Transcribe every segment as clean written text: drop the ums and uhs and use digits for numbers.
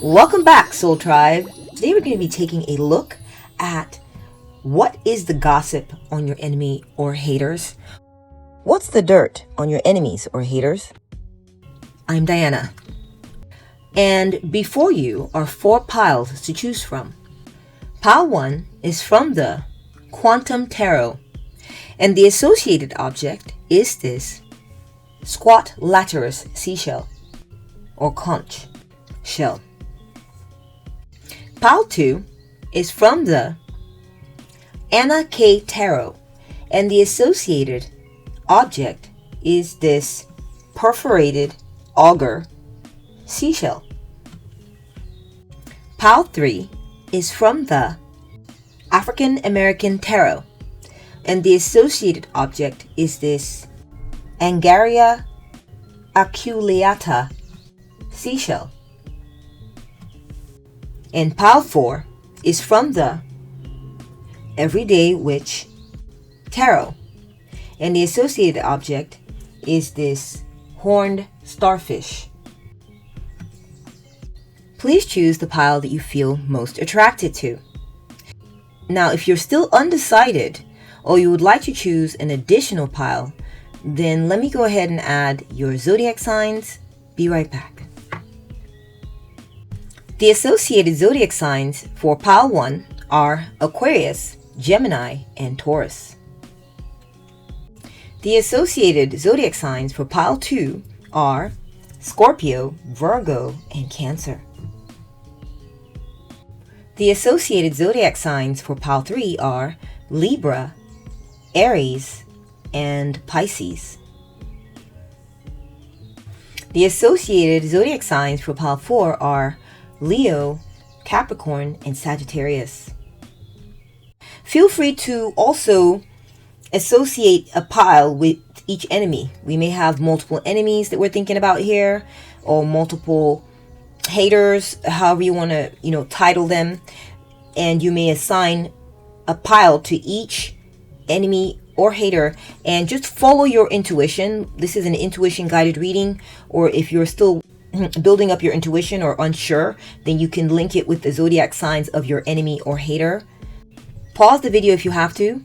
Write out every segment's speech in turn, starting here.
Welcome back, Soul Tribe. Today we're going to be taking a look at what is the gossip on your enemy or haters. What's the dirt on your enemies or haters? I'm Diana. And before you are 4 piles to choose from. Pile 1 is from the Quantum Tarot, and the associated object is this squat Laterus seashell or conch shell. Pile 2 is from the Anna K Tarot, and the associated object is this perforated auger seashell. Pile 3 is from the African American Tarot, and the associated object is this Angaria Aculeata seashell. And pile 4 is from the Everyday Witch Tarot, and the associated object is this horned starfish. Please choose the pile that you feel most attracted to. Now, if you're still undecided or you would like to choose an additional pile, then let me go ahead and add your zodiac signs. Be right back. The associated zodiac signs for pile 1 are Aquarius, Gemini, and Taurus. The associated zodiac signs for pile 2 are Scorpio, Virgo, and Cancer. The associated zodiac signs for pile 3 are Libra, Aries, and Pisces. The associated zodiac signs for pile 4 are Leo, Capricorn, and Sagittarius. Feel free to also associate a pile with each enemy. We may have multiple enemies that we're thinking about here, or multiple haters, however you want to, title them, and you may assign a pile to each enemy or hater, and just follow your intuition. This is an intuition guided reading, or if you're still building up your intuition or unsure, then you can link it with the zodiac signs of your enemy or hater. Pause the video if you have to.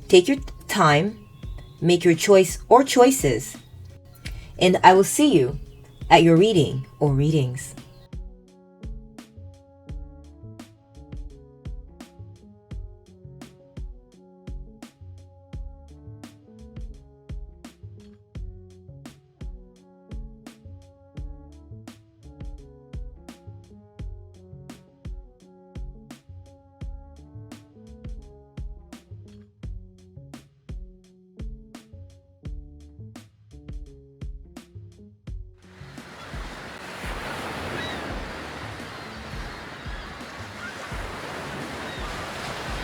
Take your time, make your choice or choices, and I will see you at your reading or readings.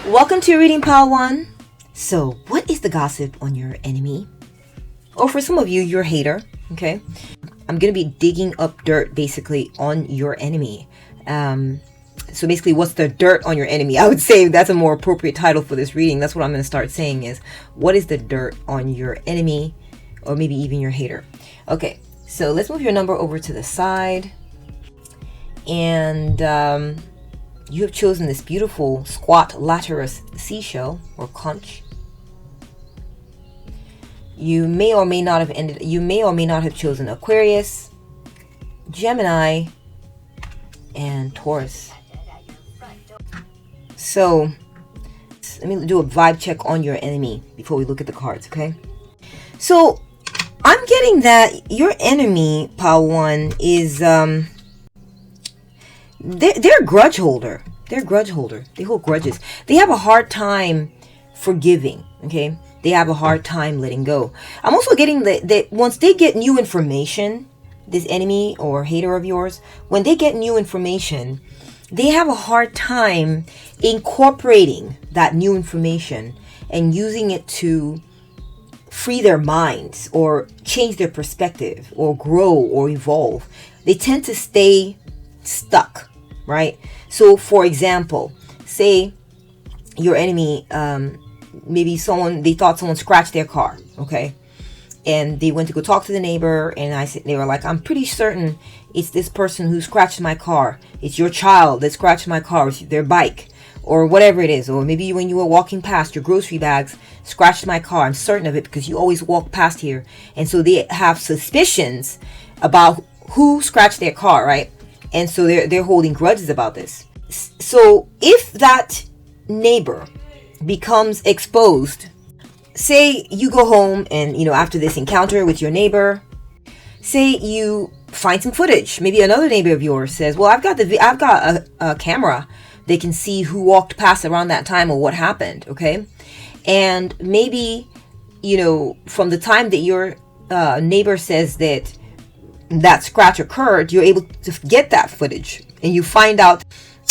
Welcome to reading pile 1. So, what is the gossip on your enemy? Or for some of you, your hater, okay? I'm going to be digging up dirt, basically, on your enemy. So basically, what's the dirt on your enemy? I would say that's a more appropriate title for this reading. That's what I'm going to start saying is, what is the dirt on your enemy? Or maybe even your hater. Okay, so let's move your number over to the side. And you have chosen this beautiful squat Laterus seashell or conch. You may or may not have chosen Aquarius, Gemini, and Taurus. So let me do a vibe check on your enemy before we look at the cards, okay? So I'm getting that your enemy, pile 1, is they're a grudge holder. They're a grudge holder. They hold grudges. They have a hard time forgiving, okay? They have a hard time letting go. I'm also getting that once they get new information, this enemy or hater of yours, when they get new information, they have a hard time incorporating that new information and using it to free their minds or change their perspective or grow or evolve. They tend to stay stuck, right? So for example, say your enemy, maybe they thought someone scratched their car, okay? And they went to go talk to the neighbor, and they were like, I'm pretty certain it's this person who scratched my car. It's your child that scratched my car with their bike, or whatever it is. Or maybe when you were walking past, your grocery bags scratched my car. I'm certain of it because you always walk past here. And so they have suspicions about who scratched their car, right? And so they're holding grudges about this. So if that neighbor becomes exposed, say you go home and, after this encounter with your neighbor, say you find some footage. Maybe another neighbor of yours says, well, I've got a camera. They can see who walked past around that time or what happened. Okay. And maybe, from the time that your neighbor says that scratch occurred, you're able to get that footage, and you find out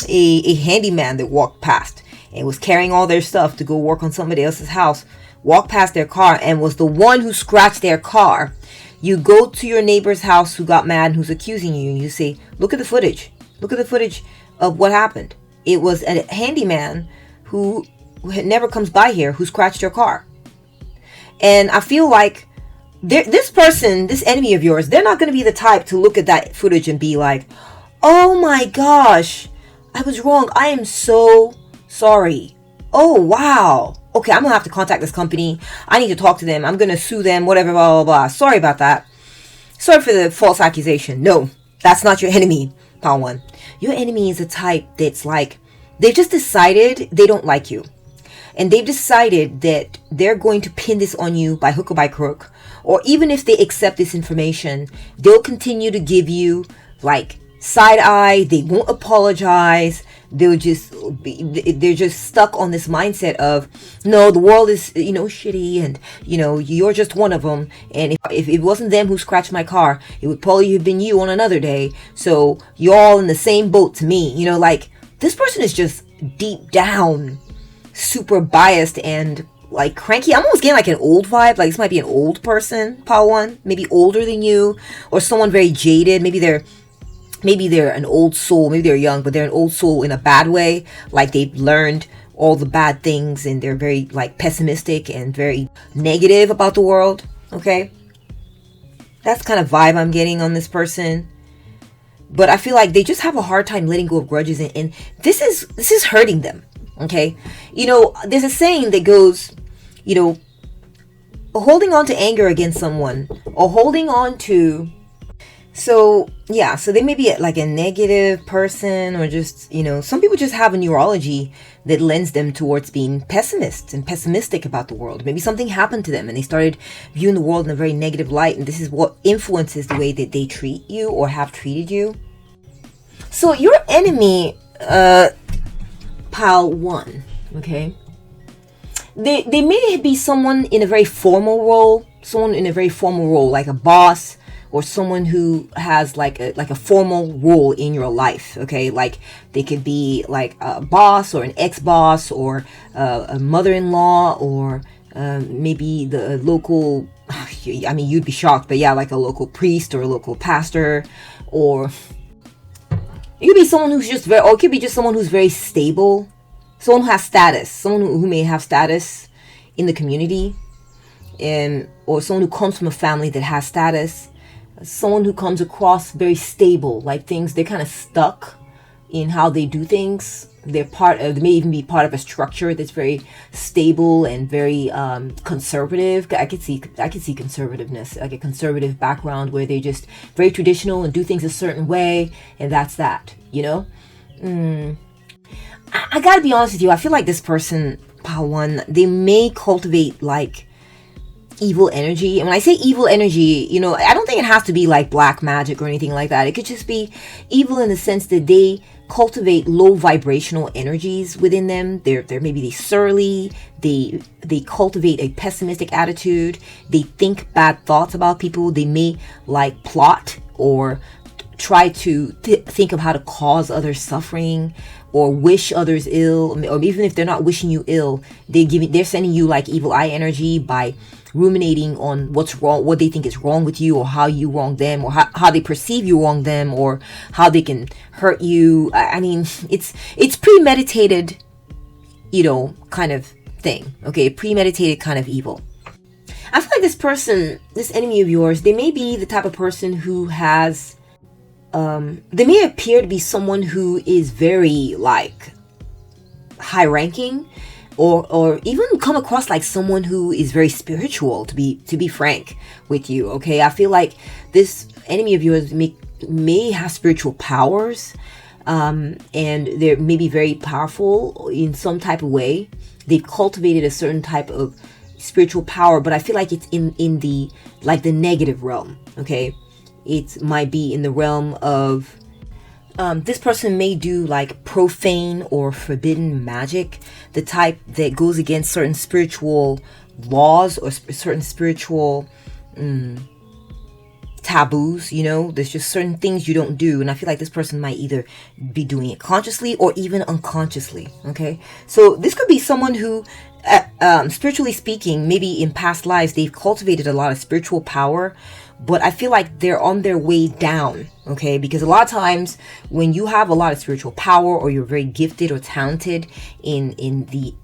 a handyman that walked past and was carrying all their stuff to go work on somebody else's house, walked past their car and was the one who scratched their car. You go to your neighbor's house who got mad and who's accusing you, and you say, look at the footage. Look at the footage of what happened. It was a handyman who never comes by here who scratched your car. And I feel like this person, this enemy of yours, they're not going to be the type to look at that footage and be like, oh my gosh, I was wrong. I am so sorry. Oh, wow. Okay, I'm going to have to contact this company. I need to talk to them. I'm going to sue them, whatever, blah, blah, blah. Sorry about that. Sorry for the false accusation. No, that's not your enemy, Pile 1. Your enemy is a type that's like, they've just decided they don't like you. And they've decided that they're going to pin this on you by hook or by crook. Or even if they accept this information, they'll continue to give you like side eye. They won't apologize. They're just stuck on this mindset of, no, the world is, shitty, and, you're just one of them. And if it wasn't them who scratched my car, it would probably have been you on another day. So you're all in the same boat to me. This person is just deep down super biased and like cranky. I'm almost getting like an old vibe. Like this might be an old person, Pile 1, maybe older than you, or someone very jaded. Maybe they're an old soul. Maybe they're young, but they're an old soul in a bad way. Like they've learned all the bad things and they're very like pessimistic and very negative about the world. Okay. That's the kind of vibe I'm getting on this person. But I feel like they just have a hard time letting go of grudges, and this is hurting them. Okay. There's a saying that goes, holding on to anger against someone or holding on to, so they may be like a negative person, or just, some people just have a neurology that lends them towards being pessimists and pessimistic about the world. Maybe something happened to them and they started viewing the world in a very negative light, and this is what influences the way that they treat you or have treated you. So your enemy, Pile 1, okay, they may be someone in a very formal role, like a boss, or someone who has like a formal role in your life. Okay, like they could be like a boss or an ex-boss, or a mother-in-law, or maybe the local, I mean, you'd be shocked, but yeah, like a local priest or a local pastor, or it could be someone who's just or it could be just someone who's very stable, someone who has status, someone who may have status in the community, or someone who comes from a family that has status, someone who comes across very stable, like they're kind of stuck in how they do things. They may even be part of a structure that's very stable and very conservative. I could see conservativeness, like a conservative background where they're just very traditional and do things a certain way, and that's that, I gotta be honest with you. I feel like this person, Pile 1, they may cultivate like evil energy. And when I say evil energy, I don't think it has to be like black magic or anything like that. It could just be evil in the sense that they cultivate low vibrational energies within them. They're maybe surly. They cultivate a pessimistic attitude. They think bad thoughts about people. They may like plot or try to think of how to cause others suffering, or wish others ill, or even if they're not wishing you ill, they're sending you like evil eye energy by ruminating on what's wrong, what they think is wrong with you, or how you wrong them, or how they perceive you wrong them, or how they can hurt you. I mean, it's premeditated, kind of thing. Okay, premeditated kind of evil. I feel like this person, this enemy of yours, they may be the type of person who has they may appear to be someone who is very like high ranking, or even come across like someone who is very spiritual, to be frank with you. Okay, I feel like this enemy of yours may have spiritual powers, and they're maybe very powerful in some type of way. They've cultivated a certain type of spiritual power, but I feel like it's in the like the negative realm. Okay, it might be in the realm of this person may do like profane or forbidden magic, the type that goes against certain spiritual laws or certain spiritual taboos. You know, there's just certain things you don't do, and I feel like this person might either be doing it consciously or even unconsciously. Okay, so this could be someone who spiritually speaking, maybe in past lives they've cultivated a lot of spiritual power, but I feel like they're on their way down. Okay, because a lot of times when you have a lot of spiritual power, or you're very gifted or talented in the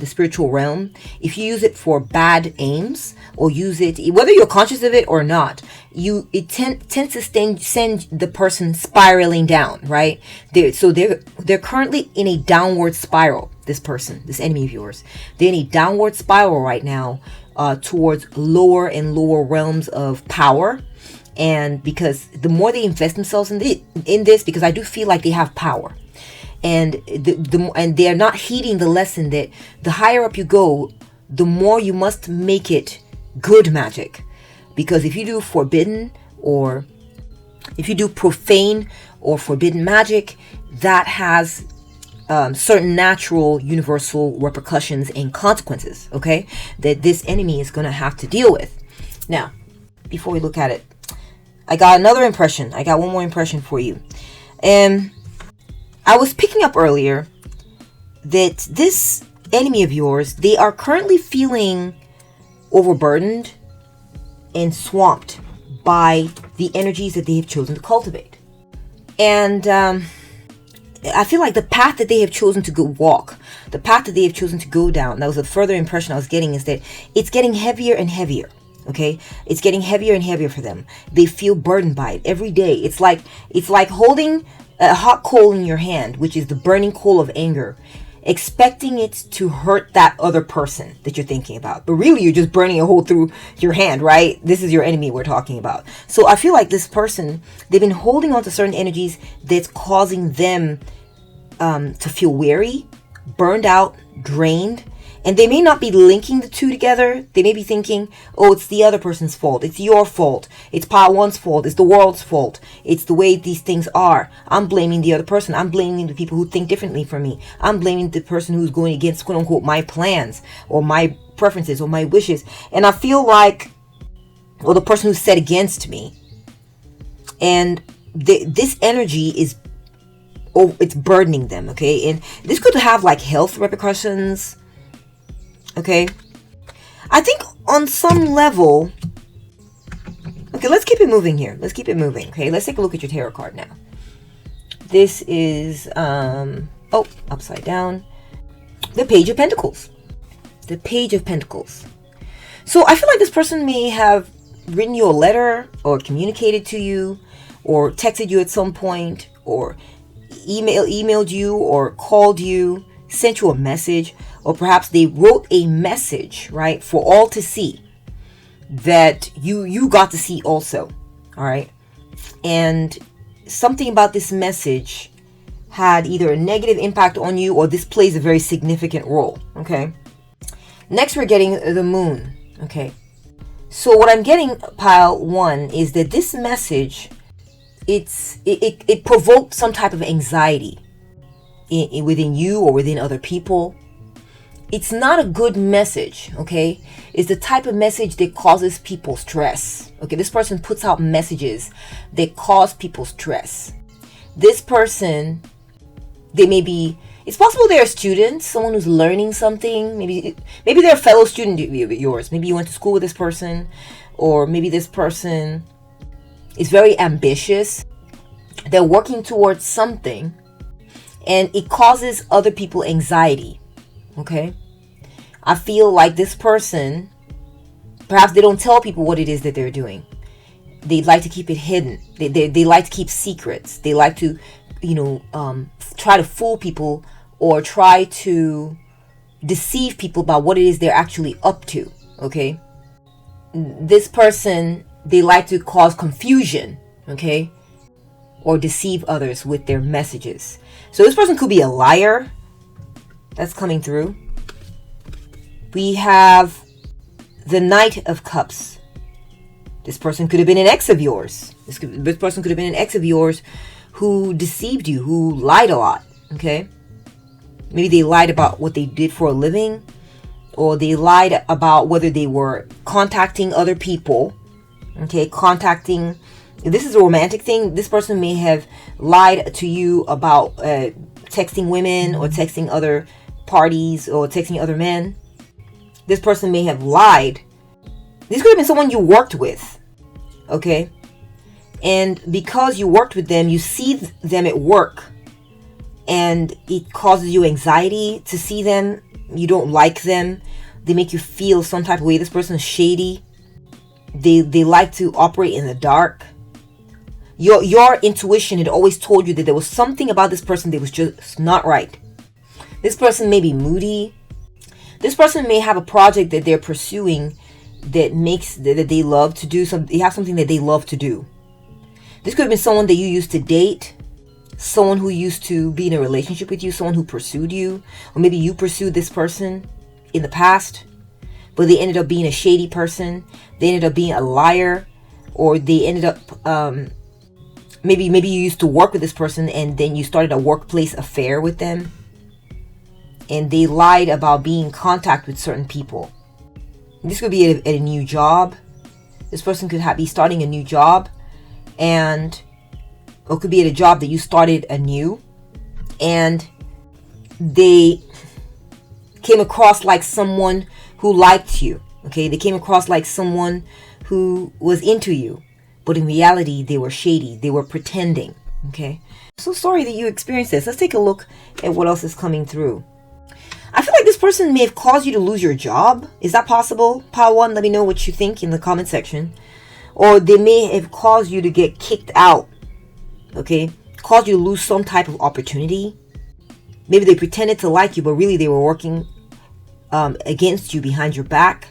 spiritual realm, if you use it for bad aims, or use it, whether you're conscious of it or not, it tends to send the person spiraling down, right? They're currently in a downward spiral. This person, this enemy of yours, they're in a downward spiral right now, towards lower and lower realms of power. And because the more they invest themselves in this, because I do feel like they have power, and and they are not heeding the lesson that the higher up you go, the more you must make it good magic. Because if you do forbidden, or if you do profane or forbidden magic, that has certain natural universal repercussions and consequences, okay, that this enemy is going to have to deal with. Now, before we look at it, I got another impression. I got one more impression for you. And I was picking up earlier that this enemy of yours, they are currently feeling overburdened and swamped by the energies that they have chosen to cultivate. And I feel like the path that they have chosen to walk, the path that they have chosen to go down, that was a further impression I was getting, is that it's getting heavier and heavier. Okay, it's getting heavier and heavier for them. They feel burdened by it every day. It's like holding a hot coal in your hand, which is the burning coal of anger, expecting it to hurt that other person that you're thinking about. But really, you're just burning a hole through your hand, right? This is your enemy we're talking about. So I feel like this person, they've been holding on to certain energies that's causing them to feel weary, burned out, drained. And they may not be linking the two together. They may be thinking, oh, it's the other person's fault. It's your fault. It's Part 1's fault. It's the world's fault. It's the way these things are. I'm blaming the other person. I'm blaming the people who think differently from me. I'm blaming the person who's going against, quote unquote, my plans or my preferences or my wishes. And I feel like, well, the person who's set against me. And this energy is, it's burdening them, okay? And this could have like health repercussions. Okay, I think on some level, okay, let's keep it moving here. Let's keep it moving. Okay, let's take a look at your tarot card now. This is, upside down. The Page of Pentacles. The Page of Pentacles. So I feel like this person may have written you a letter, or communicated to you, or texted you at some point, or emailed you, or called you, sent you a message. Or perhaps they wrote a message, right, for all to see, that you got to see also, all right? And something about this message had either a negative impact on you, or this plays a very significant role, okay? Next, we're getting the Moon, okay? So what I'm getting, pile 1, is that this message, it provoked some type of anxiety within you or within other people. It's not a good message, okay? It's the type of message that causes people stress. Okay, this person puts out messages that cause people stress. This person, it's possible they're a student, someone who's learning something. Maybe they're a fellow student of yours. Maybe you went to school with this person, or maybe this person is very ambitious. They're working towards something, and it causes other people anxiety. Okay, I feel like this person, perhaps they don't tell people what it is that they're doing. they like to keep it hidden. They like to keep secrets. They like to, try to fool people or try to deceive people about what it is they're actually up to. Okay, this person, they like to cause confusion. Okay, or deceive others with their messages. So this person could be a liar. That's coming through. We have the Knight of Cups. This person could have been an ex of yours. This person could have been an ex of yours who deceived you, who lied a lot. Okay, maybe they lied about what they did for a living, or they lied about whether they were contacting other people. Okay, contacting. If this is a romantic thing, this person may have lied to you about texting women or texting other parties or texting other men. This person may have lied. This could have been someone you worked with. Okay, and because you worked with them, you see them at work, and it causes you anxiety to see them. You don't like them. They make you feel some type of way. This person is shady. They like to operate in the dark. Your intuition had always told you that there was something about this person that was just not right. This person may be moody. This person may have a project that they're pursuing that they love to do. They have something that they love to do. This could have been someone that you used to date, someone who used to be in a relationship with you, someone who pursued you, or maybe you pursued this person in the past, but they ended up being a shady person. They ended up being a liar, or they ended up maybe you used to work with this person and then you started a workplace affair with them, and they lied about being in contact with certain people. This could be at a new job. This person could be starting a new job, or could be at a job that you started anew, and they came across like someone who liked you. Okay, they came across like someone who was into you, but in reality they were shady. They were pretending. Okay, I'm so sorry that you experienced this. Let's take a look at what else is coming through. I feel like this person may have caused you to lose your job. Is that possible? Pile 1, let me know what you think in the comment section. Or they may have caused you to get kicked out. Okay, caused you to lose some type of opportunity. Maybe they pretended to like you, but really they were working against you behind your back.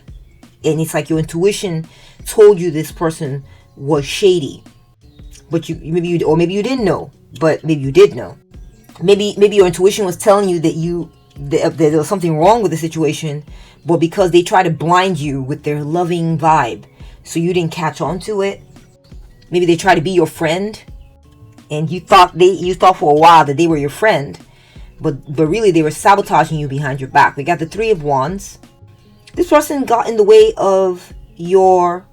And it's like your intuition told you this person was shady, but maybe you didn't know, but maybe you did know. Maybe your intuition was telling you that there was something wrong with the situation, but because they try to blind you with their loving vibe, so you didn't catch on to it. Maybe they try to be your friend, and you thought for a while that they were your friend, but really they were sabotaging you behind your back. We got the 3 of Wands. This person got in the way of your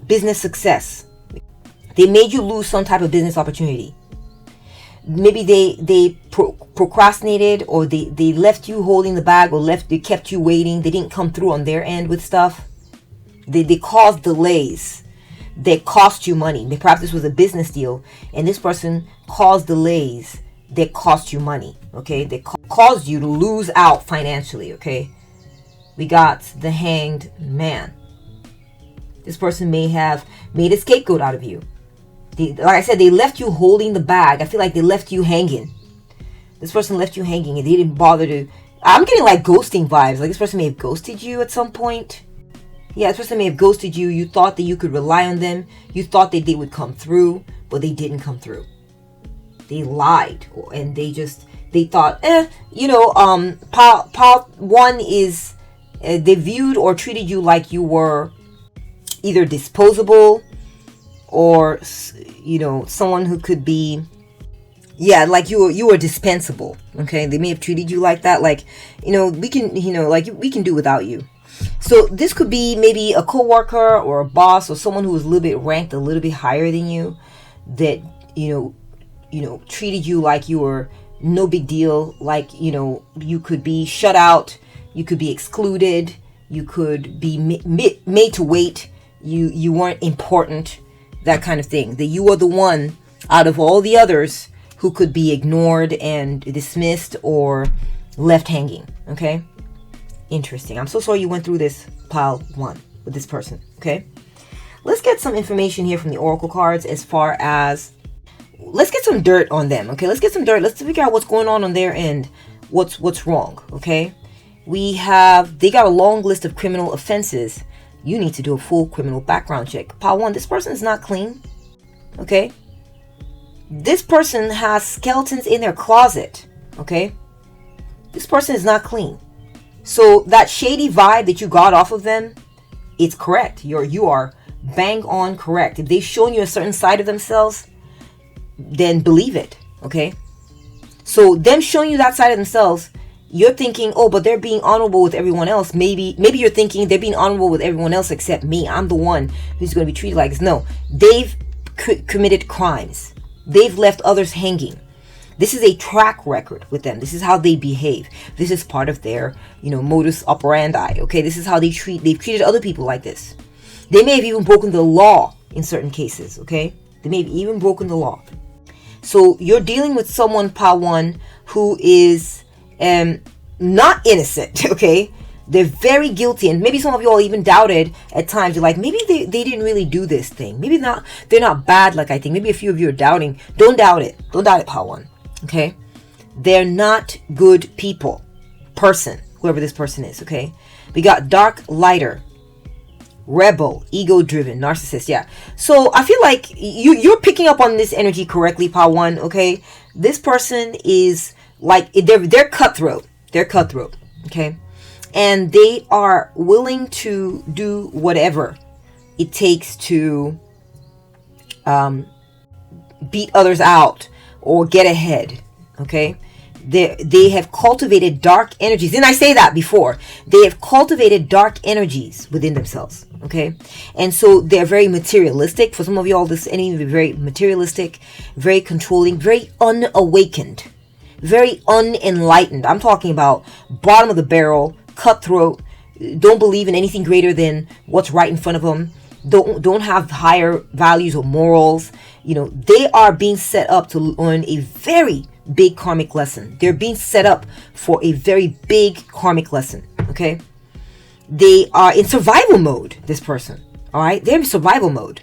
business success. They made you lose some type of business opportunity. Maybe they procrastinated, or they left you holding the bag, or they kept you waiting. They didn't come through on their end with stuff. They caused delays that cost you money. Perhaps this was a business deal, and this person caused delays that cost you money. Okay, they caused you to lose out financially. Okay, we got the Hanged Man. This person may have made a scapegoat out of you. Like I said, they left you holding the bag. I feel like they left you hanging. This person left you hanging, and they didn't bother to... I'm getting like ghosting vibes. Like this person may have ghosted you at some point. Yeah, this person may have ghosted you. You thought that you could rely on them. You thought that they would come through, but they didn't come through. They lied, and they thought, part 1 is they viewed or treated you like you were either disposable, or someone who could be, like you were dispensable. Okay, they may have treated you like that, like we can do without you. So this could be maybe a coworker or a boss, or someone who was a little bit ranked a little bit higher than you, that treated you like you were no big deal, like you could be shut out, you could be excluded, you could be made to wait, you weren't important, that kind of thing. That you are the one out of all the others who could be ignored and dismissed or left hanging. Okay, interesting. I'm so sorry you went through this, pile 1, with this person. Okay, let's get some information here from the oracle cards as far as, let's get some dirt on them, okay? Let's get some dirt. Let's figure out what's going on their end. What's wrong, okay? They got a long list of criminal offenses. You need to do a full criminal background check. Pile 1, this person is not clean, okay? This person has skeletons in their closet, okay? This person is not clean. So that shady vibe that you got off of them, it's correct. You are bang on correct. If they've shown you a certain side of themselves, then believe it, okay? So them showing you that side of themselves, you're thinking, oh, but they're being honorable with everyone else. Maybe you're thinking they're being honorable with everyone else except me. I'm the one who's going to be treated like this. No, they've committed crimes. They've left others hanging. This is a track record with them. This is how they behave. This is part of their, modus operandi. Okay, this is how they've treated other people like this. They may have even broken the law in certain cases. Okay, they may have even broken the law. So you're dealing with someone, Pile 1, who is not innocent. Okay, they're very guilty, and maybe some of you all even doubted at times. You're like, maybe they didn't really do this thing. Maybe they're not bad like I think. Maybe a few of you are doubting. Don't doubt it. Don't doubt it, Pile 1. Okay, they're not good people. Whoever this person is. Okay, we got dark lighter, rebel, ego-driven, narcissist. Yeah. So I feel like you're picking up on this energy correctly, Pile 1. Okay, this person is like they're cutthroat. They're cutthroat. Okay, and they are willing to do whatever it takes to beat others out or get ahead. Okay, they have cultivated dark energies. Didn't I say that before? They have cultivated dark energies within themselves. Okay, and so they're very materialistic. For some of y'all, this energy is very materialistic, very controlling, very unawakened, very unenlightened. I'm talking about bottom of the barrel, cutthroat. Don't believe in anything greater than what's right in front of them. Don't have higher values or morals. They are being set up to learn a very big karmic lesson. They're being set up for a very big karmic lesson. Okay, they are in survival mode. This person, all right, they're in survival mode.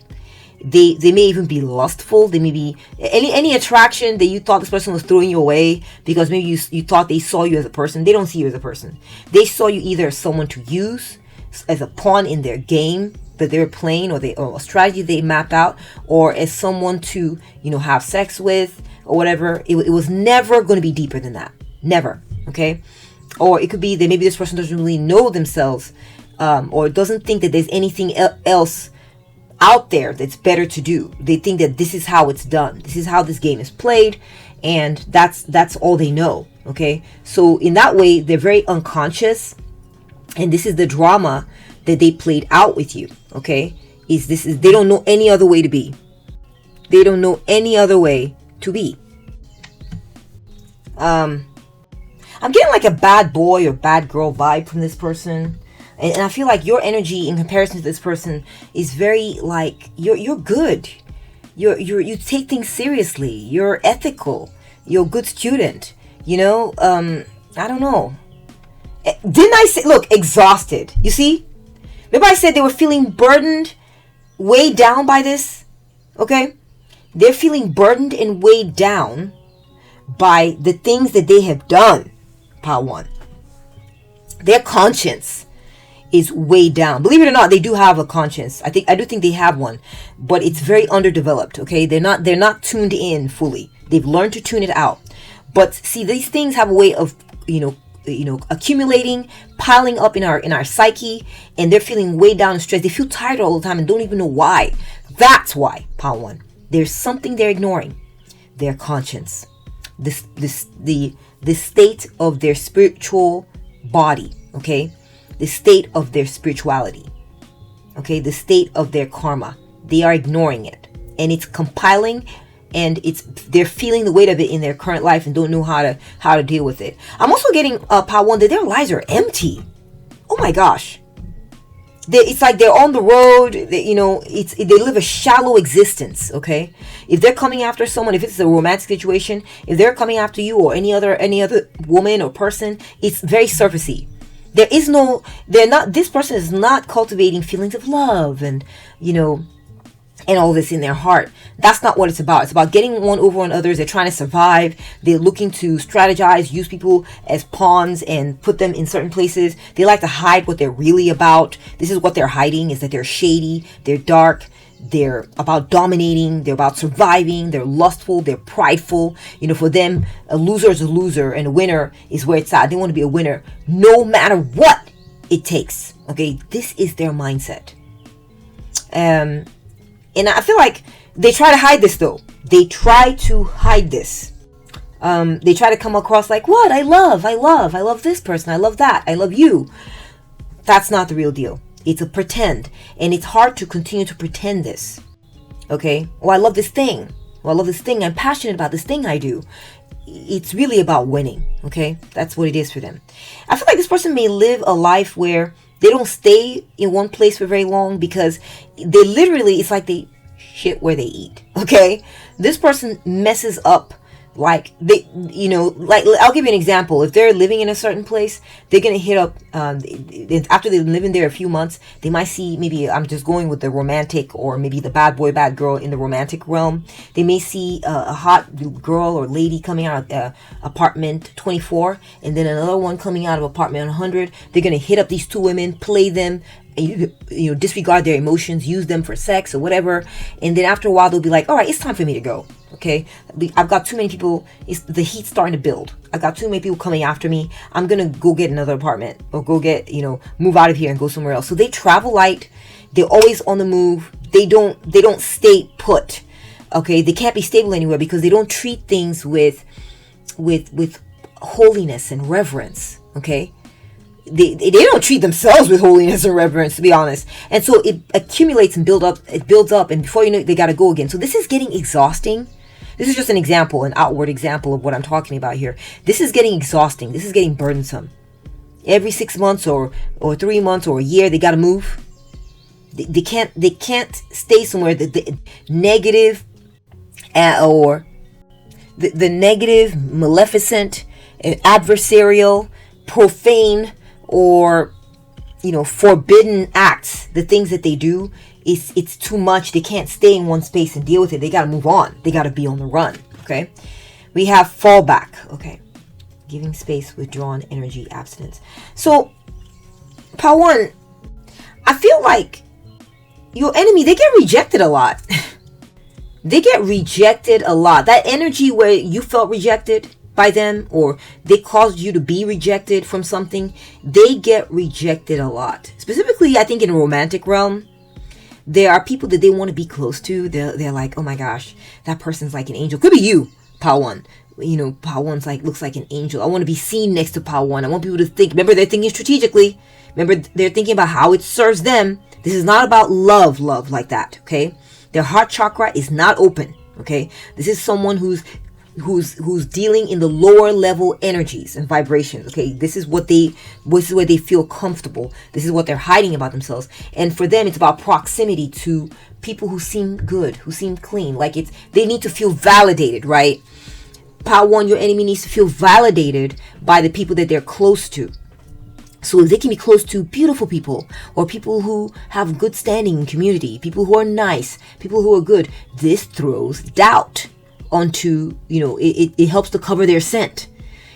They may even be lustful. They may be any attraction that you thought this person was throwing you away because maybe you thought they saw you as a person. They don't see you as a person. They saw you either as someone to use, as a pawn in their game that they're playing, or a strategy they mapped out, or as someone to have sex with or whatever. It was never going to be deeper than that. Never. Okay, or it could be that maybe this person doesn't really know themselves, or doesn't think that there's anything else out there that's better to do. They think that this is how it's done. This is how this game is played, and that's all they know. Okay, so in that way, they're very unconscious, and this is the drama that they played out with you. Okay, they don't know any other way to be. They don't know any other way to be. I'm getting like a bad boy or bad girl vibe from this person. And I feel like your energy in comparison to this person is very like you're good. You take things seriously. You're ethical. You're a good student. I don't know. Didn't I say, look, exhausted? You see? Remember I said they were feeling burdened, weighed down by this? Okay? They're feeling burdened and weighed down by the things that they have done. Pile 1. Their conscience is weighed down. Believe it or not, they do have a conscience. I do think they have one, but it's very underdeveloped. Okay, they're not tuned in fully. They've learned to tune it out. But see, these things have a way of accumulating, piling up in our psyche, and they're feeling weighed down and stressed. They feel tired all the time and don't even know why. That's why, Pile 1. There's something they're ignoring. Their conscience. The state of their spiritual body. Okay, the state of their spirituality. Okay, the state of their karma. They are ignoring it, and it's compiling, and they're feeling the weight of it in their current life and don't know how to deal with it. I'm also getting Pile 1 that their lives are empty. Oh my gosh, it's like they're on the road. They live a shallow existence. Okay, if they're coming after someone, if it's a romantic situation, if they're coming after you or any other woman or person, it's very surfacey. This person is not cultivating feelings of love and and all this in their heart. That's not what it's about. It's about getting one over on others. They're trying to survive. They're looking to strategize, use people as pawns and put them in certain places. They like to hide what they're really about. This is what they're hiding, is that they're shady, they're dark, they're about dominating, they're about surviving, they're lustful, they're prideful. For them, a loser is a loser and a winner is where it's at. They want to be a winner no matter what it takes. Okay, this is their mindset. And I feel like they try to hide this, though. They try to hide this. They try to come across like, what? I love this person. I love that. I love you. That's not the real deal. It's a pretend. And it's hard to continue to pretend this. Okay? Oh, I love this thing. Oh, I love this thing. I'm passionate about this thing I do. It's really about winning. Okay? That's what it is for them. I feel like this person may live a life where they don't stay in one place for very long, because they literally, it's like they shit where they eat. Okay? This person messes up. Like like I'll give you an example. If they're living in a certain place, they're gonna hit up after they've been living there a few months, they might see, maybe I'm just going with the romantic, or maybe the bad boy bad girl in the romantic realm. They may see a hot girl or lady coming out of apartment 24, and then another one coming out of apartment 100. They're gonna hit up these two women, play them, disregard their emotions, use them for sex or whatever, and then after a while they'll be like, all right, it's time for me to go. Okay, I've got too many people. The heat's starting to build. I've got too many people coming after me. I'm gonna go get another apartment, or go get, move out of here and go somewhere else. So they travel light. They're always on the move. They don't stay put. Okay, they can't be stable anywhere, because they don't treat things with holiness and reverence. Okay, they don't treat themselves with holiness and reverence, to be honest. And so it accumulates and builds up, and before you know it, they got to go again. So this is getting exhausting. This is just an example, an outward example of what I'm talking about here. This is getting exhausting. This is getting burdensome. Every 6 months or 3 months or a year, they got to move. They can't stay somewhere. The negative or the negative, maleficent, adversarial, profane, or forbidden acts, the things that they do, it's too much. They can't stay in one space and deal with it. They got to move on. They got to be on the run. Okay, we have fallback. Okay, giving space, withdrawn energy, abstinence. So part one, I feel like your enemy, they get rejected a lot. They get rejected a lot. That energy where you felt rejected by them, or they caused you to be rejected from something, they get rejected a lot. Specifically, I think in a romantic realm, there are people that they want to be close to. They're like, oh my gosh, that person's like an angel. Could be you, Pal One. Pal One's like, looks like an angel. I want to be seen next to Pal One. I want people to think. Remember, they're thinking strategically. Remember, they're thinking about how it serves them. This is not about love like that. Okay, their heart chakra is not open. Okay, this is someone who's dealing in the lower level energies and vibrations. Okay, this is where they feel comfortable. This is what they're hiding about themselves. And for them, it's about proximity to people who seem good, who seem clean. Like they need to feel validated, right? Power one, your enemy needs to feel validated by the people that they're close to. So they can be close to beautiful people, or people who have good standing in community, people who are nice, people who are good. This throws doubt onto, it helps to cover their scent.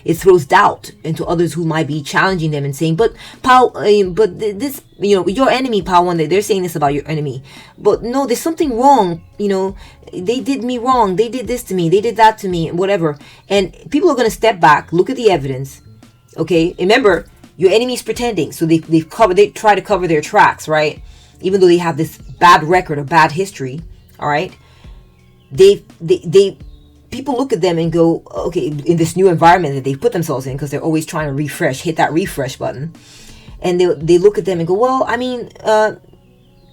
It throws doubt into others who might be challenging them and saying, but this, your enemy, Pal One, they're saying this about your enemy. But no, there's something wrong. They did me wrong. They did this to me. They did that to me, whatever. And people are going to step back, look at the evidence. Okay. Remember, your enemy's pretending. So they try to cover their tracks, right? Even though they have this bad record or bad history. All right. People look at them and go, okay, in this new environment that they put themselves in, because they're always trying to hit that refresh button, and they look at them and go, well, I mean,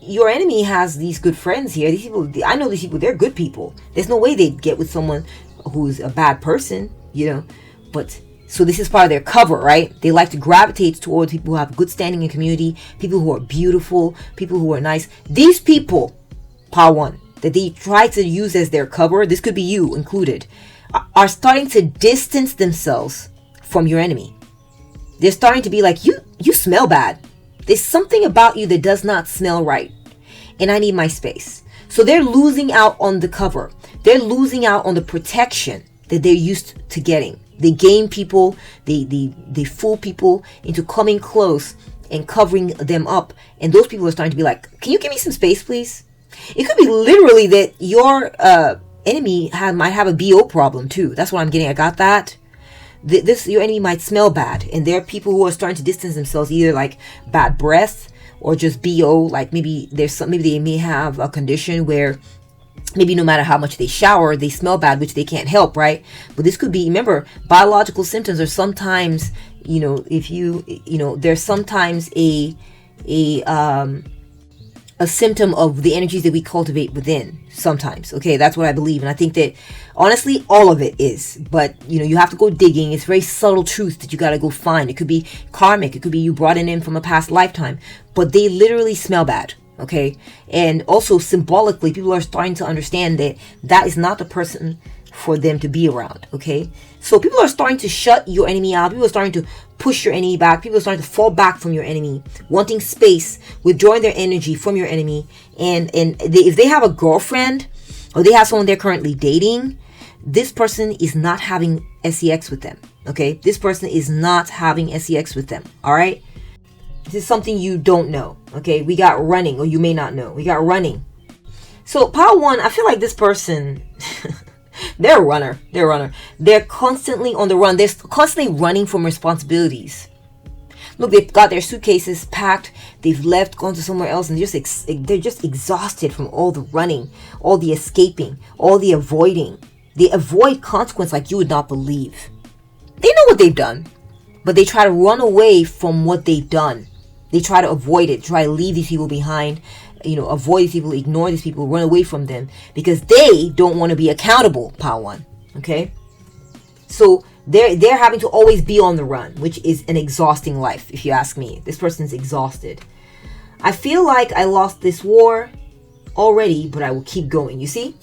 your enemy has these good friends here. These people, I know these people, they're good people. There's no way they'd get with someone who's a bad person, but so this is part of their cover, right? They like to gravitate towards people who have good standing in community, people who are beautiful, people who are nice. These people, Power One, that they try to use as their cover, this could be you included, are starting to distance themselves from your enemy. They're starting to be like, you smell bad. There's something about you that does not smell right. and I need my space. So they're losing out on the cover. They're losing out on the protection that they're used to getting. They game people, they fool people into coming close and covering them up. And those people are starting to be like, can you give me some space, please? It could be literally that your enemy might have a BO problem too. That's what I'm getting. I got that. Your enemy might smell bad, and there are people who are starting to distance themselves, either like bad breath or just BO. Like maybe they may have a condition where maybe no matter how much they shower, they smell bad, which they can't help, right? But this could be, remember, biological symptoms are sometimes, there's sometimes a symptom of the energies that we cultivate within sometimes. Okay, that's what I believe. And I think that honestly all of it is, but you have to go digging. It's very subtle truth that you got to go find. It could be karmic, it could be you brought it in from a past lifetime, but they literally smell bad. Okay, and also symbolically people are starting to understand that that is not the person for them to be around. Okay, so people are starting to shut your enemy out. People are starting to push your enemy back. People are starting to fall back from your enemy, wanting space, withdrawing their energy from your enemy. And if they have a girlfriend or they have someone they're currently dating, this person is not having sex with them. Okay, this person is not having sex with them. All right, this is something you don't know. Okay, we got running, or you may not know. We got running. So pile 1, I feel like this person they're a runner. They're constantly on the run. They're constantly running from responsibilities. Look, they've got their suitcases packed. They've left, gone to somewhere else, and they're just exhausted from all the running, all the escaping, all the avoiding. They avoid consequence like you would not believe. They know what they've done, but they try to run away from what they've done. They try to avoid it, try to leave these people behind, avoid these people, ignore these people, run away from them because they don't want to be accountable, pile 1. Okay? So they're having to always be on the run, which is an exhausting life, if you ask me. This person's exhausted. I feel like I lost this war already, but I will keep going. You see?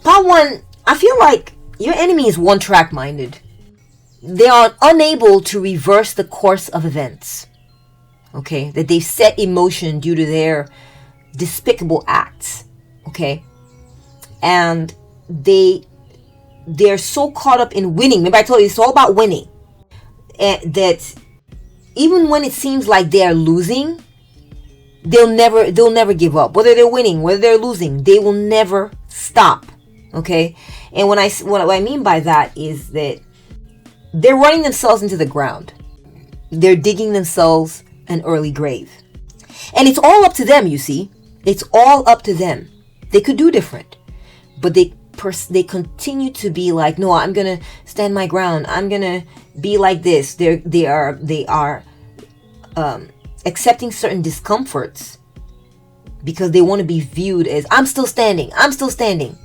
Pile 1, I feel like your enemy is one-track minded. They are unable to reverse the course of events. Okay? That they've set in motion due to their despicable acts. Okay? And they're so caught up in winning. Remember I told you it's all about winning. And that even when it seems like they're losing, they'll never give up. Whether they're winning, whether they're losing, they will never stop. Okay? And what I mean by that is that they're running themselves into the ground. They're digging themselves an early grave. And it's all up to them, you see. It's all up to them. They could do different. But they continue to be like, no, I'm going to stand my ground. I'm going to be like this. They are accepting certain discomforts because they want to be viewed as, I'm still standing. I'm still standing.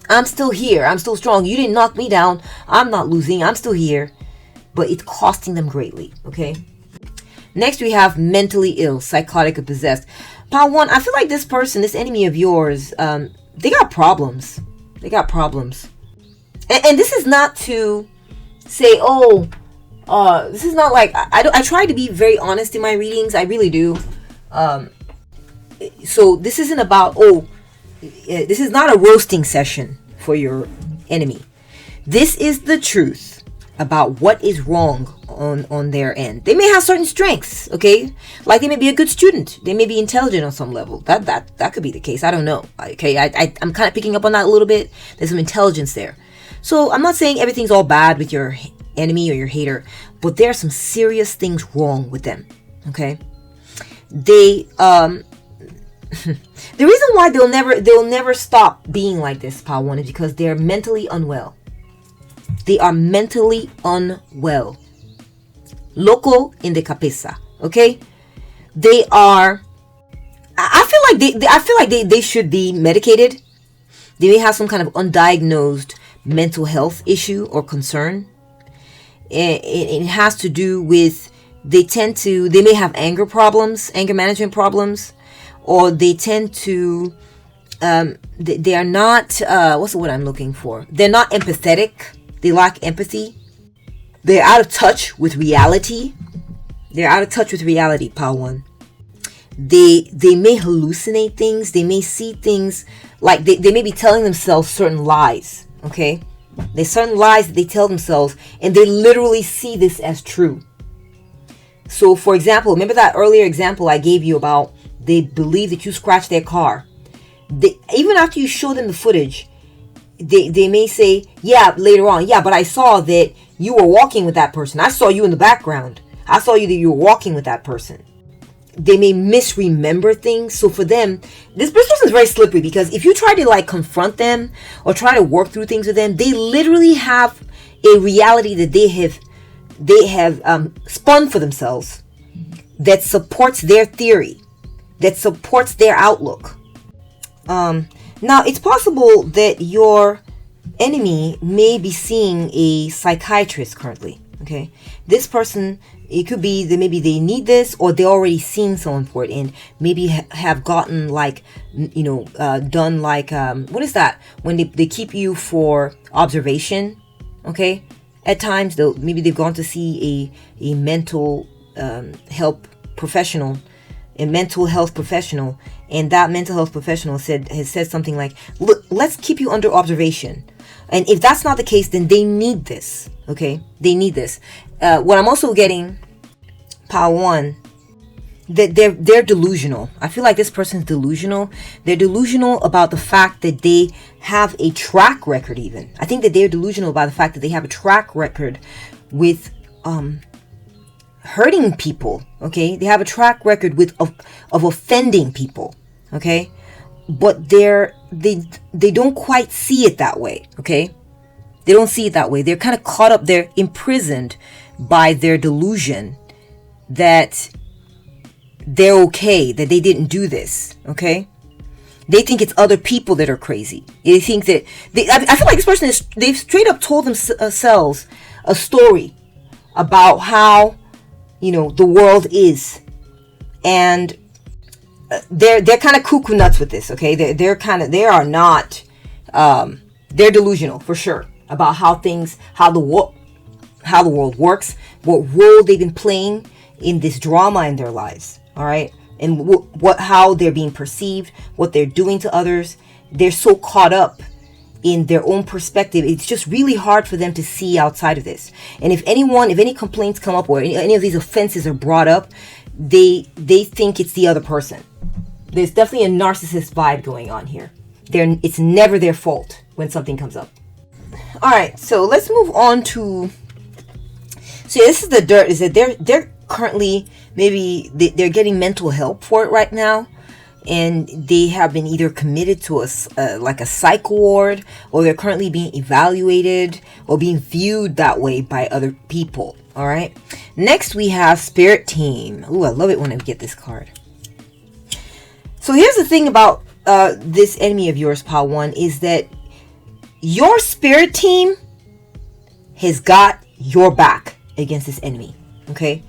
I'm still here. I'm still strong. You didn't knock me down. I'm not losing. I'm still here. But it's costing them greatly. Okay. Next, we have mentally ill, psychotic, or possessed. Pile 1, I feel like this person, this enemy of yours, they got problems. They got problems. And this is not to say, this is not like, I try to be very honest in my readings. I really do. So this isn't about, this is not a roasting session for your enemy. This is the truth about what is wrong on their end. They may have certain strengths, okay? Like they may be a good student. They may be intelligent on some level. That could be the case. I don't know. Okay, I'm kind of picking up on that a little bit. There's some intelligence there. So I'm not saying everything's all bad with your enemy or your hater, but there are some serious things wrong with them, okay? They the reason why they'll never stop being like this, pile 1, is because they're mentally unwell. They are mentally unwell. Loco in the cabeza. Okay? They are. I feel like they should be medicated. They may have some kind of undiagnosed mental health issue or concern. It has to do with they may have anger problems, anger management problems, or they tend to they are not what's the word I'm looking for? They're not empathetic. They lack empathy. They're out of touch with reality. They're out of touch with reality, pile 1. They may hallucinate things. They may see things, like they may be telling themselves certain lies. Okay, there's certain lies that they tell themselves, and they literally see this as true. So, for example, remember that earlier example I gave you about they believe that you scratched their car. Even after you show them the footage, they may say, yeah, later on, yeah, but I saw that you were walking with that person. I saw you in the background. I saw you that you were walking with that person. They may misremember things. So for them, this person is very slippery, because if you try to like confront them or try to work through things with them, they literally have a reality that they have spun for themselves that supports their theory, that supports their outlook. Now, it's possible that your enemy may be seeing a psychiatrist currently. Okay, this person, it could be that maybe they need this, or they're already seeing someone for it, and maybe have gotten like, done like, what is that? When they keep you for observation. Okay, at times though, maybe they've gone to see a mental health professional, and that mental health professional has said something like, look, let's keep you under observation. And if that's not the case, then they need this. Okay, they need this. What I'm also getting, Power 1, that they're delusional. I feel like this person's delusional. They're delusional about the fact that they have a track record. Even I think that they're delusional about the fact that they have a track record with hurting people. Okay, they have a track record of offending people. Okay, but they don't quite see it that way. Okay, they don't see it that way. They're kind of caught up. They're imprisoned by their delusion that they're okay, that they didn't do this. Okay, they think it's other people that are crazy. They think that I feel like this person they've straight up told themselves a story about how the world is, and they're kind of cuckoo nuts with this. Okay, they're delusional for sure about how the world works, what role they've been playing in this drama in their lives. All right, and how they're being perceived, what they're doing to others. They're so caught up in their own perspective, it's just really hard for them to see outside of this. And if any complaints come up, or any of these offenses are brought up, they think it's the other person. There's definitely a narcissist vibe going on here. It's never their fault when something comes up. All right, so let's move on to. So this is the dirt. Is that they're currently, maybe they're getting mental help for it right now, and they have been either committed to like a psych ward, or they're currently being evaluated or being viewed that way by other people. All right. Next we have Spirit Team. Ooh, I love it when I get this card. So here's the thing about this enemy of yours, Power 1, is that your Spirit Team has got your back against this enemy. Okay,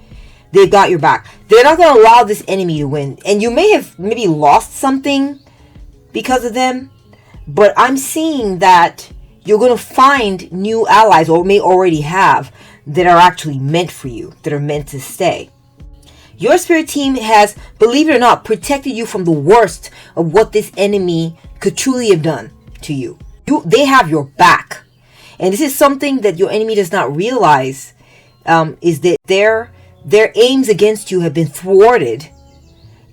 they've got your back. They're not going to allow this enemy to win. And you may have maybe lost something because of them, but I'm seeing that you're going to find new allies, or may already have, that are actually meant for you, that are meant to stay. Your Spirit Team has, believe it or not, protected you from the worst of what this enemy could truly have done to you. They have your back. And this is something that your enemy does not realize, is that their aims against you have been thwarted,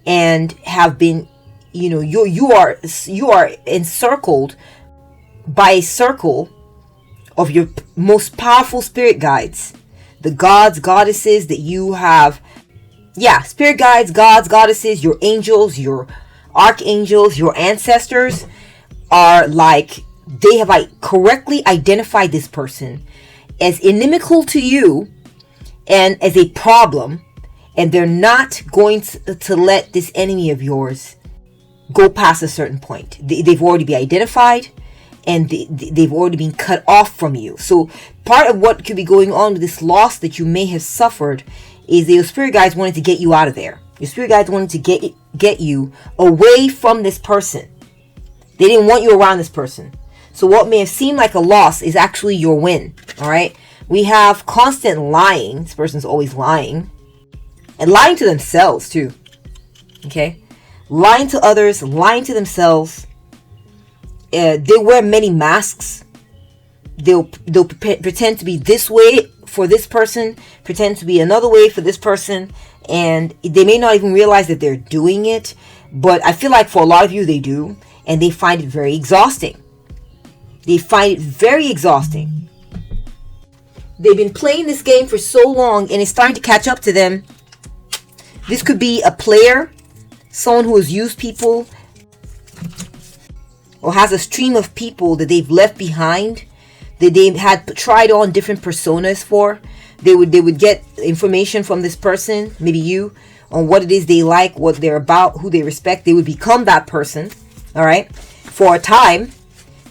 and have been, you are encircled by a circle of your most powerful spirit guides, the gods, goddesses that you have. Yeah, spirit guides, gods, goddesses, your angels, your archangels, your ancestors are like, they have correctly identified this person as inimical to you and as a problem, and they're not going to let this enemy of yours go past a certain point. They've already been identified, and they've already been cut off from you. So part of what could be going on with this loss that you may have suffered is that your spirit guides wanted to get you out of there. Your spirit guides wanted to get you away from this person. They didn't want you around this person. So what may have seemed like a loss is actually your win. All right. We have constant lying. This person's always lying, and lying to themselves too. Okay? Lying to others, lying to themselves. They wear many masks. They'll pretend to be this way for this person, pretend to be another way for this person, and they may not even realize that they're doing it, but I feel like for a lot of you they do, and they find it very exhausting. They find it very exhausting. They've been playing this game for so long, and it's starting to catch up to them. This could be a player, someone who has used people, or has a stream of people that they've left behind, that they had tried on different personas for. They would get information from this person, maybe you, on what it is they like, what they're about, who they respect. They would become that person, all right, for a time,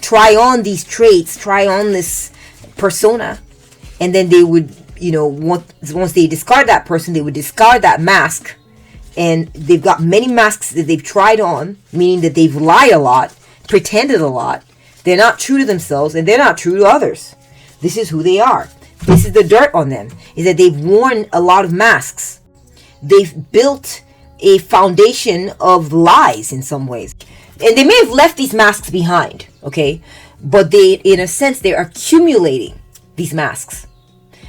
try on these traits, try on this persona, and then they would, once they discard that person, they would discard that mask, and they've got many masks that they've tried on, meaning that they've lied a lot, pretended a lot. They're not true to themselves, and they're not true to others. This is who they are. This is the dirt on them, is that they've worn a lot of masks. They've built a foundation of lies in some ways. And they may have left these masks behind, okay? But they, in a sense, they're accumulating these masks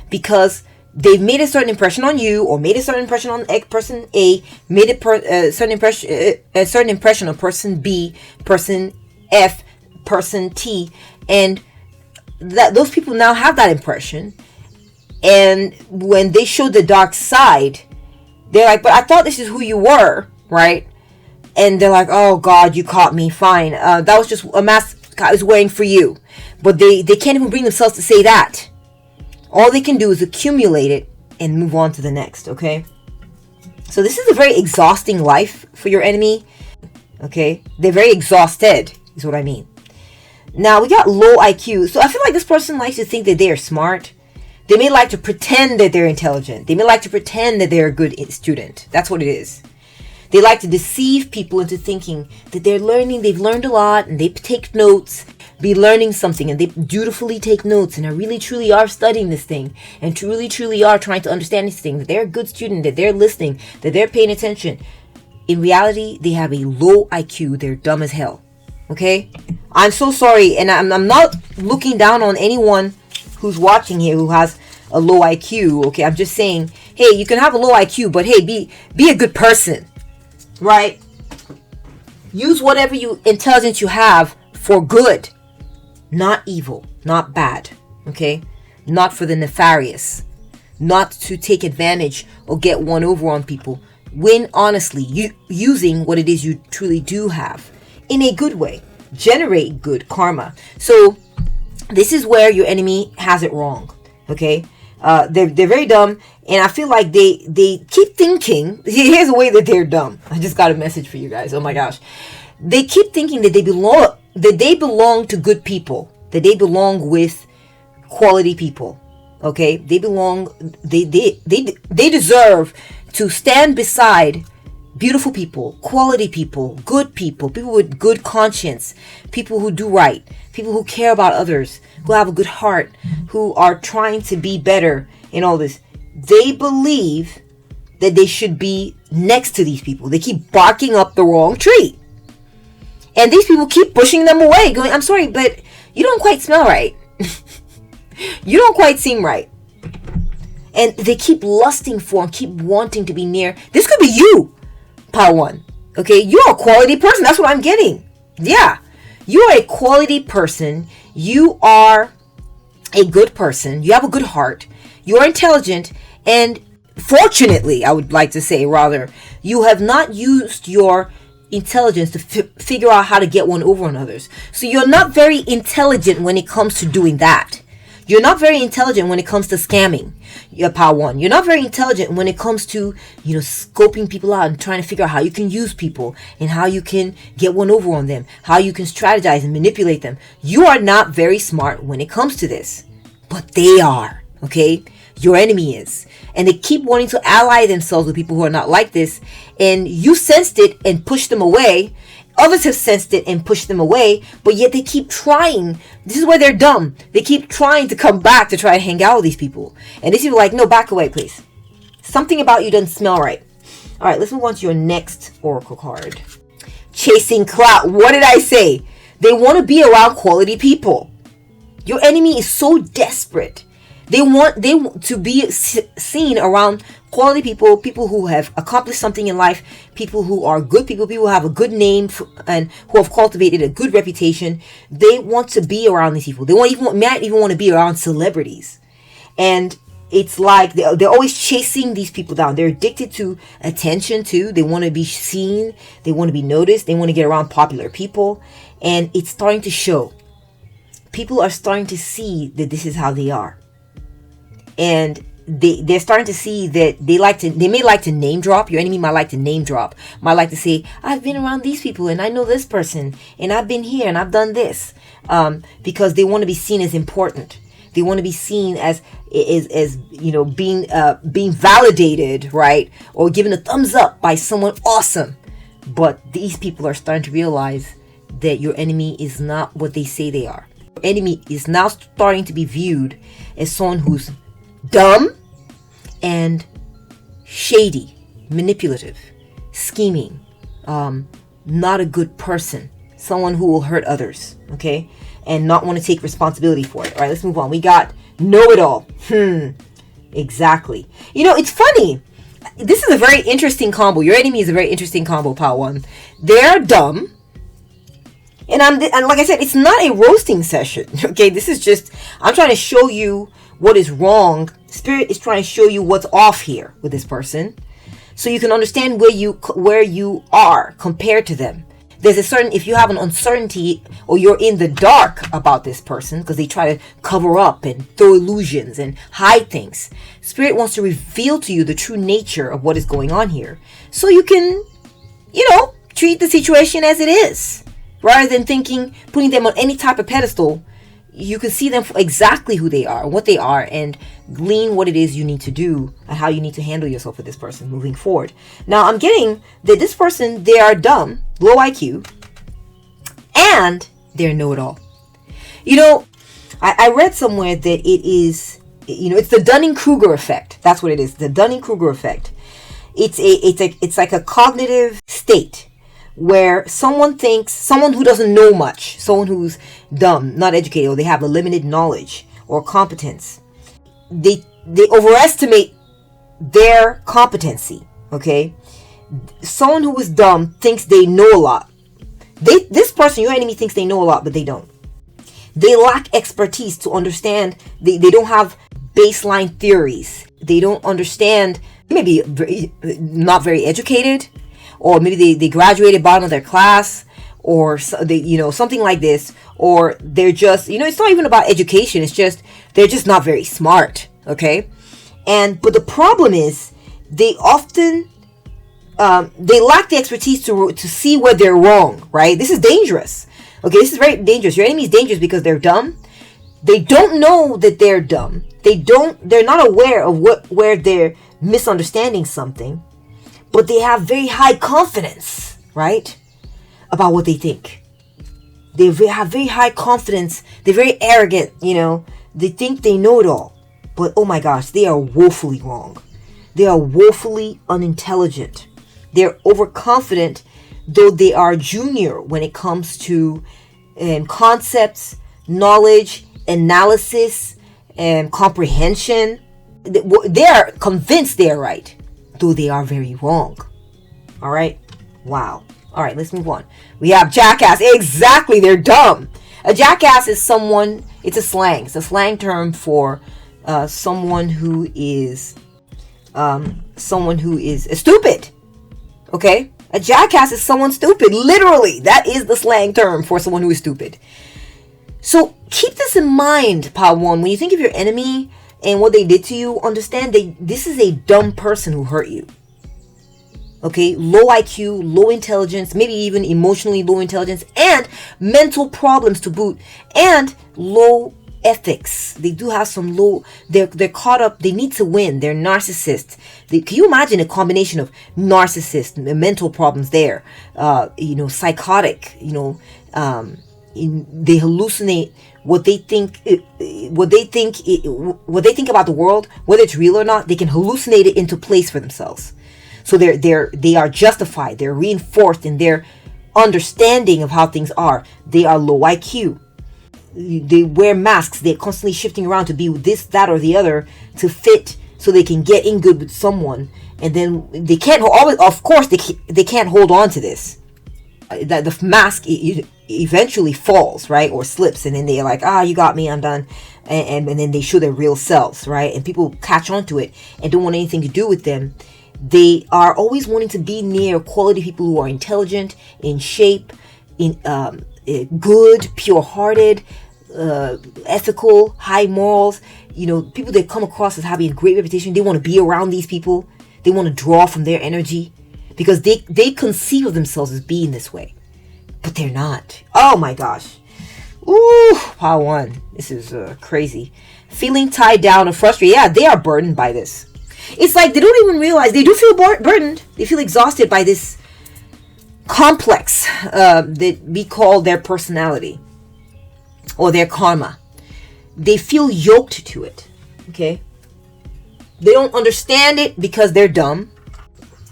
because they've made a certain impression on you, or made a certain impression on person A, made a certain impression on person B, person F, person T, and that those people now have that impression. And when they show the dark side, they're like, but I thought this is who you were, right? And they're like, oh God, you caught me, fine, that was just a mask I was wearing for you. But they can't even bring themselves to say that. All they can do is accumulate it and move on to the next, okay? So this is a very exhausting life for your enemy, okay? They're very exhausted, is what I mean. Now, we got low IQ. So I feel like this person likes to think that they are smart. They may like to pretend that they're intelligent. They may like to pretend that they're a good student. That's what it is. They like to deceive people into thinking that they're learning. They've learned a lot, and they take notes, be learning something, and they dutifully take notes, and are really truly are studying this thing, and truly are trying to understand this thing, that they're a good student, that they're listening, that they're paying attention. In reality, they have a low IQ. They're dumb as hell. Okay? I'm so sorry, and I'm not looking down on anyone who's watching here who has a low IQ. Okay, I'm just saying, hey, you can have a low IQ, but hey, be a good person, right? Use whatever intelligence you have for good, not evil, not bad. Okay, not for the nefarious, not to take advantage or get one over on people. Win honestly, using what it is you truly do have in a good way. Generate good karma. So this is where your enemy has it wrong. Okay, they're very dumb, and I feel like they keep thinking. Here's a way that they're dumb. I just got a message for you guys. Oh my gosh, they keep thinking that they belong to good people, that they belong with quality people. Okay, they belong. They deserve to stand beside beautiful people, quality people, people with good conscience, people who do right, people who care about others, who have a good heart, who are trying to be better in all this. They believe that they should be next to these people. They keep barking up the wrong tree. And these people keep pushing them away, going, I'm sorry, but you don't quite smell right. You don't quite seem right. And they keep lusting for and keep wanting to be near. This could be you. Power 1. Okay, you're a quality person. That's what I'm getting. Yeah, you're a quality person. You are a good person. You have a good heart. You're intelligent. And fortunately, I would like to say, rather, you have not used your intelligence to figure out how to get one over on others. So you're not very intelligent when it comes to doing that. You're not very intelligent when it comes to scamming. You're Power 1. You're not very intelligent when it comes to, scoping people out and trying to figure out how you can use people and how you can get one over on them, how you can strategize and manipulate them. You are not very smart when it comes to this. But they are, okay? Your enemy is. And they keep wanting to ally themselves with people who are not like this. And you sensed it and pushed them away. Others have sensed it and pushed them away, but yet they keep trying. This is where they're dumb. They keep trying to come back to try to hang out with these people. And these people are like, no, back away, please. Something about you doesn't smell right. All right, let's move on to your next oracle card. Chasing clout. What did I say? They want to be around quality people. Your enemy is so desperate. They want to be seen around quality people, people who have accomplished something in life, people who are good people who have a good name and who have cultivated a good reputation. They want to be around these people. They might even want to be around celebrities. And it's like they're always chasing these people down. They're addicted to attention too. They want to be seen. They want to be noticed. They want to get around popular people. And it's starting to show. People are starting to see that this is how they are. And they're starting to see that they may like to name drop. Your enemy might like to name drop. Might like to say, I've been around these people and I know this person and I've been here and I've done this. Because they want to be seen as important. They want to be seen as being validated, right? Or given a thumbs up by someone awesome. But these people are starting to realize that your enemy is not what they say they are. Your enemy is now starting to be viewed as someone who's dumb and shady, manipulative, scheming, not a good person, someone who will hurt others, okay? And not want to take responsibility for it. All right, let's move on. We got know-it-all. Exactly. You know, it's funny. This is a very interesting combo. Your enemy is a very interesting combo, Pile 1. They're dumb. And like I said, it's not a roasting session. Okay, this is just, I'm trying to show you what is wrong. Spirit is trying to show you what's off here with this person, so you can understand where you are compared to them. There's a certain, if you have an uncertainty or you're in the dark about this person because they try to cover up and throw illusions and hide things, Spirit wants to reveal to you the true nature of what is going on here, so you can, treat the situation as it is, rather than putting them on any type of pedestal. You can see them for exactly who they are, what they are, and glean what it is you need to do and how you need to handle yourself with this person moving forward. Now, I'm getting that this person, they are dumb, low IQ, and they're know-it-all. I read somewhere that it is, it's the Dunning-Kruger effect. That's what it is, the Dunning-Kruger effect. It's like a cognitive state where someone who doesn't know much, someone who's dumb, not educated, or they have a limited knowledge or competence, they overestimate their competency, okay? Someone who is dumb thinks they know a lot. This person, your enemy, thinks they know a lot, but they don't. They lack expertise to understand. They don't have baseline theories. They don't understand, maybe not very educated, or maybe they graduated bottom of their class, or something like this, or they're just, it's not even about education. It's just, they're just not very smart. Okay. But the problem is they often, they lack the expertise to see where they're wrong, right? This is dangerous. Okay. This is very dangerous. Your enemy is dangerous because they're dumb. They don't know that they're dumb. They're not aware of where they're misunderstanding something. But they have very high confidence, right, about what they think. They have very high confidence. They're very arrogant, They think they know it all. But, oh my gosh, they are woefully wrong. They are woefully unintelligent. They're overconfident, though they are junior when it comes to concepts, knowledge, analysis, and comprehension. They are convinced they are right, though they are very wrong. All right. Wow. All right, let's move on. We have jackass. Exactly. They're dumb. A jackass is someone, it's a slang term for someone who is stupid. Okay. A jackass is someone stupid. Literally. That is the slang term for someone who is stupid. So keep this in mind, Pile 1. When you think of your enemy and what they did to you, understand this is a dumb person who hurt you. Okay, low IQ, low intelligence, maybe even emotionally low intelligence, and mental problems to boot, and low ethics. They do have some low, they're caught up, they need to win, they're narcissists. Can you imagine a combination of narcissist, mental problems there, psychotic, they hallucinate what they think about the world, whether it's real or not. They can hallucinate it into place for themselves. So they are justified. They're reinforced in their understanding of how things are. They are low IQ. They wear masks. They're constantly shifting around to be this, that, or the other to fit so they can get in good with someone. And then they can't always, of course, they can't hold on to this. That the mask eventually falls, right, or slips, and then they're like, you got me, I'm done, and then they show their real selves, right, and people catch on to it and don't want anything to do with them. They are always wanting to be near quality people who are intelligent, in shape, in good, pure-hearted, ethical, high morals. People that come across as having a great reputation. They want to be around these people. They want to draw from their energy because they conceive of themselves as being this way, but they're not. Oh my gosh. Ooh, Power 1. This is crazy. Feeling tied down and frustrated. Yeah, they are burdened by this. It's like they don't even realize they do feel burdened. They feel exhausted by this complex that we call their personality or their karma. They feel yoked to it. Okay? They don't understand it because they're dumb.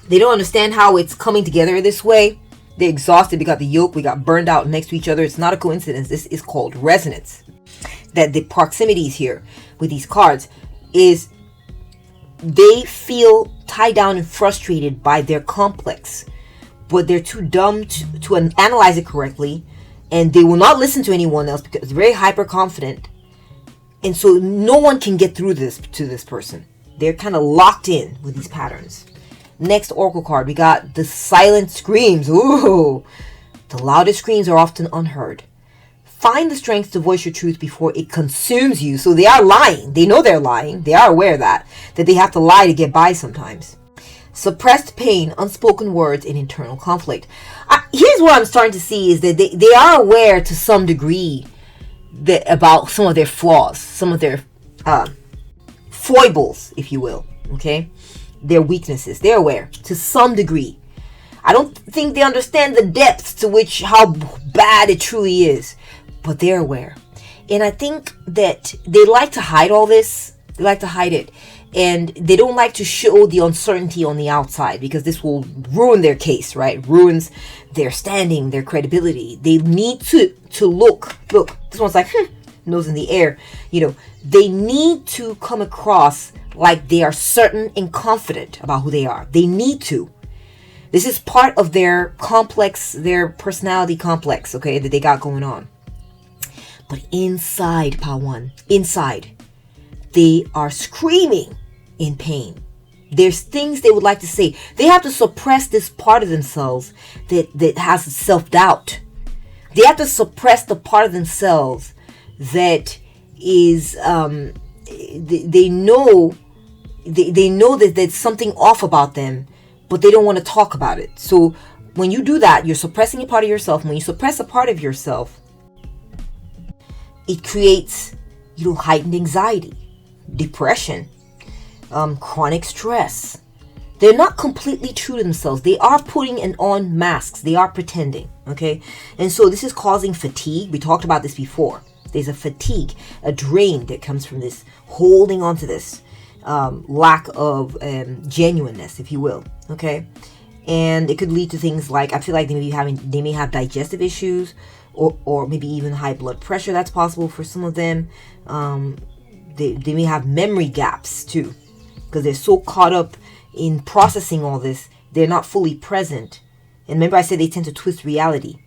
They don't understand how it's coming together this way. They're exhausted. We got the yoke. We got burned out next to each other. It's not a coincidence. This is called resonance. That the proximities here with these cards is they feel tied down and frustrated by their complex, but they're too dumb to analyze it correctly, and they will not listen to anyone else because they're very hyper confident, and so no one can get through this to this person. They're kind of locked in with these patterns. Next oracle card, we got the silent screams. Ooh, the loudest screams are often unheard. Find the strength to voice your truth before it consumes you. So they are lying. They know they're lying. They are aware of that they have to lie to get by sometimes. Suppressed pain, unspoken words, and internal conflict. Here's what I'm starting to see is that they are aware to some degree about some of their flaws, some of their foibles, if you will. Okay? Their weaknesses. They're aware to some degree. I don't think they understand the depths to which how bad it truly is, but they're aware. And I think that they like to hide all this. They like to hide it. And they don't like to show the uncertainty on the outside because this will ruin their case, right? Ruins their standing, their credibility. They need to look. Look, this one's like, nose in the air. They need to come across like they are certain and confident about who they are. They need to. This is part of their complex, their personality complex, okay, that they got going on. But inside, Power 1, inside, they are screaming in pain. There's things they would like to say. They have to suppress this part of themselves that has self-doubt. They have to suppress the part of themselves that is, they know that there's something off about them, but they don't want to talk about it. So when you do that, you're suppressing a part of yourself. And when you suppress a part of yourself, it creates, heightened anxiety, depression, chronic stress. They're not completely true to themselves. They are putting on masks. They are pretending, okay? And so this is causing fatigue. We talked about this before. There's a fatigue, a drain that comes from this holding on to this lack of genuineness, if you will, okay? And it could lead to things like, I feel like they may have digestive issues, or maybe even high blood pressure. That's possible for some of them. They may have memory gaps too, because they're so caught up in processing all this, they're not fully present. And remember I said they tend to twist reality.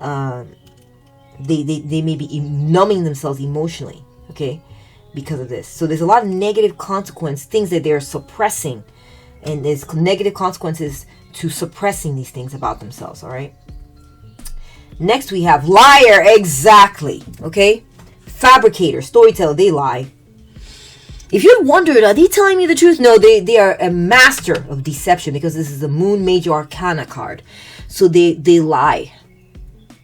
They may be numbing themselves emotionally, okay, because of this. So there's a lot of negative things that they're suppressing, and there's negative consequences to suppressing these things about themselves, all right? Next we have liar, exactly, okay? Fabricator, storyteller, they lie. If you're wondering, are they telling me the truth? No, they are a master of deception because this is the Moon Major Arcana card. So they lie.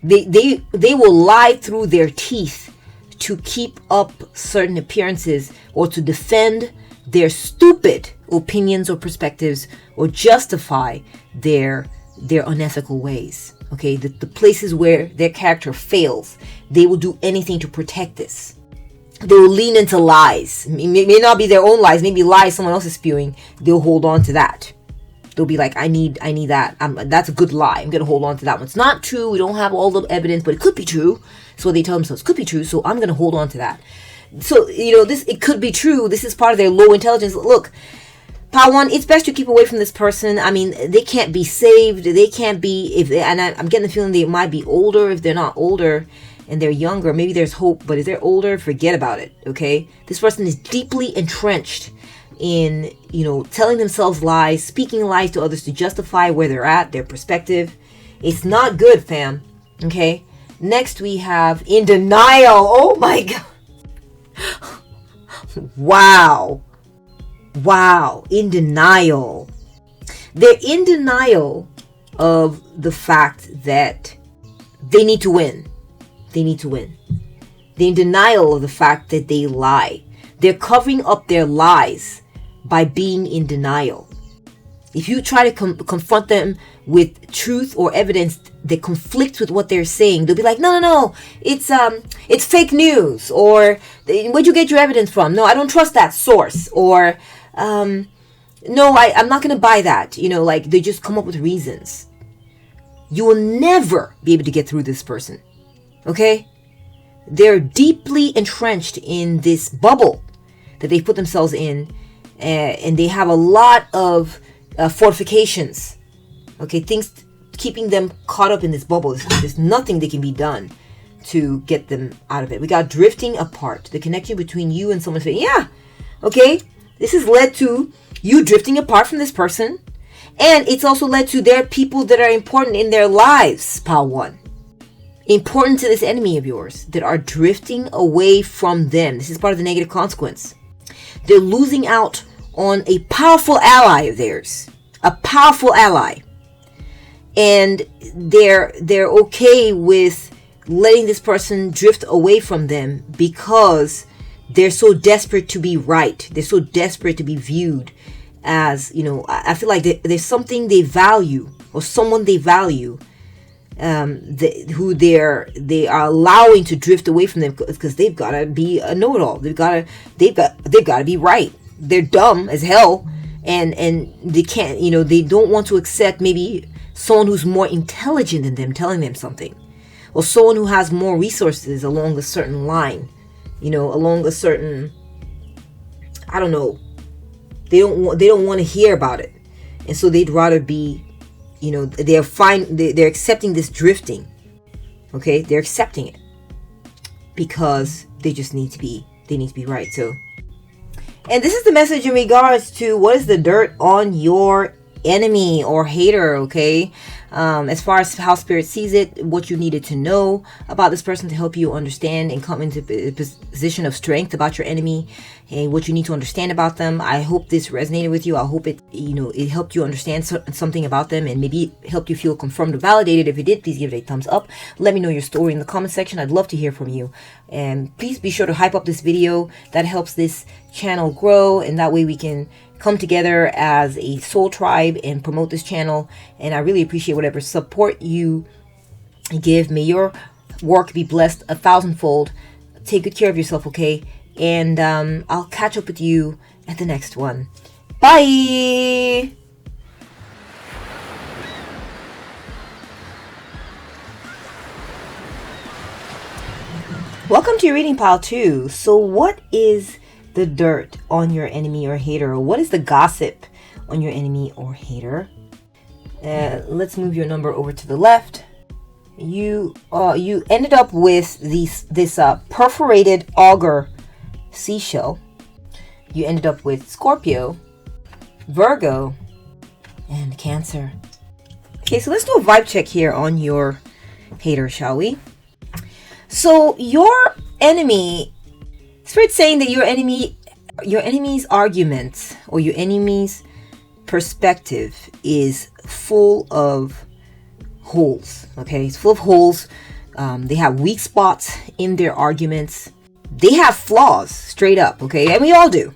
They will lie through their teeth to keep up certain appearances or to defend their stupid opinions or perspectives or justify their unethical ways. Okay, the places where their character fails, they will do anything to protect this. They will lean into lies. It may not be their own lies, maybe lies someone else is spewing. They'll hold on to that. They'll be like, I need that. That's a good lie. I'm going to hold on to that one. It's not true. We don't have all the evidence, but it could be true. So they tell themselves, could be true. So I'm going to hold on to that. So, it could be true. This is part of their low intelligence. Look, Pile 1, it's best to keep away from this person. I mean, they can't be saved. They can't be, I'm getting the feeling they might be older. If they're not older and they're younger, maybe there's hope. But if they're older, forget about it, okay? This person is deeply entrenched in, telling themselves lies, speaking lies to others to justify where they're at, their perspective. It's not good, fam, okay? Next, we have in denial. Oh, my God. Wow, in denial. They're in denial of the fact that they need to win. They're in denial of the fact that they lie. They're covering up their lies by being in denial. If you try to confront them with truth or evidence that conflicts with what they're saying, they'll be like, no, it's fake news, or where'd you get your evidence from? No, I don't trust that source, or no, I'm not going to buy that. Like they just come up with reasons. You will never be able to get through this person, okay? They're deeply entrenched in this bubble that they put themselves in, and they have a lot of fortifications, okay, things keeping them caught up in this bubble. There's nothing that can be done to get them out of it. We got drifting apart, the connection between you and someone saying, yeah, okay, this has led to you drifting apart from this person, and it's also led to their people that are important in their lives, Pile 1, important to this enemy of yours, that are drifting away from them. This is part of the negative consequence. They're losing out on a powerful ally of theirs, a powerful ally, and they're okay with letting this person drift away from them because they're so desperate to be right. They're so desperate to be viewed as, I feel like there's something they value, or someone they value, who they are allowing to drift away from them because they've got to be a know-it-all. They've got to be right. They're dumb as hell, and they can't, they don't want to accept maybe someone who's more intelligent than them telling them something, or someone who has more resources along a certain line, along a certain, I don't know. They don't want to hear about it, and so they'd rather be, they're fine. They're accepting this drifting, okay? They're accepting it because they just need to be right. So. And this is the message in regards to what is the dirt on your enemy or hater, okay? As far as how Spirit sees it, what you needed to know about this person to help you understand and come into a position of strength about your enemy, and what you need to understand about them. I hope this resonated with you. I hope it, it helped you understand something about them, and maybe helped you feel confirmed or validated. If it did, please give it a thumbs up. Let me know your story in the comment section. I'd love to hear from you. And please be sure to hype up this video. That helps this channel grow, and that way we can come together as a soul tribe and promote this channel. And I really appreciate whatever support you give. May your work be blessed 1,000-fold. Take good care of yourself, okay? And I'll catch up with you at the next one. Bye. Welcome to your reading, Pile 2. So what is the dirt on your enemy or hater? Or what is the gossip on your enemy or hater? Let's move your number over to the left. You ended up with this perforated auger seashell. You ended up with Scorpio, Virgo, and Cancer. Okay, so let's do a vibe check here on your hater, shall we? So your enemy, Spirit's saying that your enemy's arguments or your enemy's perspective is full of holes. Okay, it's full of holes. They have weak spots in their arguments. They have flaws, straight up. Okay, and we all do.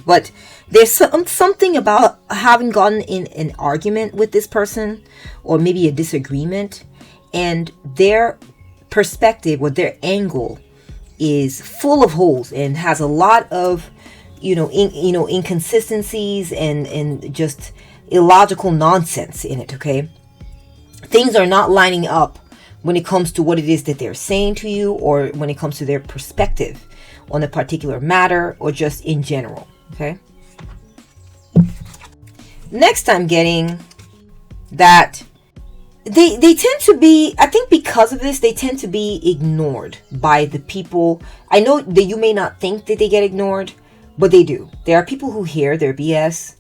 But there's something about having gotten in an argument with this person, or maybe a disagreement, and their perspective or their angle is full of holes and has a lot of inconsistencies and just illogical nonsense in it, okay? Things are not lining up when it comes to what it is that they're saying to you, or when it comes to their perspective on a particular matter, or just in general, okay? Next, I'm getting that they tend to be, I think because of this, they tend to be ignored by the people. I know that you may not think that they get ignored, but they do. There are people who hear their BS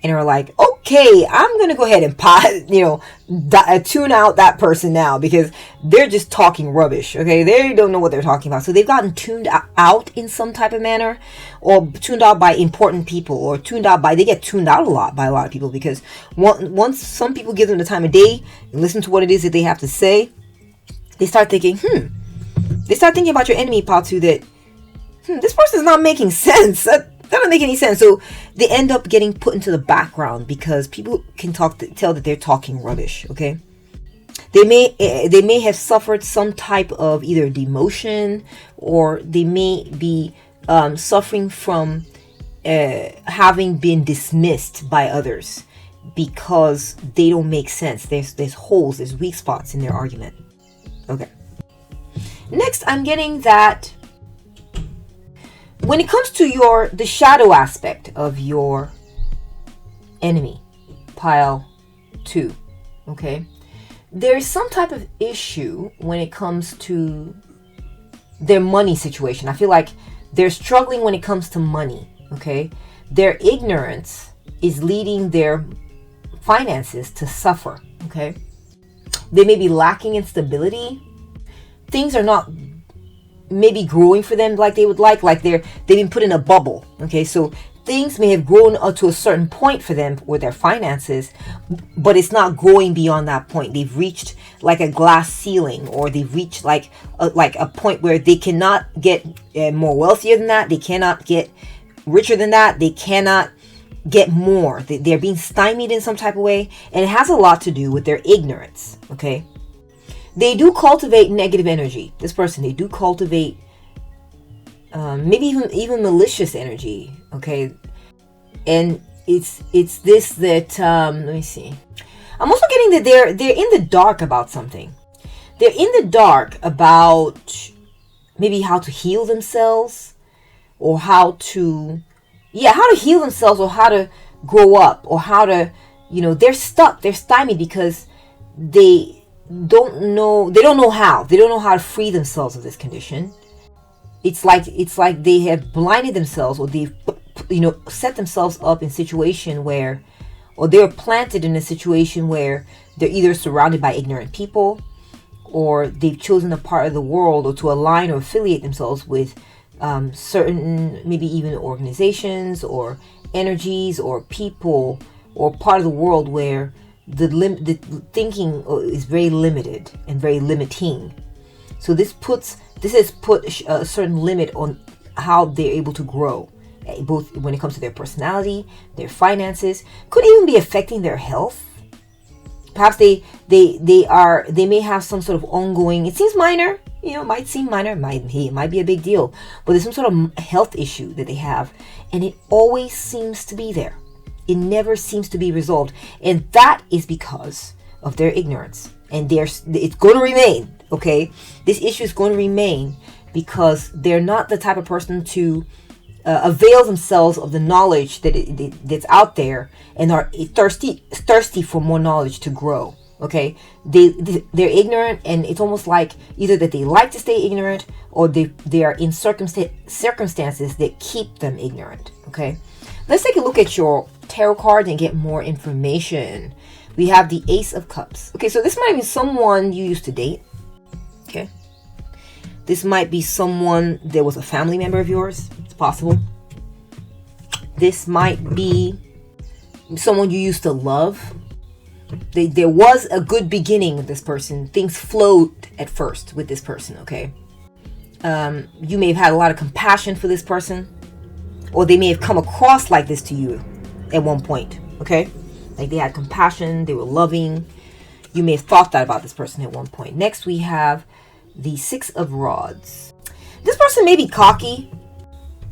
and are like, okay, I'm going to go ahead and tune out that person now because they're just talking rubbish, okay? They don't know what they're talking about. So they've gotten tuned out in some type of manner, or tuned out by important people, or they get tuned out a lot by a lot of people, because once some people give them the time of day and listen to what it is that they have to say, they start thinking, they start thinking about your enemy, Patu, that, this person's not making sense. That doesn't make any sense. So they end up getting put into the background because people can tell that they're talking rubbish, okay? They may have suffered some type of either demotion, or they may be suffering from having been dismissed by others because they don't make sense. There's holes, there's weak spots in their argument. Okay. Next, I'm getting that when it comes to the shadow aspect of your enemy, pile 2, okay, there's some type of issue when it comes to their money situation. I feel like they're struggling when it comes to money, okay? Their ignorance is leading their finances to suffer, okay? They may be lacking in stability. Things are not maybe growing for them like they would like they've been put in a bubble, okay? So things may have grown up to a certain point for them with their finances, but it's not growing beyond that point. They've reached like a glass ceiling, or they've reached like a point where they cannot get more wealthier than that. They cannot get richer than that. They cannot get more. They're being stymied in some type of way, and it has a lot to do with their ignorance, okay? They do cultivate negative energy. This person, they do cultivate maybe even malicious energy, okay? And it's this that let me see. I'm also getting that they're in the dark about something. They're in the dark about maybe how to heal themselves, or how to heal themselves, or how to grow up, or how to, they're stuck, they're stymied because they don't know how to free themselves of this condition. It's like they have blinded themselves, or they've set themselves up in a situation where, or they're planted in a situation where they're either surrounded by ignorant people, or they've chosen a part of the world, or to align or affiliate themselves with certain, maybe even organizations or energies or people, or part of the world where the thinking is very limited and very limiting. So this has put a certain limit on how they're able to grow, both when it comes to their personality, their finances. Could even be affecting their health. Perhaps they may have some sort of ongoing, it seems minor, might seem minor, it might be a big deal, but there's some sort of health issue that they have, and it always seems to be there. It never seems to be resolved. And that is because of their ignorance. And it's going to remain, okay? This issue is going to remain because they're not the type of person to avail themselves of the knowledge that's out there, and are thirsty for more knowledge to grow, okay? They're ignorant, and it's almost like either that they like to stay ignorant, or they are in circumstances that keep them ignorant, okay? Let's take a look at your tarot card and get more information. We have the Ace of Cups. Okay, so this might be someone you used to date. Okay. This might be someone that was a family member of yours. It's possible. This might be someone you used to love. There was a good beginning with this person. Things flowed at first with this person, okay? You may have had a lot of compassion for this person, or they may have come across like this to you at one point, okay? Like they had compassion, they were loving. You may have thought that about this person at one point. Next, we have the Six of Rods. This person may be cocky.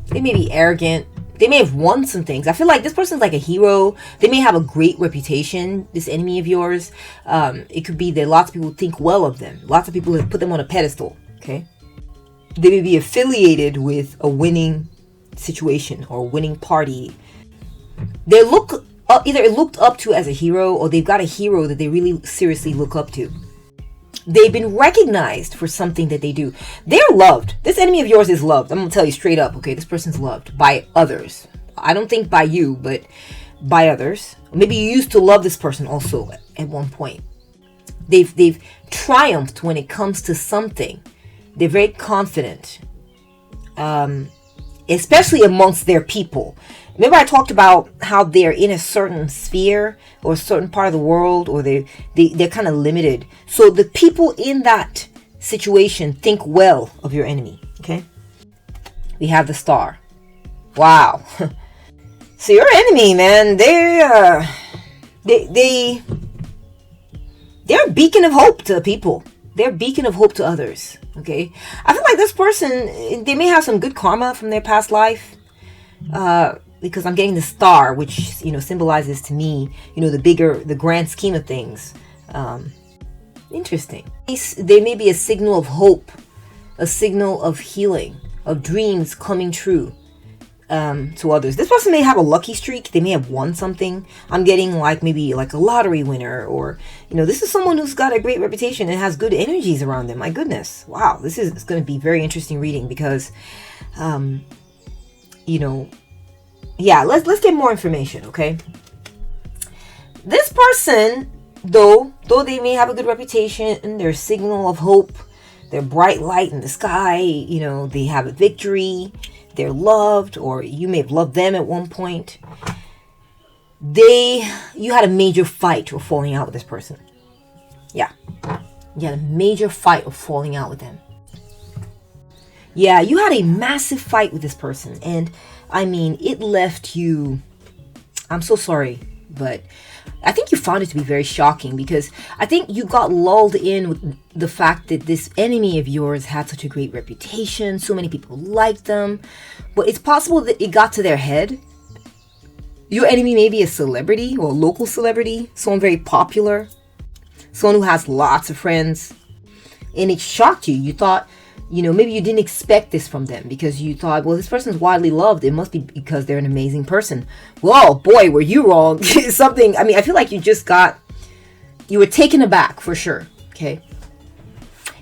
They may be arrogant. They may have won some things. I feel like this person's like a hero. They may have a great reputation, this enemy of yours. It could be that lots of people think well of them. Lots of people have put them on a pedestal, okay? They may be affiliated with a winning situation or a winning party. They look up, either looked up to as a hero, or they've got a hero that they really seriously look up to. They've been recognized for something that they do. They're loved. This enemy of yours is loved. I'm going to tell you straight up, okay? This person's loved by others. I don't think by you, but by others. Maybe you used to love this person also at one point. They've triumphed when it comes to something. They're very confident, especially amongst their people. Remember I talked about how they're in a certain sphere or a certain part of the world, or they're kind of limited. So the people in that situation think well of your enemy, okay? We have the Star. Wow. So your enemy, man, they're a beacon of hope to people. They're a beacon of hope to others, okay? I feel like this person, they may have some good karma from their past life. Because I'm getting the Star, which, you know, symbolizes to me, you know, the grand scheme of things. Interesting. They may be a signal of hope, a signal of healing, of dreams coming true to others. This person may have a lucky streak. They may have won something. I'm getting like maybe like a lottery winner, or, you know, this is someone who's got a great reputation and has good energies around them. My goodness. Wow. This is going to be very interesting reading because, you know, yeah, let's get more information, okay? This person, though they may have a good reputation, they're a signal of hope, they're bright light in the sky, you know, they have a victory, they're loved, or you may have loved them at one point. You had a major fight or falling out with this person. Yeah, you had a major fight or falling out with them. Yeah, you had a massive fight with this person, and I mean, it left you, I'm so sorry, but I think you found it to be very shocking, because I think you got lulled in with the fact that this enemy of yours had such a great reputation, so many people liked them, but it's possible that it got to their head. Your enemy may be a celebrity or a local celebrity, someone very popular, someone who has lots of friends, and it shocked you. You thought, you know, maybe you didn't expect this from them because you thought, well, this person's widely loved. It must be because they're an amazing person. Well, boy, were you wrong. Something, I mean, I feel like you were taken aback for sure. Okay.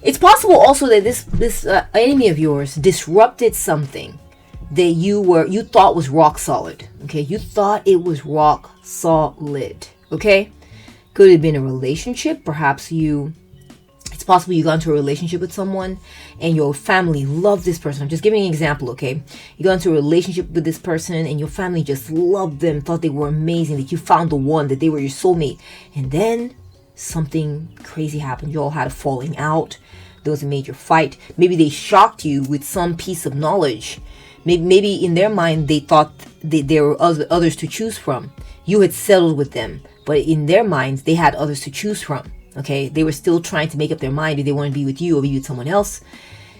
It's possible also that this enemy of yours disrupted something that you thought was rock solid. Okay. You thought it was rock solid. Okay. Could have been a relationship. Perhaps it's possible you got into a relationship with someone and your family loved this person. I'm just giving an example, okay? You got into a relationship with this person and your family just loved them, thought they were amazing, that you found the one, that they were your soulmate. And then something crazy happened. You all had a falling out. There was a major fight. Maybe they shocked you with some piece of knowledge. Maybe in their mind they thought there were others to choose from. You had settled with them, but in their minds they had others to choose from. Okay, they were still trying to make up their mind if they want to be with you or be with someone else.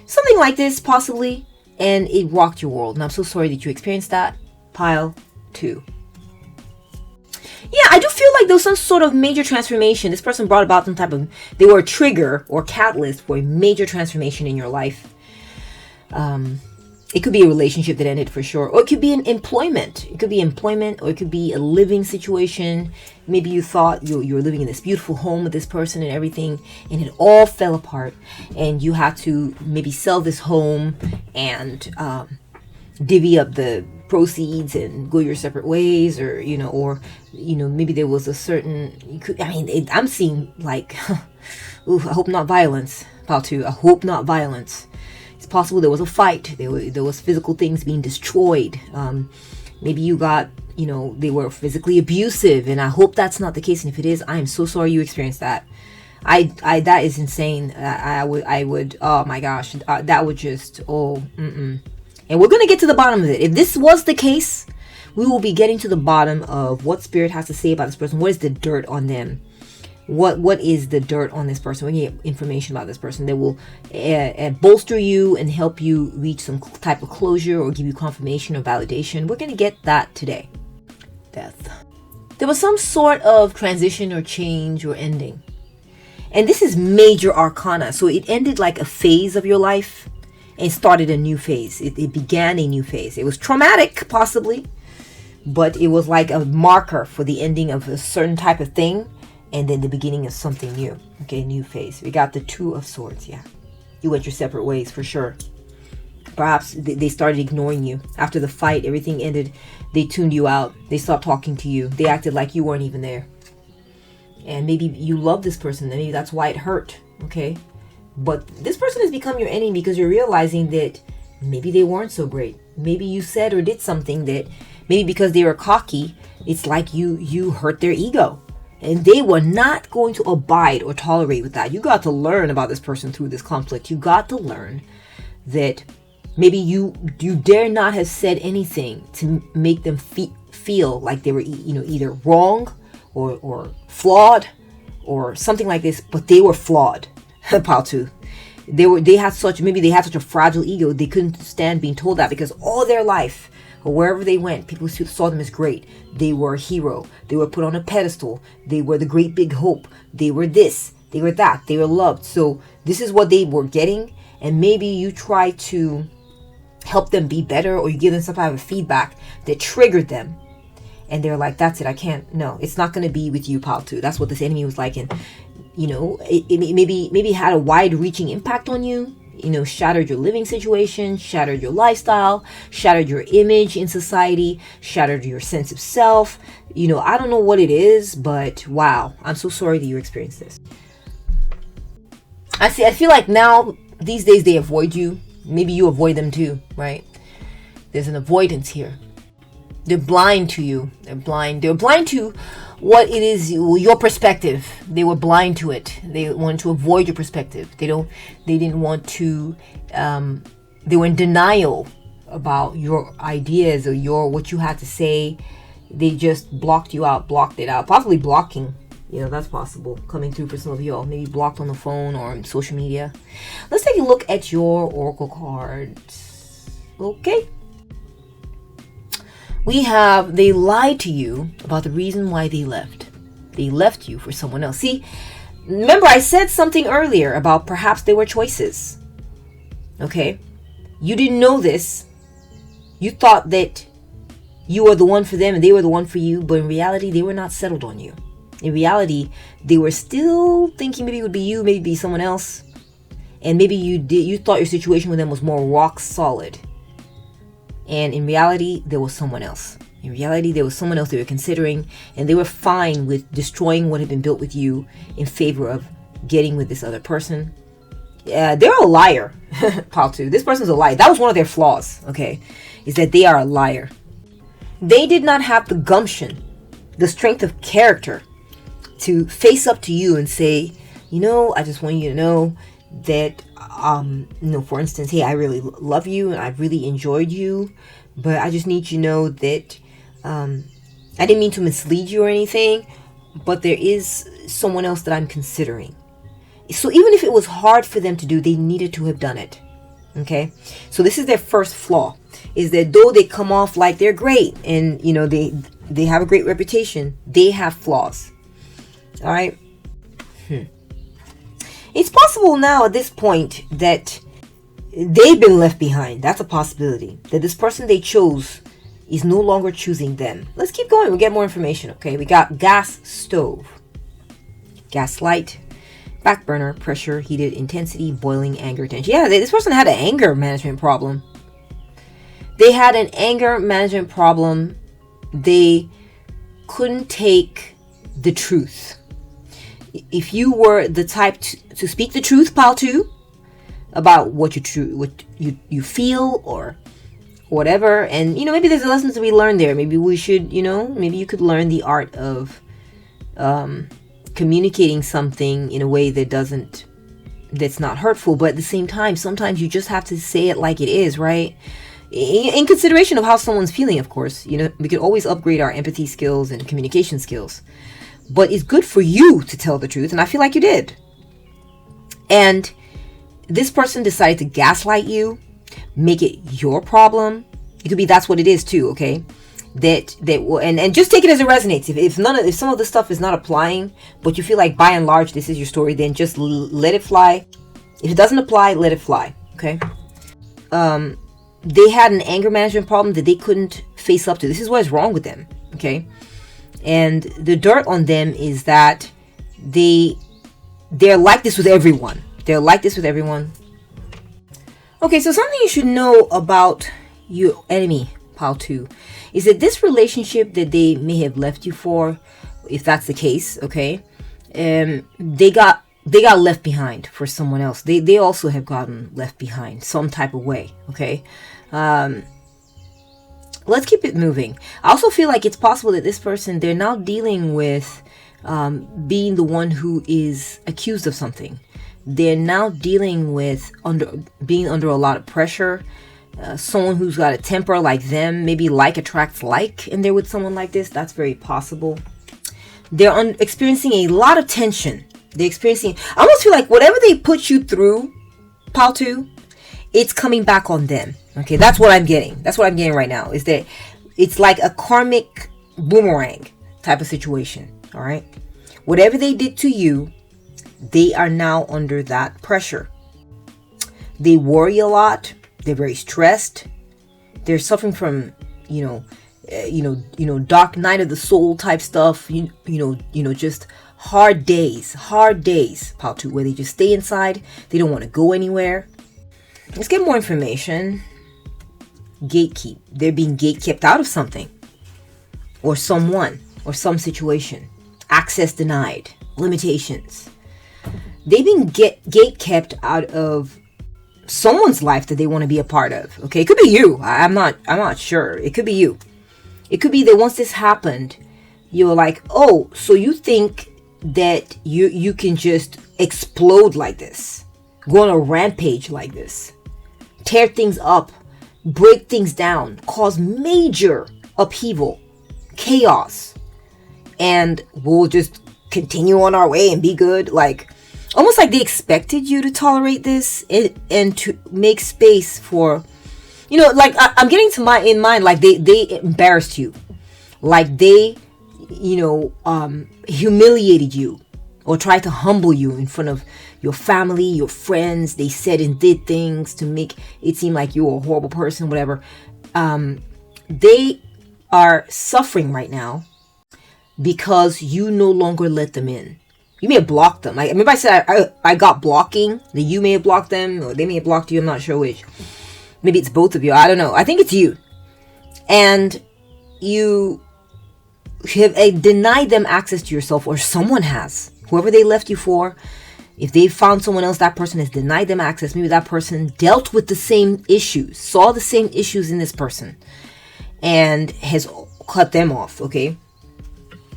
Something like this, possibly, and it rocked your world. And I'm so sorry that you experienced that. Pile 2. Yeah, I do feel like there was some sort of major transformation. This person brought about they were a trigger or catalyst for a major transformation in your life. It could be a relationship that ended for sure. Or it could be an employment. It could be employment, or it could be a living situation. Maybe you thought you were living in this beautiful home with this person and everything, and it all fell apart. And you had to maybe sell this home and divvy up the proceeds and go your separate ways, or maybe there was a certain, I'm seeing like, ooh, I hope not violence. Pile 2, I hope not violence. It's possible there was a fight. There was physical things being destroyed. Maybe you got, they were physically abusive, and I hope that's not the case. And if it is, I am so sorry you experienced that. That is insane. I would. Oh my gosh, that would just. And we're gonna get to the bottom of it. If this was the case, we will be getting to the bottom of what Spirit has to say about this person. What is the dirt on them? what is the dirt on this person. We're going to get information about this person that will bolster you and help you reach some type of closure or give you confirmation or validation. We're going to get that today. Death. There was some sort of transition or change or ending. And this is major arcana. So it ended like a phase of your life and started a new phase. It began a new phase. It was traumatic, possibly, but it was like a marker for the ending of a certain type of thing and then the beginning of something new. Okay, new phase. We got the Two of Swords, yeah. You went your separate ways, for sure. Perhaps they started ignoring you. After the fight, everything ended. They tuned you out. They stopped talking to you. They acted like you weren't even there. And maybe you love this person. Maybe that's why it hurt, okay? But this person has become your enemy because you're realizing that maybe they weren't so great. Maybe you said or did something that maybe because they were cocky, it's like you hurt their ego. And they were not going to abide or tolerate with that. You got to learn about this person through this conflict. You got to learn that maybe you dare not have said anything to make them feel like they were either wrong or flawed or something like this, but they were flawed. Paltu. They had such a fragile ego, they couldn't stand being told that, because all their life or wherever they went, people saw them as great. They were a hero. They were put on a pedestal. They were the great big hope. They were this. They were that. They were loved. So this is what they were getting. And maybe you try to help them be better, or you give them some type of feedback that triggered them. And they're like, that's it. I can't. No, it's not going to be with you, Paltu. That's what this enemy was like. And, it maybe had a wide-reaching impact on you. Shattered your living situation, shattered your lifestyle, shattered your image in society, shattered your sense of self. I don't know what it is, but wow, I'm so sorry that you experienced this. I feel like now, these days, they avoid you. Maybe you avoid them too, right? There's an avoidance here. They're blind to you. They're blind to what it is, your perspective. They were blind to it. They wanted to avoid your perspective. They didn't want to, they were in denial about your ideas or what you had to say. They just blocked you out, blocked it out. Possibly blocking. That's possible. Coming through for some of y'all. Maybe blocked on the phone or on social media. Let's take a look at your oracle cards. Okay. We have, they lied to you about the reason why they left. They left you for someone else. See, remember I said something earlier about perhaps there were choices. Okay? You didn't know this. You thought that you were the one for them and they were the one for you, but in reality, they were not settled on you. In reality, they were still thinking maybe it would be you, maybe be someone else. And maybe you thought your situation with them was more rock solid. And in reality, there was someone else. In reality, there was someone else they were considering, and they were fine with destroying what had been built with you in favor of getting with this other person. They're a liar, Paltu. This person's a liar. That was one of their flaws, okay, is that they are a liar. They did not have the gumption, the strength of character to face up to you and say, I just want you to know that, for instance, hey, I really love you and I've really enjoyed you, but I just need you to know that I didn't mean to mislead you or anything, but there is someone else that I'm considering. So even if it was hard for them to do, they needed to have done it. Okay? So this is their first flaw, is that though they come off like they're great and, they have a great reputation, they have flaws. All right? It's possible now at this point that they've been left behind. That's a possibility. That this person they chose is no longer choosing them. Let's keep going. We'll get more information, okay? We got gas stove, gaslight, back burner, pressure, heated, intensity, boiling, anger, tension. Yeah, this person had an anger management problem. They had an anger management problem. They couldn't take the truth. If you were the type to speak the truth, Paltu, about what you feel or whatever, and maybe there's a lesson to be learned there. Maybe we should, maybe you could learn the art of communicating something in a way that's not hurtful, but at the same time, sometimes you just have to say it like it is, right? In consideration of how someone's feeling, of course. We could always upgrade our empathy skills and communication skills. but it's good for you to tell the truth, and I feel like you did. And this person decided to gaslight you, make it your problem. It could be that's what it is too, okay? That will, and just take it as it resonates. If some of this stuff is not applying, but you feel like by and large this is your story, then just let it fly. If it doesn't apply, let it fly, okay? They had an anger management problem that they couldn't face up to. This is what is wrong with them, okay? And the dirt on them is that they're like this with everyone. They're like this with everyone. Okay, so something you should know about your enemy, pile 2, is that this relationship that they may have left you for, if that's the case, okay, they got left behind for someone else. They also have gotten left behind some type of way, okay? Let's keep it moving. I also feel like it's possible that this person, they're now dealing with being the one who is accused of something. They're now dealing with being under a lot of pressure. Someone who's got a temper like them, maybe like attracts like, and they're with someone like this. That's very possible. They're experiencing a lot of tension. I almost feel like whatever they put you through, pile 2, it's coming back on them. Okay, that's what I'm getting. That's what I'm getting right now, is that it's like a karmic boomerang type of situation. All right, whatever they did to you, they are now under that pressure. They worry a lot. They're very stressed. They're suffering from, dark night of the soul type stuff. Just hard days, pile 2, where they just stay inside. They don't want to go anywhere. Let's get more information. Gatekeep. They're being gatekept out of something, or someone, or some situation. Access denied. Limitations. They've been gatekept out of someone's life that they want to be a part of. Okay, it could be you. I'm not sure. It could be you. It could be that once this happened, you're like, oh, so you think that you can just explode like this, go on a rampage like this, tear things up, break things down, cause major upheaval, chaos, and we'll just continue on our way and be good. Like, almost like they expected you to tolerate this and to make space for, like I'm getting to in mind, like they embarrassed you, like they, humiliated you or tried to humble you in front of your family, your friends. They said and did things to make it seem like you were a horrible person, whatever. They are suffering right now because you no longer let them in. You may have blocked them. I remember I said I got blocking. That you may have blocked them, or they may have blocked you. I'm not sure which. Maybe it's both of you. I don't know. I think it's you. And you have denied them access to yourself, or someone has. Whoever they left you for, if they found someone else, that person has denied them access. Maybe that person dealt with the same issues, saw the same issues in this person, and has cut them off, okay?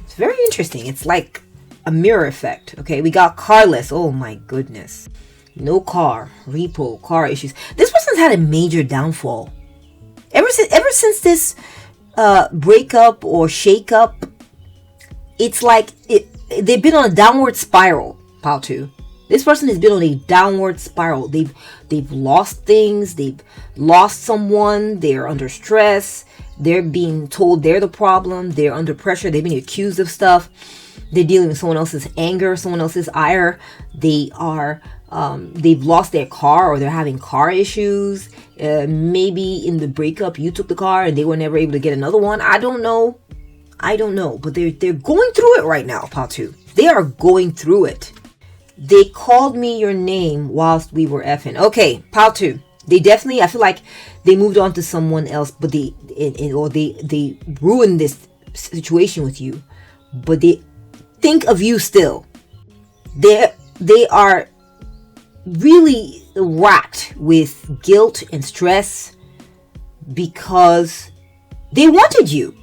It's very interesting. It's like a mirror effect, okay? We got carless. Oh my goodness. No car, repo, car issues. This person's had a major downfall. Ever since this breakup or shake-up, it's like they've been on a downward spiral, pile 2. This person has been on a downward spiral. They've lost things. They've lost someone. They're under stress. They're being told they're the problem. They're under pressure. They've been accused of stuff. They're dealing with someone else's anger, someone else's ire. They've lost their car, or they're having car issues. Maybe in the breakup, you took the car and they were never able to get another one. I don't know. But they're going through it right now, pile 2. They are going through it. They called me your name whilst we were effing. Okay, pile 2. They definitely, I feel like they moved on to someone else, but they ruined this situation with you. But they think of you still. They are really racked with guilt and stress because they wanted you.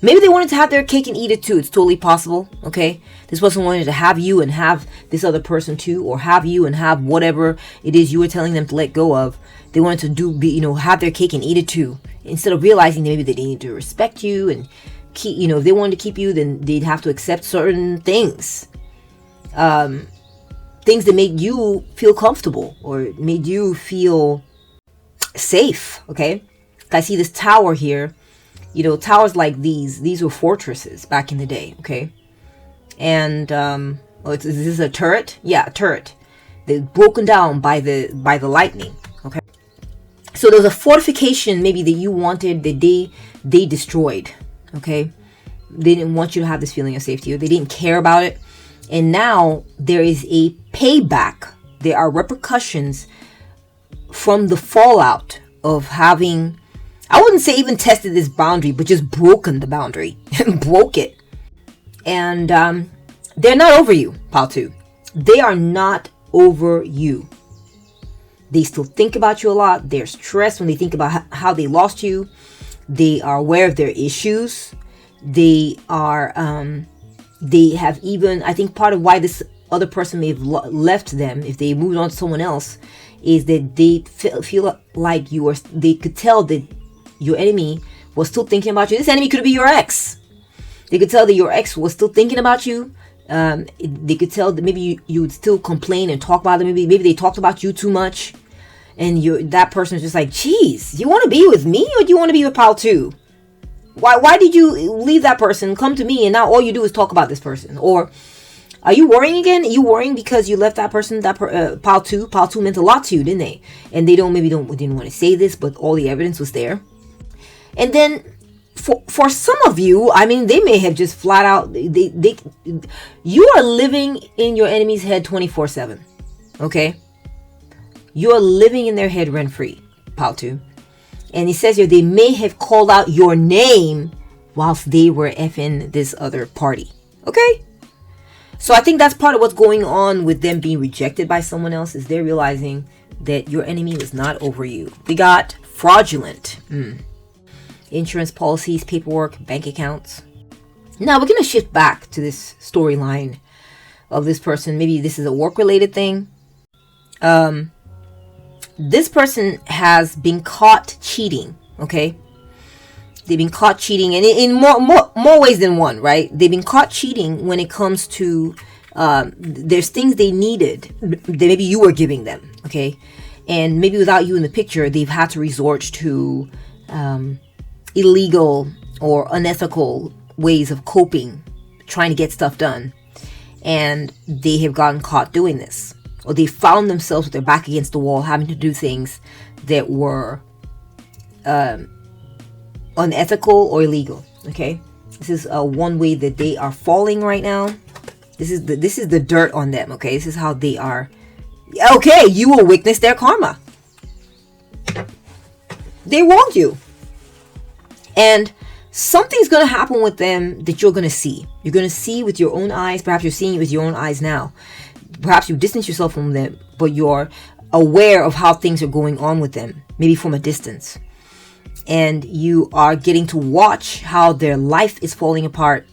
Maybe they wanted to have their cake and eat it too. It's totally possible, okay? This person wanted to have you and have this other person too, or have you and have whatever it is you were telling them to let go of. They wanted to have their cake and eat it too, instead of realizing that maybe they need to respect you and keep, if they wanted to keep you, then they'd have to accept certain things. Things that made you feel comfortable or made you feel safe. Okay. I see this tower here. Towers like these were fortresses back in the day. Okay. And, is this a turret? Yeah, a turret. They're broken down by the lightning. Okay. So there's a fortification maybe that you wanted that they destroyed. Okay. They didn't want you to have this feeling of safety, or they didn't care about it. And now there is a payback. There are repercussions from the fallout of having, I wouldn't say even tested this boundary, but just broken the boundary. Broke it. And they're not over you, Pile 2. They are not over you. They still think about you a lot. They're stressed when they think about how they lost you. They are aware of their issues. They are, they have even, I think part of why this other person may have left them, if they moved on to someone else, is that they feel like they could tell that your enemy was still thinking about you. This enemy could be your ex. They could tell that your ex was still thinking about you. They could tell that maybe you would still complain and talk about them. Maybe they talked about you too much. And that person is just like, geez, you want to be with me, or do you want to be with Pile 2? Why did you leave that person, come to me, and now all you do is talk about this person? Or are you worrying again? Are you worrying because you left that person, Pile 2? Pile 2 meant a lot to you, didn't they? And they didn't want to say this, but all the evidence was there. And then for some of you, I mean, they may have just flat out, you are living in your enemy's head 24/7. Okay? You are living in their head rent-free, Pile 2. And he says here, they may have called out your name whilst they were effing this other party. Okay? So I think that's part of what's going on with them being rejected by someone else, is they're realizing that your enemy was not over you. We got fraudulent. Insurance policies, paperwork, bank accounts. Now we're going to shift back to this storyline of this person. Maybe this is a work-related thing. This person has been caught cheating, okay? They've been caught cheating, and in more ways than one, right? They've been caught cheating when it comes to, there's things they needed that maybe you were giving them, okay? And maybe without you in the picture, they've had to resort to illegal or unethical ways of coping, trying to get stuff done. And they have gotten caught doing this. Or they found themselves with their back against the wall, having to do things that were unethical or illegal. Okay, this is one way that they are falling right now. This is the dirt on them. Okay, this is how they are. Okay, you will witness their karma. They wronged you, and something's going to happen with them that you're going to see. You're going to see with your own eyes. Perhaps you're seeing it with your own eyes now. Perhaps you distance yourself from them, but you're aware of how things are going on with them, maybe from a distance. And you are getting to watch how their life is falling apart.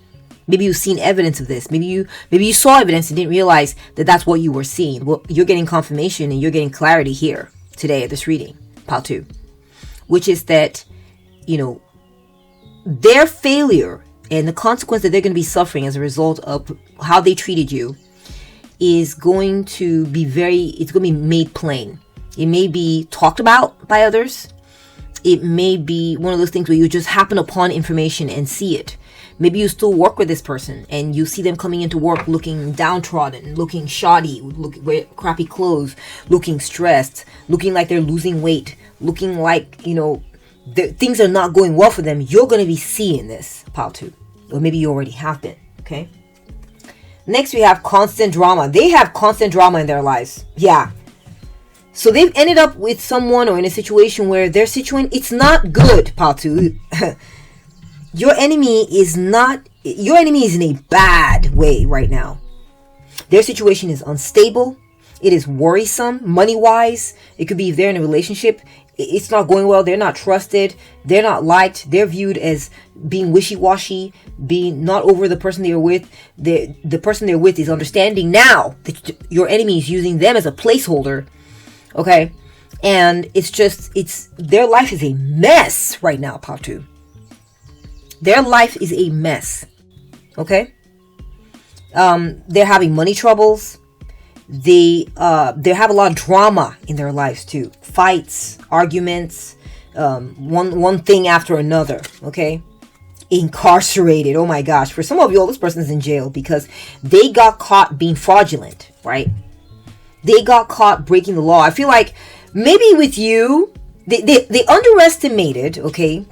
Maybe you've seen evidence of this. Maybe you saw evidence and didn't realize that that's what you were seeing. Well, you're getting confirmation and you're getting clarity here today at this reading, Pile 2, which is that, their failure and the consequence that they're going to be suffering as a result of how they treated you is going to be it's going to be made plain. It may be talked about by others. It may be one of those things where you just happen upon information and see it. Maybe you still work with this person and you see them coming into work looking downtrodden, looking shoddy, wearing crappy clothes, looking stressed, looking like they're losing weight, looking like, things are not going well for them. You're going to be seeing this, Pile 2. Or maybe you already have been, okay? Next, we have constant drama. They have constant drama in their lives. Yeah. So they've ended up with someone or in a situation where their situation, it's not good, Pile 2. Your enemy is in a bad way right now. Their situation is unstable. It is worrisome, money-wise. It could be if they're in a relationship, it's not going well. They're not trusted. They're not liked. They're viewed as being wishy-washy, being not over the person they're with. The person they're with is understanding now that your enemy is using them as a placeholder. Okay? And their life is a mess right now, Pile 2. Their life is a mess. Okay? They're having money troubles. They have a lot of drama in their lives too. Fights, arguments, one thing after another. Okay? Incarcerated. Oh my gosh. For some of you, this person's in jail because they got caught being fraudulent, right? They got caught breaking the law. I feel like maybe with you, they underestimated, okay,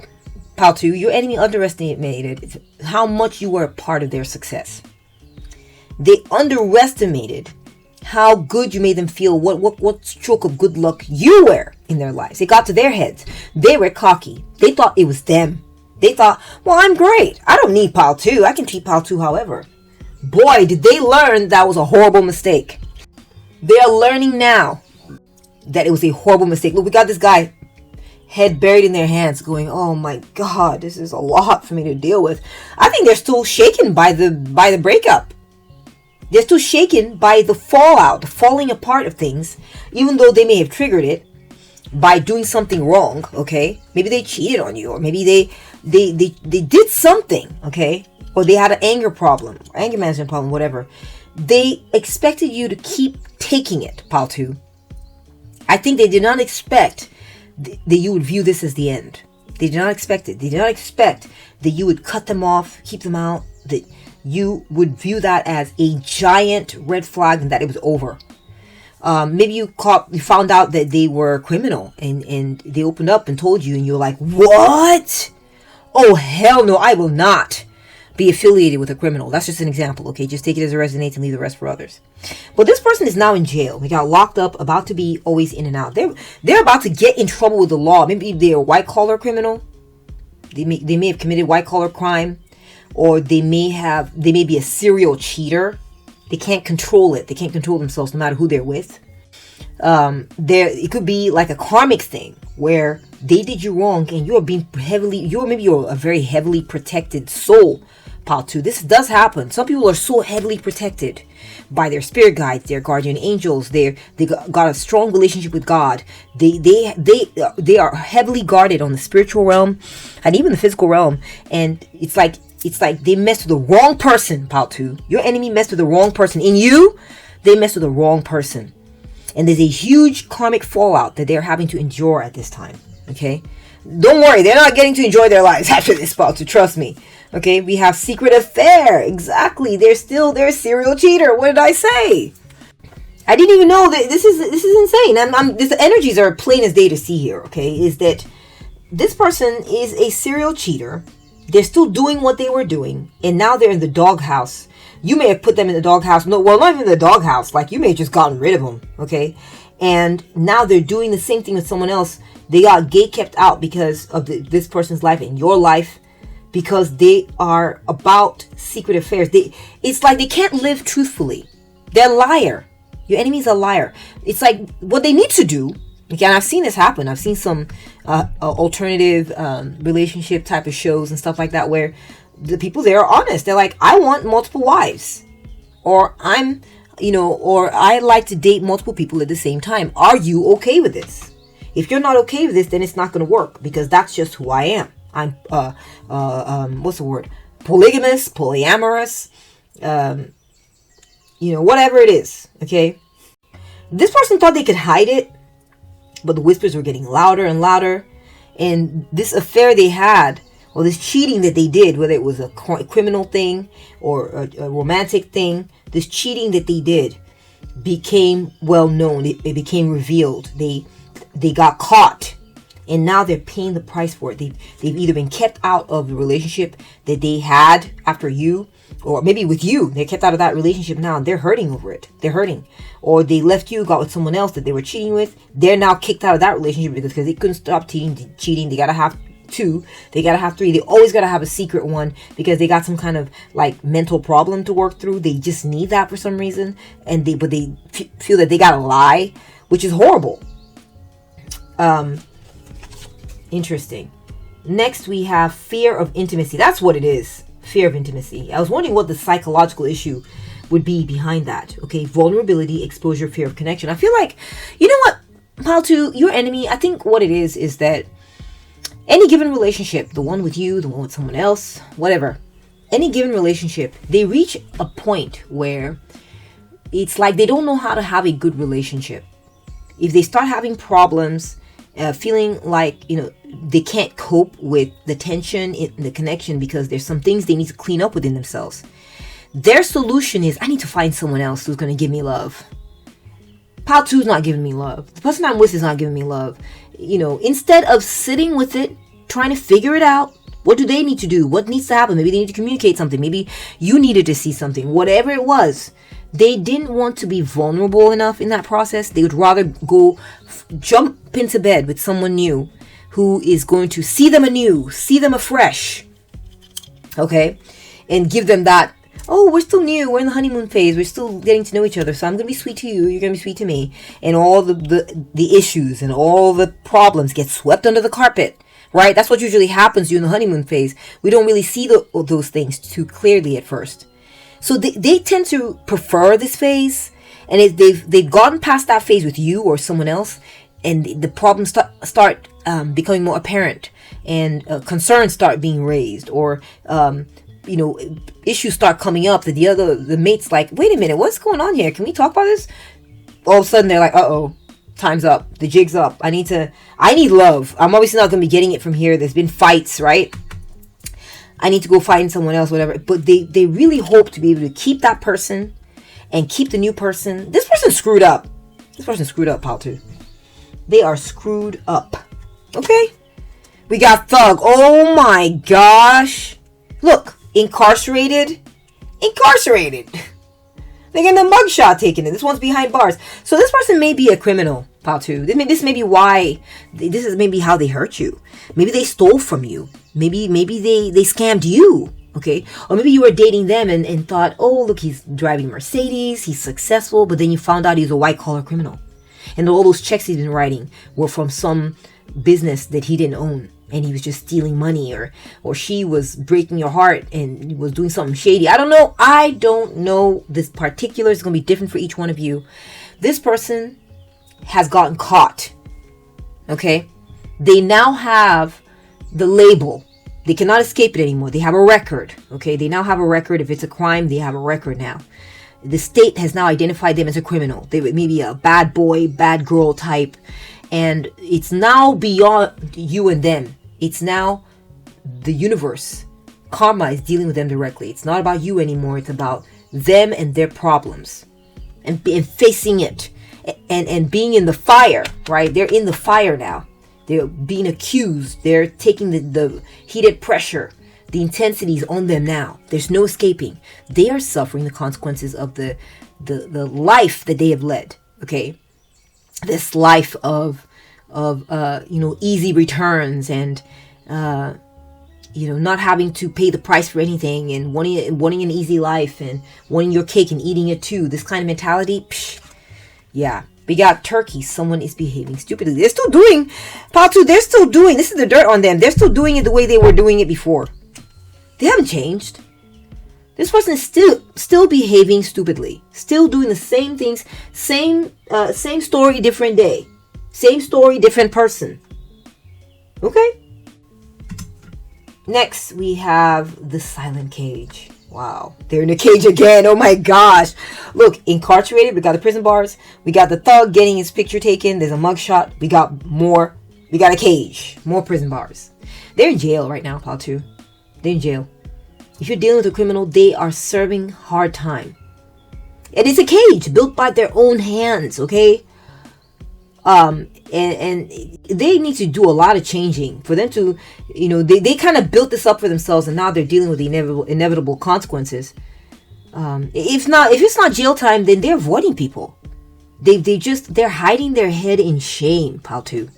Pal 2, your enemy underestimated how much you were a part of their success. They underestimated how good you made them feel, what stroke of good luck you were in their lives. It got to their heads. They were cocky. They thought it was them. They thought, well, I'm great. I don't need Pal 2. I can treat Pal 2 however. Boy, did they learn that was a horrible mistake. They are learning now that it was a horrible mistake. Look, we got this guy, head buried in their hands, going, oh my God, this is a lot for me to deal with. I think they're still shaken by the breakup. They're still shaken by the fallout, the falling apart of things, even though they may have triggered it by doing something wrong, okay? Maybe they cheated on you, or maybe they did something, okay? Or they had an anger problem, anger management problem, whatever. They expected you to keep taking it, Pal 2. I think they did not expect that you would view this as the end. They did not expect it. They did not expect that you would cut them off, keep them out, that you would view that as a giant red flag and that it was over. Maybe you found out that they were a criminal and they opened up and told you and you're like, what? Oh, hell no, I will not be affiliated with a criminal. That's just an example, okay? Just take it as it resonates and leave the rest for others. But this person is now in jail. They got locked up, about to be always in and out. They're about to get in trouble with the law. Maybe they're a white-collar criminal. They may have committed white-collar crime. Or they may be a serial cheater. They can't control it. They can't control themselves no matter who they're with. It could be like a karmic thing where they did you wrong and you're a very heavily protected soul, Pal 2. This does happen. Some people are so heavily protected by their spirit guides, their guardian angels. They got a strong relationship with God. They are heavily guarded on the spiritual realm and even the physical realm. And it's like they messed with the wrong person, Pal 2. Your enemy messed with the wrong person. In you, they messed with the wrong person. And there's a huge karmic fallout that they're having to endure at this time. Okay? Don't worry, they're not getting to enjoy their lives after this, Pal 2. Trust me. Okay? We have secret affair. Exactly. They're a serial cheater. What did I say? I didn't even know that this is insane. The energies are plain as day to see here, okay? Is that this person is a serial cheater. They're still doing what they were doing, and now they're in the doghouse. You may have put them in the doghouse. No, well, not even the doghouse. Like, you may have just gotten rid of them, okay? And now they're doing the same thing with someone else. They got gate-kept out because of this person's life and your life, because they are about secret affairs. It's like they can't live truthfully. They're a liar. Your enemy's a liar. It's like what they need to do. Okay, and I've seen this happen. I've seen some alternative relationship type of shows and stuff like that where the people there are honest. They're like, I want multiple wives, or or I like to date multiple people at the same time. Are you okay with this? If you're not okay with this, then it's not going to work, because that's just who I am. I'm what's the word? Polygamous, polyamorous, whatever it is. Okay, this person thought they could hide it, but the whispers were getting louder and louder. And this affair they had, or this cheating that they did, whether it was a criminal thing or a romantic thing, this cheating that they did became well known. It became revealed. They got caught. And now they're paying the price for it. They've either been kept out of the relationship that they had after you, or maybe with you. They're kept out of that relationship now, and they're hurting over it. They're hurting. Or they left you, got with someone else that they were cheating with. They're now kicked out of that relationship because they couldn't stop cheating. They gotta have 2. They gotta have 3. They always gotta have a secret one because they got some kind of like mental problem to work through. They just need that for some reason, and they feel that they gotta lie, which is horrible. Interesting. Next, we have fear of intimacy. That's what it is. Fear of intimacy. I was wondering what the psychological issue would be behind that. Okay, vulnerability, exposure, fear of connection. I feel like, you know what, Pal 2, your enemy, I think what it is that Any given relationship, the one with you, the one with someone else, whatever, any given relationship, they reach a point where it's like they don't know how to have a good relationship. If they start having problems, feeling like, they can't cope with the tension in the connection because there's some things they need to clean up within themselves, their solution is, I need to find someone else who's going to give me love. Pile 2 is not giving me love. The person I'm with is not giving me love. Instead of sitting with it, trying to figure it out, what do they need to do? What needs to happen? Maybe they need to communicate something. Maybe you needed to see something. Whatever it was, they didn't want to be vulnerable enough in that process. They would rather go jump into bed with someone new who is going to see them anew, see them afresh, okay? And give them that, oh, we're still new, we're in the honeymoon phase, we're still getting to know each other, so I'm going to be sweet to you, you're going to be sweet to me. And all the issues and all the problems get swept under the carpet, right? That's what usually happens during the honeymoon phase. We don't really see those things too clearly at first. So they tend to prefer this phase, and if they've gotten past that phase with you or someone else, and the problems start becoming more apparent, and concerns start being raised, or issues start coming up that the mate's like, wait a minute, what's going on here? Can we talk about this? All of a sudden they're like, uh-oh, time's up, the jig's up. I need love. I'm obviously not going to be getting it from here. There's been fights, right? I need to go find someone else, whatever. But they really hope to be able to keep that person and keep the new person. This person screwed up. Pal 2. They are screwed up. Okay? We got Thug. Oh my gosh. Look, incarcerated. They're getting a mugshot taken. This one's behind bars. So this person may be a criminal, Pal 2. This may be why. This is maybe how they hurt you. Maybe they stole from you. Maybe they scammed you. Okay? Or maybe you were dating them and thought, oh, look, he's driving Mercedes. He's successful. But then you found out he's a white-collar criminal. And all those checks he's been writing were from some business that he didn't own. And he was just stealing money, or she was breaking your heart and was doing something shady. I don't know. This particular is going to be different for each one of you. This person has gotten caught. Okay? They now have the label. They cannot escape it anymore. They have a record. Okay? They now have a record. If it's a crime, they have a record now. The state has now identified them as a criminal. They may be a bad boy, bad girl type. And it's now beyond you and them. It's now the universe. Karma is dealing with them directly. It's not about you anymore. It's about them and their problems. And facing it. And being in the fire, right? They're in the fire now. They're being accused. They're taking the heated pressure. The intensity is on them now. There's no escaping. They are suffering the consequences of the life that they have led. Okay? This life of easy returns and not having to pay the price for anything, and wanting an easy life and wanting your cake and eating it too. This kind of mentality, yeah. We got Turkey. Someone is behaving stupidly. They're still doing, Pal 2, this is the dirt on them. They're still doing it the way they were doing it before. They haven't changed. This person is still behaving stupidly. Still doing the same things. Same story, different day. Same story, different person. Okay? Next, we have the silent cage. Wow. They're in a cage again. Oh my gosh. Look, incarcerated. We got the prison bars. We got the thug getting his picture taken. There's a mugshot. We got more. We got a cage. More prison bars. They're in jail right now, Pal 2. They're in jail. If you're dealing with a criminal, they are serving hard time. And it's a cage built by their own hands, okay? And they need to do a lot of changing for them to, they kind of built this up for themselves, and now they're dealing with the inevitable consequences. If it's not jail time, then they're avoiding people. They're hiding their head in shame, Pal 2.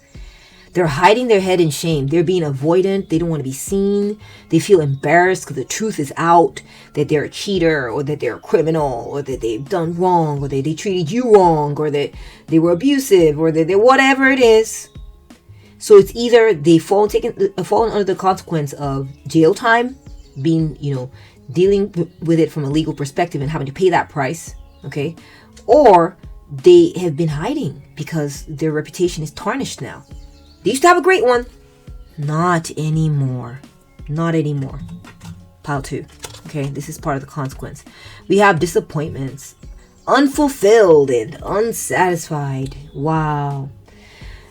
They're hiding their head in shame. They're being avoidant. They don't want to be seen. They feel embarrassed because the truth is out, that they're a cheater, or that they're a criminal, or that they've done wrong, or they treated you wrong, or that they were abusive, or that they whatever it is. So it's either they fallen under the consequence of jail time, being, dealing with it from a legal perspective and having to pay that price, okay? Or they have been hiding because their reputation is tarnished now. They used to have a great one. Not anymore. Not anymore. Pile 2. Okay, this is part of the consequence. We have disappointments. Unfulfilled and unsatisfied. Wow.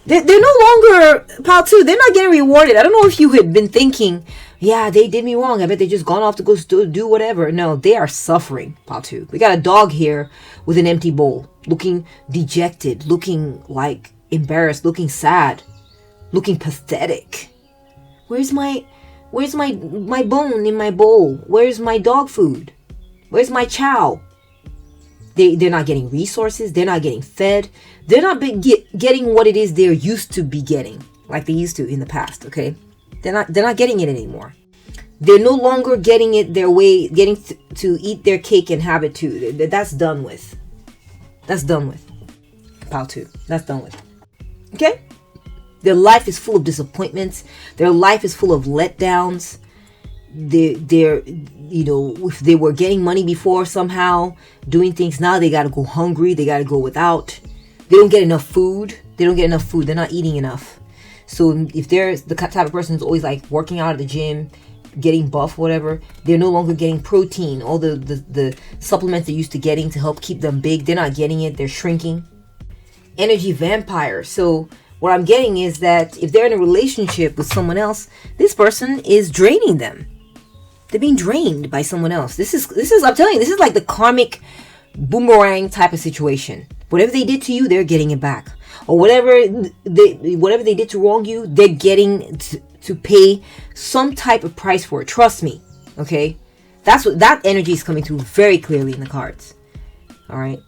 They're no longer, pile 2, they're not getting rewarded. I don't know if you had been thinking, yeah, they did me wrong. I bet they just gone off to go do whatever. No, they are suffering, pile 2. We got a dog here with an empty bowl, looking dejected, looking like embarrassed, looking sad, looking pathetic. Where's my bone in my bowl? Where's my dog food? Where's my chow? They're not getting resources. They're not getting fed. They're not getting what it is they're used to be getting, like they used to in the past. Okay, they're not getting it anymore. They're no longer getting it their way, getting to eat their cake and have it too. That's done with. That's done with. Pile 2. That's done with. Okay. Their life is full of disappointments. Their life is full of letdowns. They're if they were getting money before somehow, doing things, now they got to go hungry. They got to go without. They don't get enough food. They're not eating enough. So if they're the type of person who's always like working out at the gym, getting buff, whatever, they're no longer getting protein. All the supplements they're used to getting to help keep them big, they're not getting it. They're shrinking. Energy vampire. So what I'm getting is that if they're in a relationship with someone else, this person is draining them. They're being drained by someone else. This is I'm telling you, this is like the karmic boomerang type of situation. Whatever they did to you, they're getting it back. Or whatever they did to wrong you, they're getting to pay some type of price for it. Trust me. Okay? That energy is coming through very clearly in the cards. All right?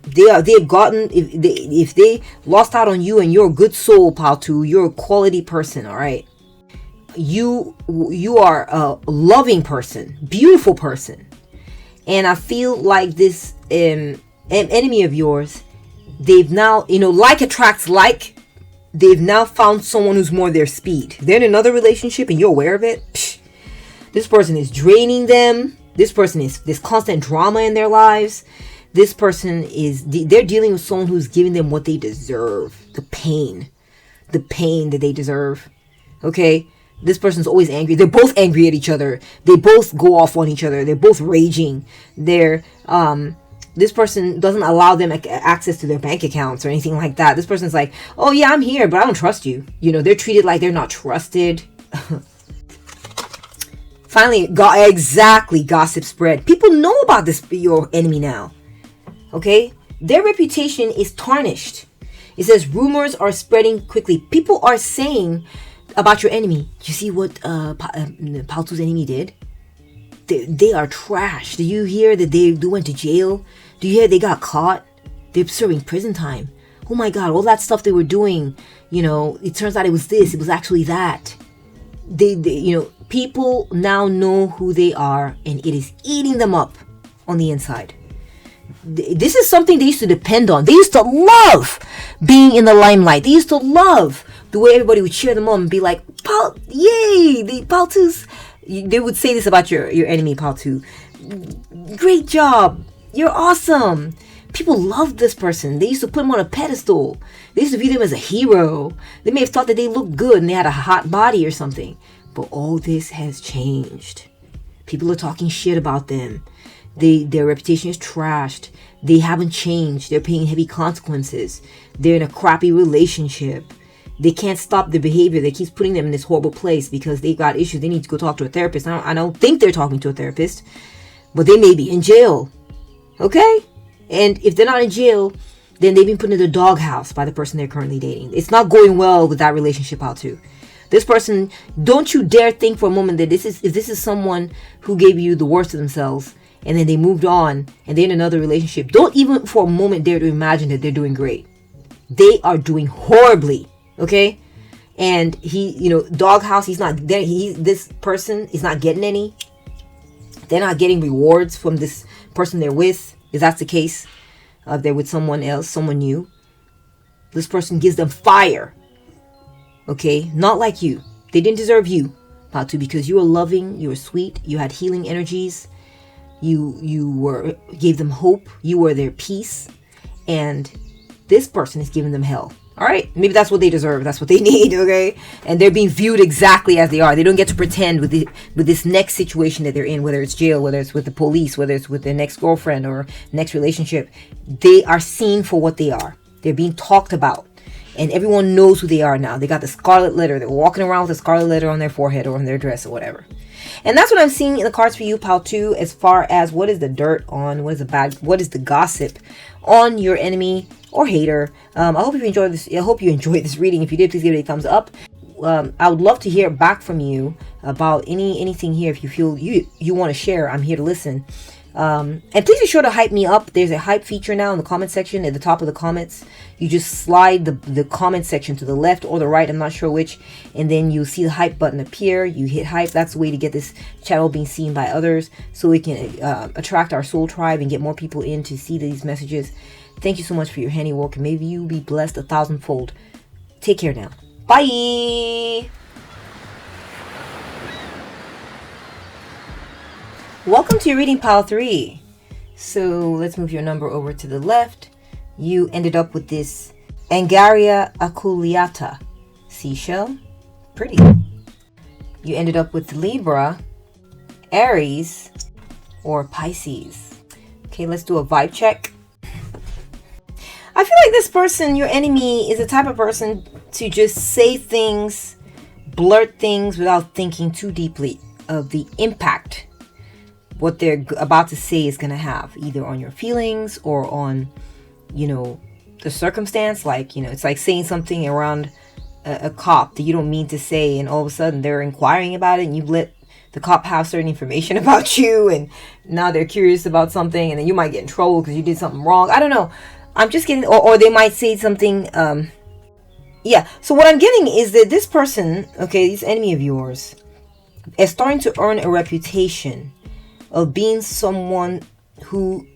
They've gotten, if they lost out on you and you're a good soul, pal, too, you're a quality person, all right? You are a loving person, beautiful person. And I feel like this enemy of yours, they've now, like attracts like, they've now found someone who's more their speed. They're in another relationship and you're aware of it. Psh, this person is draining them. This person is, there's constant drama in their lives. This person they're dealing with someone who's giving them what they deserve. The pain that they deserve. Okay? This person's always angry. They're both angry at each other. They both go off on each other. They're both raging. This person doesn't allow them access to their bank accounts or anything like that. This person's like, oh yeah, I'm here, but I don't trust you. They're treated like they're not trusted. Finally, exactly, gossip spread. People know about this, your enemy now. Okay? Their reputation is tarnished. It says rumors are spreading quickly. People are saying about your enemy, you see what Paltu's enemy did? They are trash. Do you hear that they went to jail? Do you hear they got caught? They're serving prison time. Oh my God, all that stuff they were doing, it turns out it was this, it was actually that. People now know who they are and it is eating them up on the inside. This is something they used to depend on. They used to love being in the limelight. They used to love the way everybody would cheer them on and be like, yay, the Paltus. They would say this about your enemy, Paltu. Great job. You're awesome. People loved this person. They used to put him on a pedestal. They used to view them as a hero. They may have thought that they looked good and they had a hot body or something. But all this has changed. People are talking shit about them. Their reputation is trashed. They haven't changed. They're paying heavy consequences. They're in a crappy relationship. They can't stop their behavior. That keeps putting them in this horrible place because they've got issues. They need to go talk to a therapist. I don't think they're talking to a therapist, but they may be in jail. Okay? And if they're not in jail, then they've been put in the doghouse by the person they're currently dating. It's not going well with that relationship out too. This person, don't you dare think for a moment that if this is someone who gave you the worst of themselves and then they moved on and they're in another relationship, don't even for a moment dare to imagine that they're doing great. They are doing horribly. Okay? And he, doghouse, he's not there. This person is not getting any. They're not getting rewards from this person they're with. If that's the case, they're with someone else, someone new. This person gives them fire. Okay? Not like you. They didn't deserve you, Patu, because you were loving, you were sweet, you had healing energies. You gave them hope. You were their peace. And this person is giving them hell. All right, maybe that's what they deserve. That's what they need, okay? And they're being viewed exactly as they are. They don't get to pretend with this next situation that they're in, whether it's jail, whether it's with the police, whether it's with their next girlfriend or next relationship. They are seen for what they are. They're being talked about. And everyone knows who they are now. They got the scarlet letter. They're walking around with a scarlet letter on their forehead or on their dress or whatever. And that's what I'm seeing in the cards for you, pile 2, as far as what is the dirt on, what is the gossip on your enemy or hater. I hope you enjoyed this. I hope you enjoyed this reading. If you did, please give it a thumbs up. I would love to hear back from you about anything here. If you feel you want to share, I'm here to listen. And please be sure to hype me up. There's a hype feature now in the comment section at the top of the comments. You just slide the comment section to the left or the right, I'm not sure which, and then you'll see the hype button appear. You hit hype. That's the way to get this channel being seen by others, so we can attract our soul tribe and get more people in to see these messages. Thank you so much for your handiwork, and maybe you'll be blessed 1,000-fold. Take care now. Bye. Welcome to your reading, pile 3. So let's move your number over to the left. You ended up with this Angaria Aculeata seashell. Pretty. You ended up with Libra, Aries, or Pisces. Okay, let's do a vibe check. I feel like this person, your enemy, is the type of person to just say things, blurt things without thinking too deeply of the impact what they're about to say is going to have, either on your feelings or on, the circumstance. Like, it's like saying something around a cop that you don't mean to say, and all of a sudden they're inquiring about it, and you let the cop have certain information about you, and now they're curious about something, and then you might get in trouble because you did something wrong. I don't know. I'm just getting, or they might say something. Yeah. So what I'm getting is that this person, okay, this enemy of yours, is starting to earn a reputation of being someone who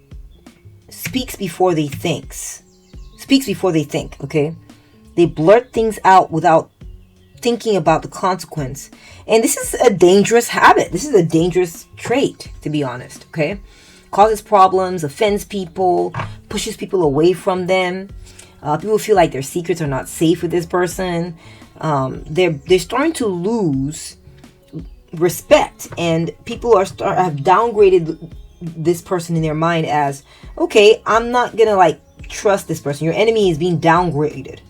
speaks before they think. Okay, they blurt things out without thinking about the consequence, and this is a dangerous habit. This is a dangerous trait, to be honest. Okay, causes problems, offends people, pushes people away from them. People feel like their secrets are not safe with this person. They're starting to lose respect, and people have downgraded this person in their mind as, okay, I'm not gonna trust this person. Your enemy is being downgraded.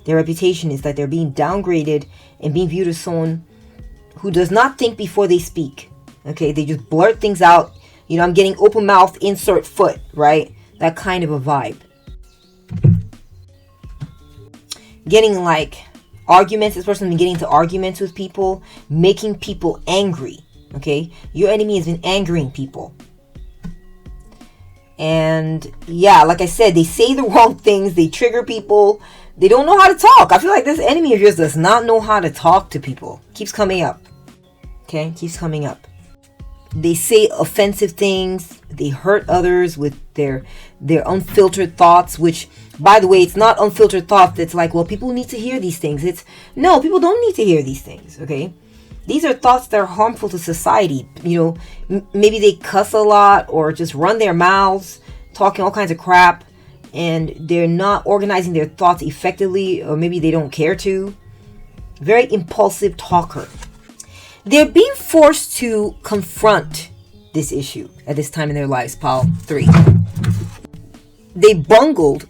Their reputation is that they're being downgraded and being viewed as someone who does not think before they speak. Okay, they just blurt things out. I'm getting open mouth, insert foot, right? That kind of a vibe. Getting arguments. This person has been getting into arguments with people, making people angry. Okay, your enemy has been angering people, and yeah, like I said, they say the wrong things. They trigger people. They don't know how to talk. I feel like this enemy of yours does not know how to talk to people. Keeps coming up. Okay, keeps coming up. They say offensive things. They hurt others with their unfiltered thoughts, which, by the way, it's not unfiltered thought that's like, well, people need to hear these things. No, people don't need to hear these things, okay? These are thoughts that are harmful to society. Maybe they cuss a lot or just run their mouths, talking all kinds of crap, and they're not organizing their thoughts effectively, or maybe they don't care to. Very impulsive talker. They're being forced to confront this issue at this time in their lives, pile 3. They bungled,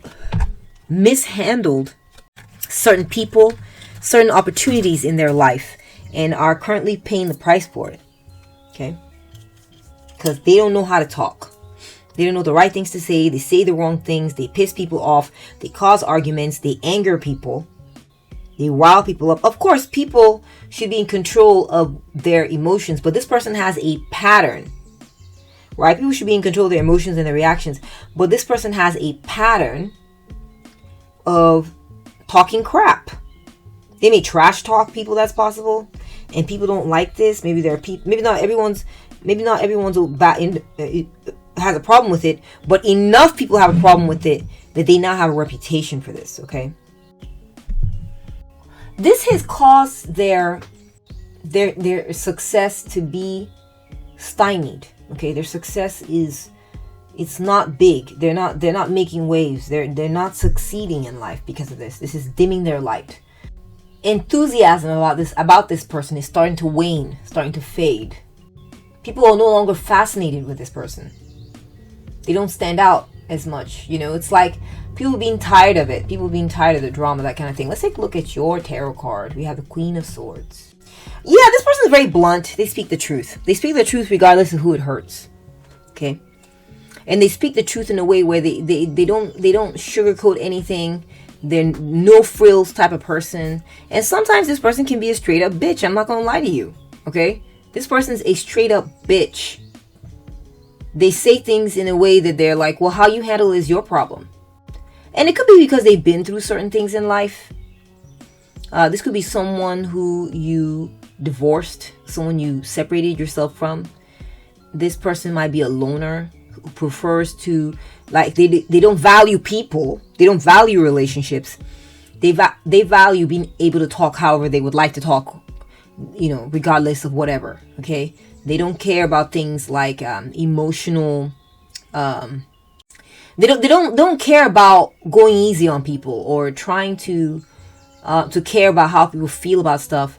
mishandled certain people, certain opportunities in their life, and are currently paying the price for it. Okay? Because they don't know how to talk. They don't know the right things to say. They say the wrong things. They piss people off. They cause arguments. They anger people. They rile people up. Of course, people should be in control of their emotions, but this person has a pattern. Right? People should be in control of their emotions and their reactions, but this person has a pattern of talking crap. They may trash talk people. That's possible, and people don't like this. Maybe there are people. Maybe not everyone's has a problem with it, but enough people have a problem with it that they now have a reputation for this. Okay, this has caused their success to be stymied. Okay, their success is It's not big. They're not making waves. They're not succeeding in life because of this. This is dimming their light. Enthusiasm about this person is starting to wane, starting to fade. People are no longer fascinated with this person. They don't stand out as much. It's like people being tired of it. People being tired of the drama, that kind of thing. Let's take a look at your tarot card. We have the Queen of Swords. Yeah, this person is very blunt. They speak the truth. They speak the truth regardless of who it hurts. Okay? And they speak the truth in a way where they don't sugarcoat anything. They're no frills type of person. And sometimes this person can be a straight up bitch. I'm not going to lie to you. Okay? This person's a straight up bitch. They say things in a way that they're like, well, how you handle is your problem. And it could be because they've been through certain things in life. This could be someone who you divorced, someone you separated yourself from. This person might be a loner who prefers to, like, they don't value people. They don't value relationships. They value being able to talk however they would like to talk, regardless of whatever. Okay? They don't care about things like emotional. They don't care about going easy on people or trying to care about how people feel about stuff.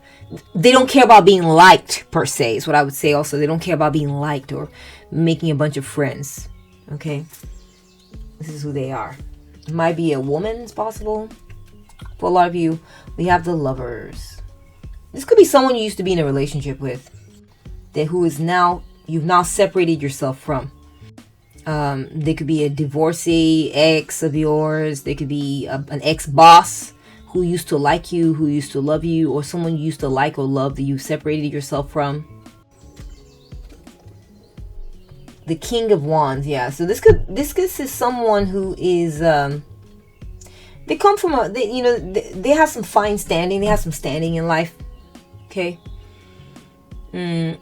They don't care about being liked per se, is what I would say. Also, they don't care about being liked or making a bunch of friends. Okay, this is who they are. It might be a woman, it's possible. For a lot of you, we have the Lovers. This could be someone you used to be in a relationship with, you've now separated yourself from. They could be a divorcee ex of yours. They could be an ex-boss who used to like you, who used to love you, or someone you used to like or love that you separated yourself from. The King of Wands, yeah. So this is someone who is they come from they have some fine standing. They have some standing in life. Okay. They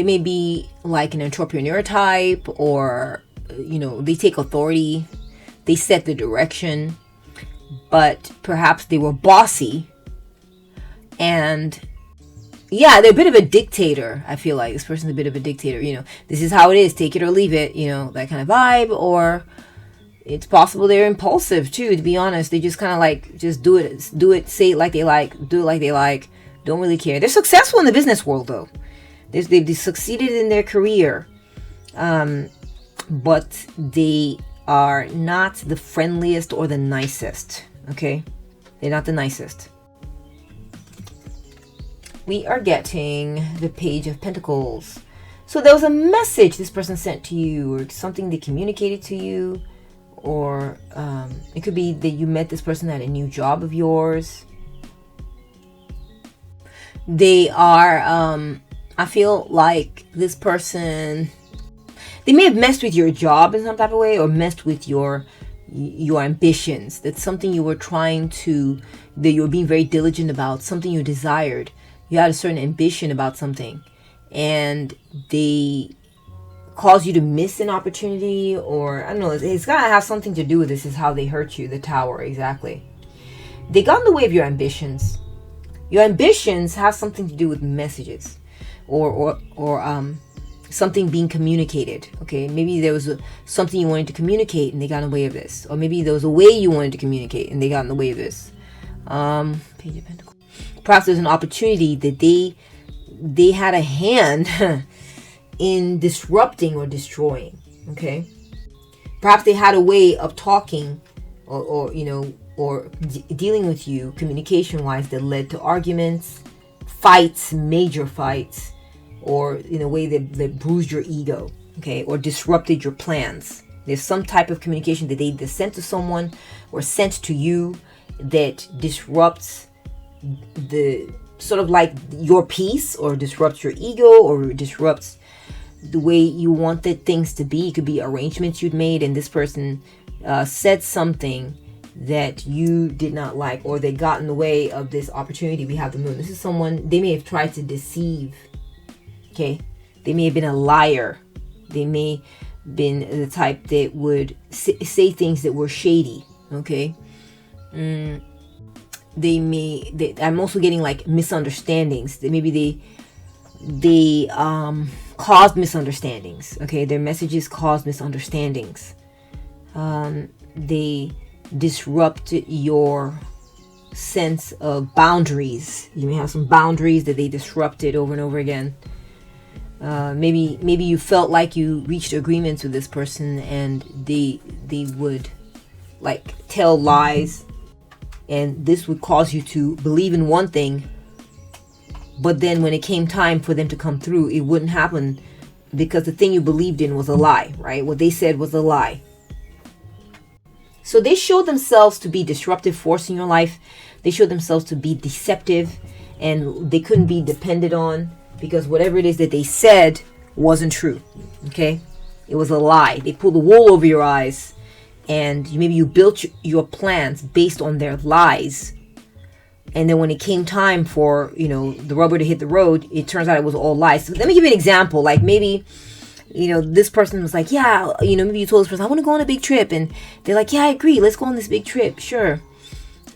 may be like an entrepreneur type, or they take authority. They set the direction. But perhaps they were bossy, and yeah, they're a bit of a dictator. I feel like this person's a bit of a dictator. This is how it is, take it or leave it, that kind of vibe. Or it's possible they're impulsive too, to be honest. They just kind of like, just do it, say it like they like, do it like they like, don't really care. They're successful in the business world though. They've succeeded in their career, but they are not the friendliest or the nicest. Okay, they're not the nicest. We are getting the Page of Pentacles. So there was a message this person sent to you, or something they communicated to you, or it could be that you met this person at a new job of yours. They are I feel like this person, they may have messed with your job in some type of way, or messed with your ambitions. That's something you were that you were being very diligent about, something you desired. You had a certain ambition about something, and they caused you to miss an opportunity, or I don't know, it's gotta have something to do with this, is how they hurt you. The Tower, exactly. They got in the way of your ambitions. Your ambitions have something to do with messages, or something being communicated. Okay, maybe there was something you wanted to communicate and they got in the way of this, or maybe there was a way you wanted to communicate and they got in the way of this. Page of Pentacles. Perhaps there's an opportunity that they had a hand in disrupting or destroying. Okay, perhaps they had a way of talking or dealing with you communication wise that led to arguments, fights, major fights, or in a way that bruised your ego, okay, or disrupted your plans. There's some type of communication that they either sent to someone or sent to you that disrupts the sort of like your peace, or disrupts your ego, or disrupts the way you wanted things to be. It could be arrangements you'd made, and this person said something that you did not like, or they got in the way of this opportunity. We have the Moon. This is someone, they may have tried to deceive. Okay, they may have been a liar. They may have been the type that would say things that were shady. Okay, I'm also getting like misunderstandings. That maybe they caused misunderstandings. Okay, their messages caused misunderstandings. They disrupt your sense of boundaries. You may have some boundaries that they disrupted over and over again. Maybe you felt like you reached agreements with this person, and they would like tell lies, and this would cause you to believe in one thing, but then when it came time for them to come through, it wouldn't happen because the thing you believed in was a lie, right? What they said was a lie. So they showed themselves to be disruptive force in your life. They showed themselves to be deceptive, and they couldn't be depended on because whatever it is that they said wasn't true. Okay? It was a lie. They pulled the wool over your eyes, and maybe you built your plans based on their lies. And then when it came time for, the rubber to hit the road, it turns out it was all lies. So let me give you an example. Like maybe, this person was like, yeah, maybe you told this person, I want to go on a big trip. And they're like, yeah, I agree. Let's go on this big trip. Sure.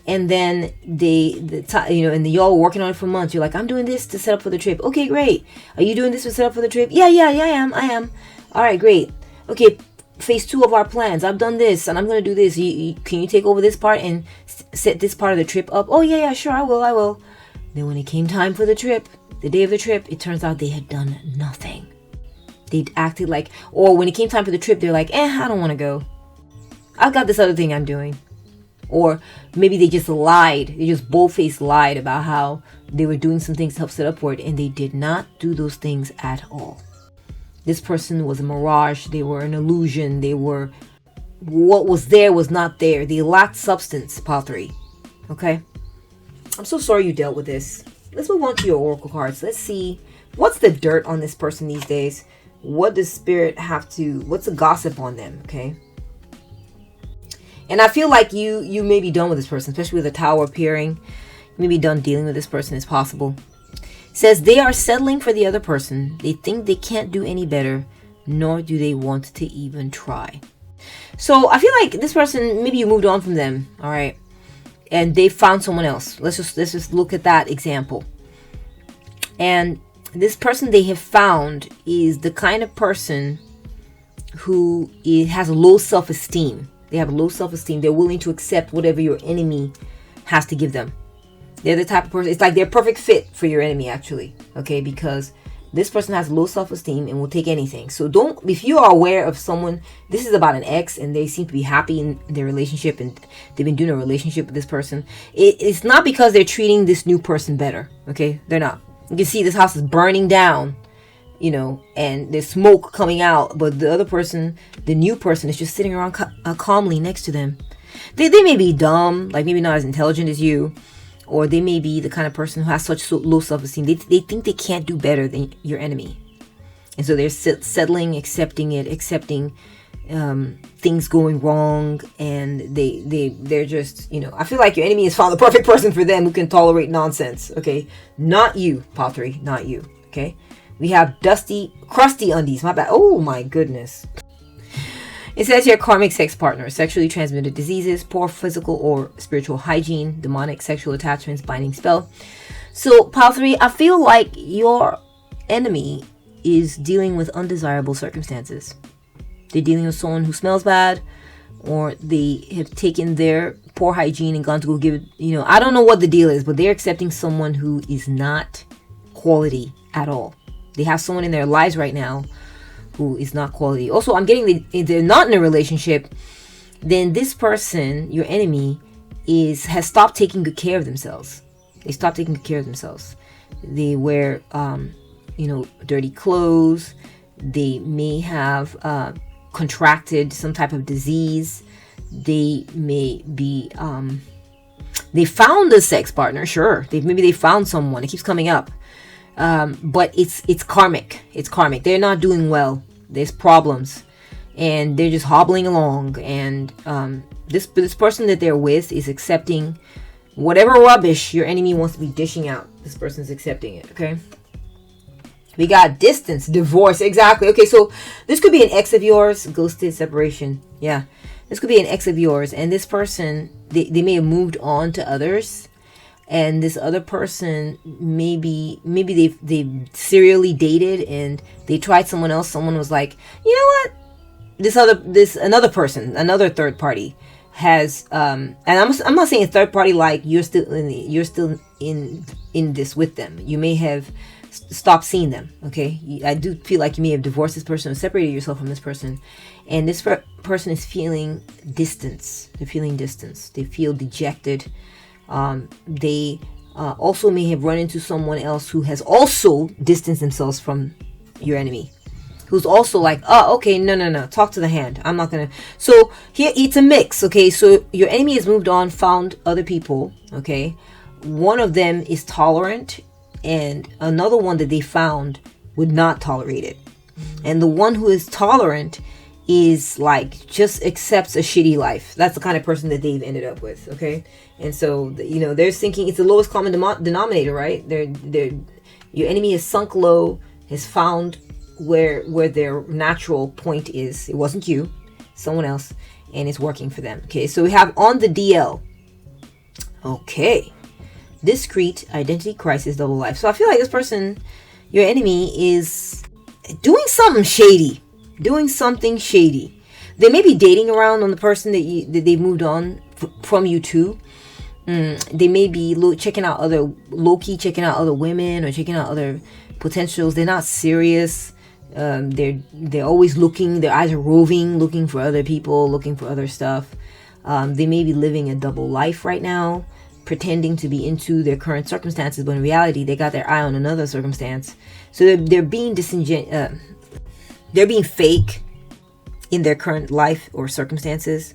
And then and y'all working on it for months. You're like, I'm doing this to set up for the trip. Okay, great. Are you doing this to set up for the trip? Yeah, I am. All right, great. Okay, phase 2 of our plans. I've done this and I'm going to do this. Can you take over this part and set this part of the trip up? Oh, yeah, sure, I will. Then when it came time for the trip, the day of the trip, it turns out they had done nothing. They'd acted like, or when it came time for the trip, they're like, I don't want to go. I've got this other thing I'm doing. Or maybe they just lied. They just bold-faced lied about how they were doing some things to help set up for it, and they did not do those things at all. This person was a mirage. They were an illusion. What was there was not there. They lacked substance, pile 3. Okay? I'm so sorry you dealt with this. Let's move on to your oracle cards. Let's see. What's the dirt on this person these days? What does spirit what's the gossip on them? Okay? And I feel like you may be done with this person, especially with a tower appearing. You may be done dealing with this person as possible. It says they are settling for the other person. They think they can't do any better, nor do they want to even try. So I feel like this person, maybe you moved on from them, all right, and they found someone else. Let's just look at that example. And this person they have found is the kind of person who has a low self-esteem. They have low self-esteem. They're willing to accept whatever your enemy has to give them. They're the type of person, it's like they're a perfect fit for your enemy, actually. Okay, because this person has low self-esteem and will take anything. So if you are aware of someone, this is about an ex and they seem to be happy in their relationship and they've been doing a relationship with this person. It's not because they're treating this new person better. Okay, they're not. You can see this house is burning down, and there's smoke coming out, but the other person, the new person, is just sitting around calmly next to them. They may be dumb, like maybe not as intelligent as you, or they may be the kind of person who has such low self-esteem. They think they can't do better than your enemy, and so they're settling, accepting things going wrong, and they're just, I feel like your enemy has found the perfect person for them who can tolerate nonsense. Okay, not you, pile 3, not you. Okay. We have crusty undies. My bad. Oh my goodness. It says here karmic sex partner, sexually transmitted diseases, poor physical or spiritual hygiene, demonic sexual attachments, binding spell. So, pile 3, I feel like your enemy is dealing with undesirable circumstances. They're dealing with someone who smells bad, or they have taken their poor hygiene and gone to go give it, I don't know what the deal is, but they're accepting someone who is not quality at all. They have someone in their lives right now who is not quality. Also, I'm getting if they're not in a relationship, then this person, your enemy, has stopped taking good care of themselves. They stopped taking good care of themselves. They wear, dirty clothes. They may have contracted some type of disease. They may be, they found a sex partner, sure. Maybe they found someone. It keeps coming up. But it's karmic. It's karmic. They're not doing well. There's problems, and they're just hobbling along. And this person that they're with is accepting whatever rubbish your enemy wants to be dishing out. This person's accepting it. Okay. We got distance, divorce. Exactly. Okay, so this could be an ex of yours, ghosted, separation. Yeah, this could be an ex of yours, and this person they may have moved on to others. and this other person, maybe they've serially dated and they tried someone else. Someone was like, you know what, another person, another third party has and I'm not saying third party like you're still in this with them. You may have stopped seeing them. Okay, I do feel like you may have divorced this person or separated yourself from this person, and this person is feeling distance. They're feeling distance. They feel dejected. They also may have run into someone else who has also distanced themselves from your enemy, who's also like, oh, okay, no, talk to the hand. I'm not gonna. So here it's a mix. Okay, so your enemy has moved on, found other people. Okay, one of them is tolerant, and another one that they found would not tolerate it. And the one who is tolerant is like just accepts a shitty life. That's the kind of person that they've ended up with. Okay, and so they're thinking it's the lowest common denominator, right? Your enemy has sunk low, has found where their natural point is. It wasn't you, someone else, and it's working for them. Okay, so we have on the DL. Okay, discrete identity crisis, double life. So I feel like this person, your enemy, is doing something shady. They may be dating around on the person that they moved on from you to. They may be checking out other women or checking out other potentials. They're not serious. They're always looking. Their eyes are roving, looking for other people, looking for other stuff. They may be living a double life right now, pretending to be into their current circumstances, but in reality, they got their eye on another circumstance. So they're being they're being fake in their current life or circumstances.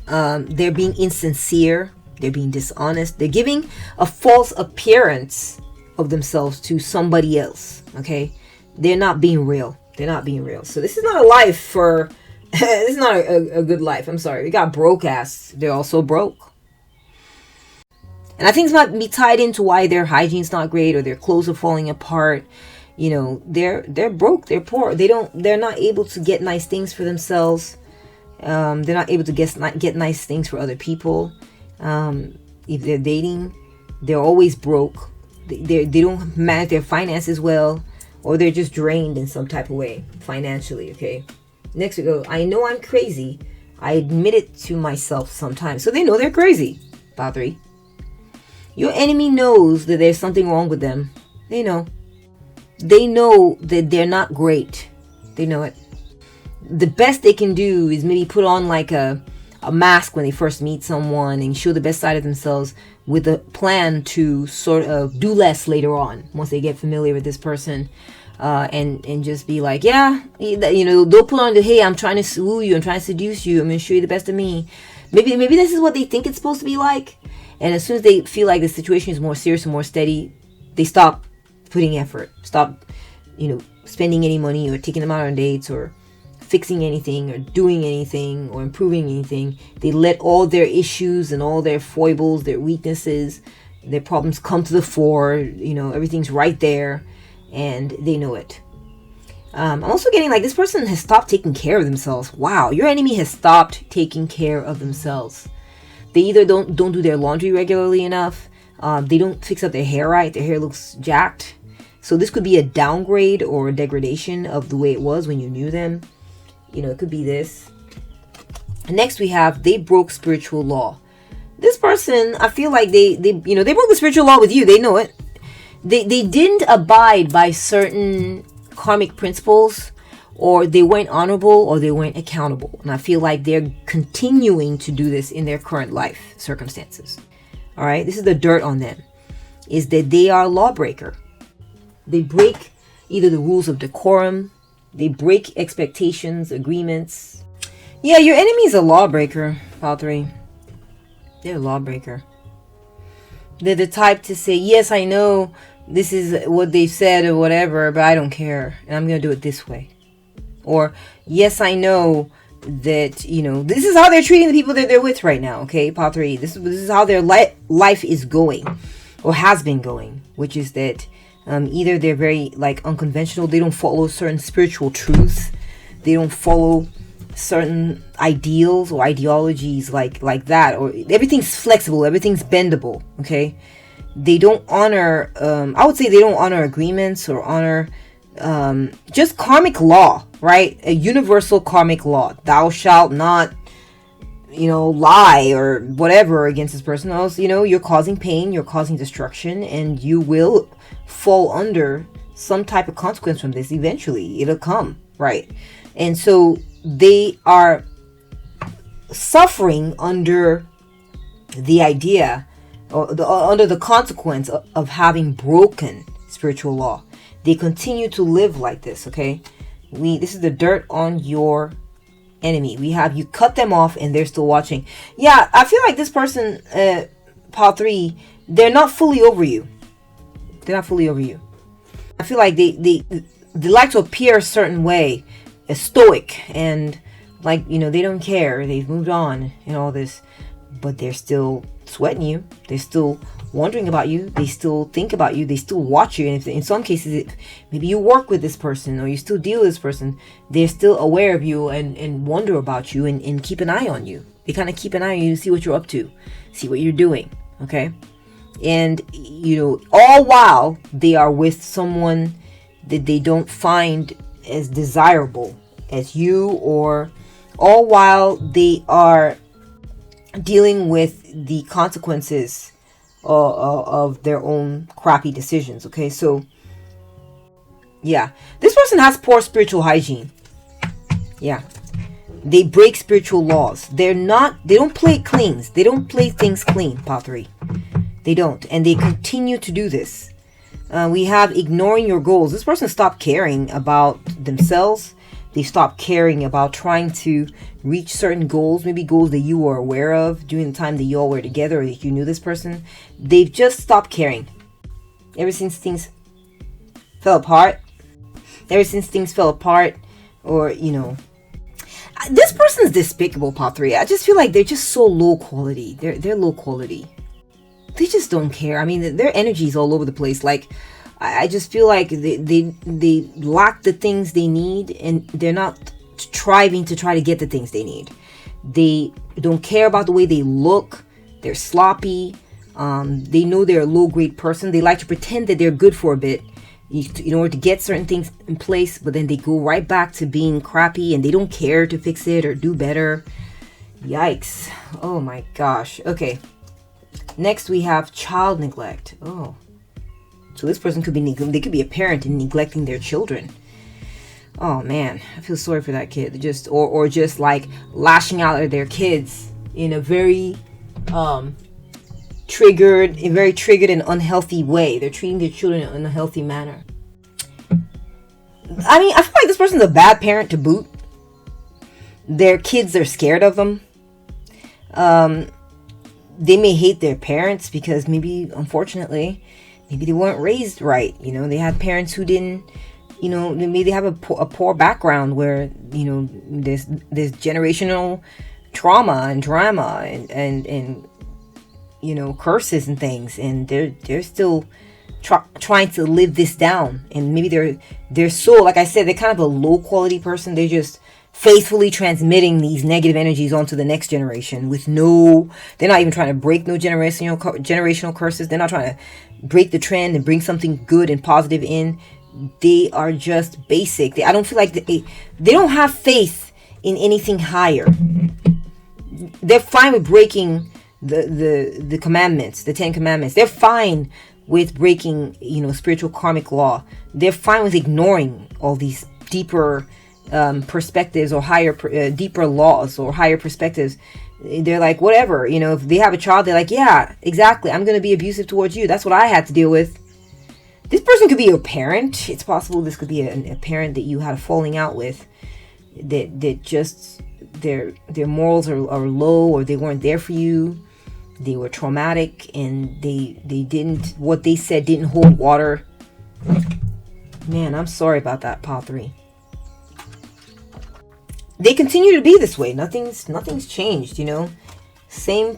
They're being insincere. They're being dishonest. They're giving a false appearance of themselves to somebody else. Okay, they're not being real. So this is not a life for. This is not a good life. I'm sorry. We got broke ass. They're also broke. And I think it's might be tied into why their hygiene's not great or their clothes are falling apart. They're broke. They're poor. They're not able to get nice things for themselves. They're not able to get nice things for other people. If they're dating, they're always broke. They don't manage their finances well, or they're just drained in some type of way financially. Okay. Next we go. I know I'm crazy. I admit it to myself sometimes. So they know they're crazy. Pile 3. Your enemy knows that there's something wrong with them. They know that they're not great. They know it. The best they can do is maybe put on like a mask when they first meet someone and show the best side of themselves with a plan to sort of do less later on once they get familiar with this person, and just be like, yeah, they'll put on the, hey, I'm trying to woo you, I'm trying to seduce you, I'm going to show you the best of me. Maybe this is what they think it's supposed to be like, and as soon as they feel like the situation is more serious and more steady, they stop putting effort, stop spending any money or taking them out on dates or fixing anything or doing anything or improving anything. They let all their issues and all their foibles, their weaknesses, their problems come to the fore. Everything's right there and they know it. I'm also getting like this person has stopped taking care of themselves. Wow, your enemy has stopped taking care of themselves. They either don't do their laundry regularly enough. They don't fix up their hair right. Their hair looks jacked. So this could be a downgrade or a degradation of the way it was when you knew them. It could be this. Next we have, they broke spiritual law. This person, I feel like they broke the spiritual law with you. They know it. They didn't abide by certain karmic principles, or they weren't honorable, or they weren't accountable. And I feel like they're continuing to do this in their current life circumstances. All right, this is the dirt on them, is that they are a lawbreaker. They break either the rules of decorum, they break expectations, agreements. Yeah, your enemy is a lawbreaker, Pile 3. They're a lawbreaker. They're the type to say, yes, I know this is what they said or whatever, but I don't care, and I'm going to do it this way. Or, yes, I know that, this is how they're treating the people that they're with right now, okay, Pile 3. This is how their life is going, or has been going, which is that either they're very unconventional, they don't follow certain spiritual truths, they don't follow certain ideals or ideologies like that, or everything's flexible, everything's bendable, okay? They don't honor, I would say they don't honor agreements or honor just karmic law, right? A universal karmic law. Thou shalt not, lie or whatever against this person, else, you're causing pain, you're causing destruction, and you will fall under some type of consequence from this. Eventually it'll come, right? And so they are suffering under the idea, or under the consequence of having broken spiritual law. They continue to live like this. Okay, this is the dirt on your enemy. We have you cut them off and they're still watching. Yeah, I feel like this person, Pile 3, they're not fully over you. They're not fully over you. I feel like they like to appear a certain way, as stoic, and like, they don't care. They've moved on and all this, but they're still sweating you. They're still wondering about you. They still think about you. They still watch you. And if, in some cases, maybe you work with this person or you still deal with this person, they're still aware of you and wonder about you and keep an eye on you. They kind of keep an eye on you to see what you're up to, see what you're doing. Okay. And, all while they are with someone that they don't find as desirable as you, or all while they are dealing with the consequences of their own crappy decisions. Okay, so yeah, this person has poor spiritual hygiene. Yeah, they break spiritual laws. They don't play clean. They don't play things clean, Part 3. They don't, and they continue to do this. We have ignoring your goals. This person stopped caring about themselves. They stopped caring about trying to reach certain goals, maybe goals that you were aware of during the time that you all were together or that you knew this person. They've just stopped caring. Ever since things fell apart, or, this person's despicable, Part 3. I just feel like they're just so low quality. They're low quality. They just don't care. I mean, their energy is all over the place. Like, I just feel like they lack the things they need, and they're not striving to try to get the things they need. They don't care about the way they look. They're sloppy. They know they're a low-grade person. They like to pretend that they're good for a bit in order to get certain things in place, but then they go right back to being crappy, and they don't care to fix it or do better. Yikes. Oh my gosh. Okay. Next we have child neglect. Oh. So this person could be a parent and neglecting their children. Oh man, I feel sorry for that kid. Or just like lashing out at their kids in a very triggered and unhealthy way. They're treating their children in an unhealthy manner. I mean, I feel like this person's a bad parent to boot. Their kids are scared of them. They may hate their parents because maybe they weren't raised right. They had parents who didn't, maybe they have a poor background where, there's generational trauma and drama and curses and things. And they're still trying to live this down. And maybe they're so, like I said, they're kind of a low quality person. They're just faithfully transmitting these negative energies onto the next generation they're not even trying to break no generational curses. They're not trying to break the trend and bring something good and positive in. They are just basic. I don't feel like they don't have faith in anything higher. They're fine with breaking the commandments, the 10 commandments. They're fine with breaking, spiritual karmic law. They're fine with ignoring all these deeper perspectives or higher deeper laws or higher perspectives. They're like, whatever, if they have a child, they're like, yeah, exactly, I'm going to be abusive towards you. That's what I had to deal with. This person could be your parent. It's possible this could be a parent that you had a falling out with, that just their morals are low, or they weren't there for you. They were traumatic, and they didn't, what they said didn't hold water. Man, I'm sorry about that, Pile 3. They continue to be this way. Nothing's changed, Same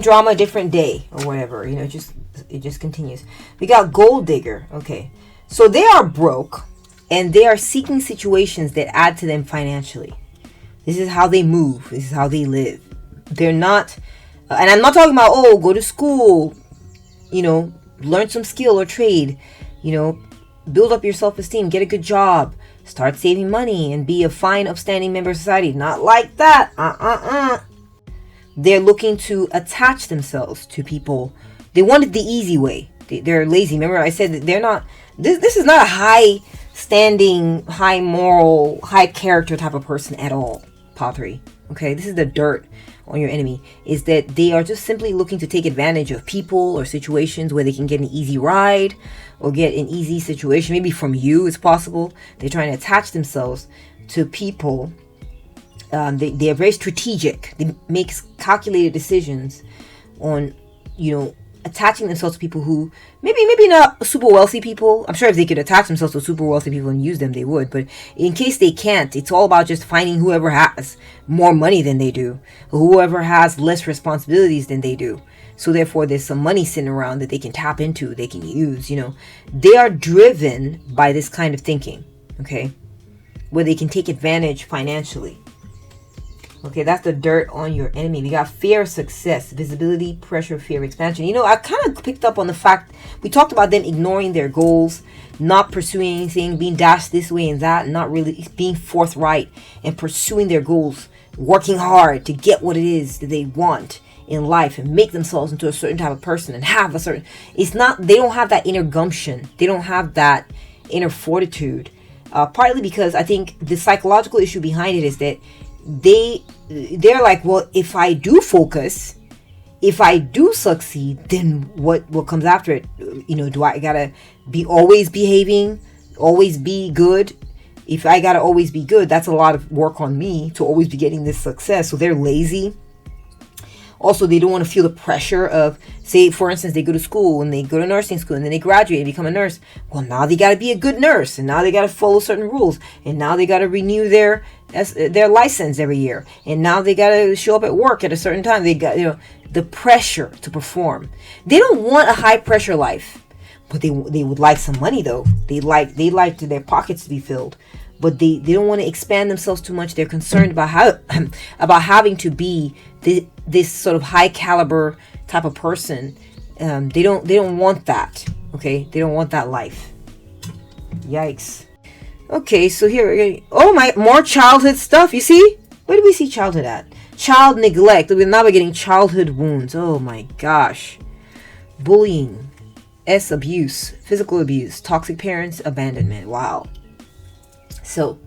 drama, different day, or whatever. It just continues. We got gold digger. Okay, so they are broke, and they are seeking situations that add to them financially. This is how they move. This is how they live. They're not And I'm not talking about, oh, go to school, learn some skill or trade, build up your self-esteem, get a good job, start saving money, and be a fine, upstanding member of society. Not like that. They're looking to attach themselves to people. They want it the easy way. They're lazy. Remember, I said that they're not. This is not a high standing, high moral, high character type of person at all. Pile 3. Okay, this is the dirt on your enemy, is that they are just simply looking to take advantage of people or situations where they can get an easy ride or get an easy situation. Maybe from you, it's possible. They're trying to attach themselves to people. They are very strategic. They make calculated decisions on, attaching themselves to people who maybe not super wealthy people. I'm sure if they could attach themselves to super wealthy people and use them, they would. But in case they can't, it's all about just finding whoever has more money than they do, or whoever has less responsibilities than they do. So therefore, there's some money sitting around that they can tap into, they can use. They are driven by this kind of thinking, okay, where they can take advantage financially. Okay, that's the dirt on your enemy. We got fear of success, visibility, pressure, fear of expansion. I kind of picked up on the fact, we talked about them ignoring their goals, not pursuing anything, being dashed this way and that, not really being forthright and pursuing their goals, working hard to get what it is that they want in life and make themselves into a certain type of person and have a certain, they don't have that inner gumption. They don't have that inner fortitude. Partly because I think the psychological issue behind it is that they're like, well, if I do focus, if I do succeed, then what comes after it? Do I gotta be always behaving, always be good? If I gotta always be good, that's a lot of work on me to always be getting this success. So they're lazy. Also, they don't want to feel the pressure of, say, for instance, they go to school and they go to nursing school and then they graduate and become a nurse. Well, now they got to be a good nurse, and now they got to follow certain rules, and now they got to renew their license every year, and now they got to show up at work at a certain time. They got, the pressure to perform. They don't want a high pressure life, but they would like some money though. They like their pockets to be filled. But they don't want to expand themselves too much. They're concerned about about having to be this sort of high caliber type of person. They don't want that. Okay, they don't want that life. Yikes. Okay, so here, oh my, more childhood stuff. You see, where do we see childhood at? Child neglect. Now we're getting childhood wounds. Oh my gosh. Bullying, abuse, physical abuse, toxic parents, abandonment. Wow. So,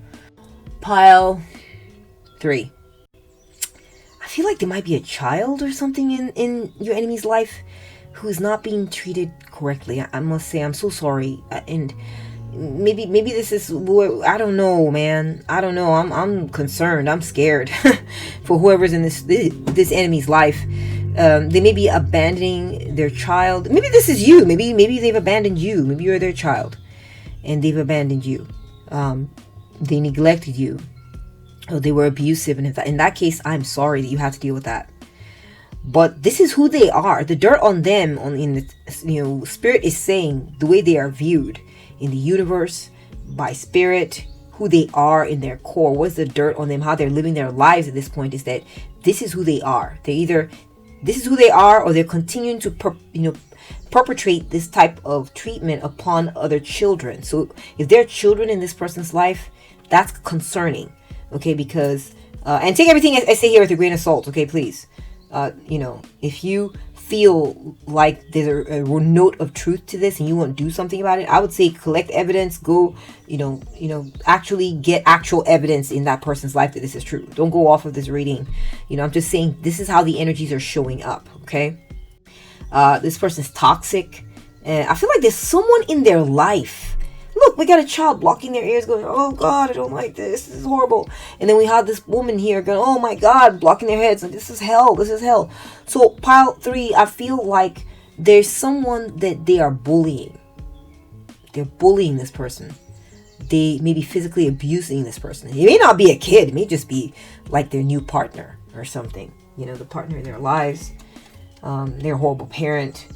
pile 3. I feel like there might be a child or something in your enemy's life who is not being treated correctly. I must say, I'm so sorry. And maybe this is where, I don't know, man. I don't know. I'm concerned. I'm scared for whoever's in this enemy's life. They may be abandoning their child. Maybe this is you. Maybe they've abandoned you. Maybe you're their child and they've abandoned you. They neglected you, or they were abusive, and in that case, I'm sorry that you had to deal with that. But this is who they are. The dirt on them, spirit is saying the way they are viewed in the universe by spirit, who they are in their core. What's the dirt on them? How they're living their lives at this point is that this is who they are. This is who they are, or they're continuing to perpetrate this type of treatment upon other children. So if there are children in this person's life, that's concerning, okay? Because and take everything I say here with a grain of salt, okay? Please, if you feel like there's a note of truth to this and you want to do something about it, I would say collect evidence. Go, actually get actual evidence in that person's life that this is true. Don't go off of this reading. I'm just saying this is how the energies are showing up, okay? This person's toxic, and I feel like there's someone in their life. Look, we got a child blocking their ears going, oh God, I don't like this. This is horrible. And then we have this woman here going, oh my God, blocking their heads. And this is hell. This is hell. So pile 3, I feel like there's someone that they are bullying. They're bullying this person. They may be physically abusing this person. It may not be a kid. It may just be like their new partner or something. The partner in their lives. They're a horrible parent.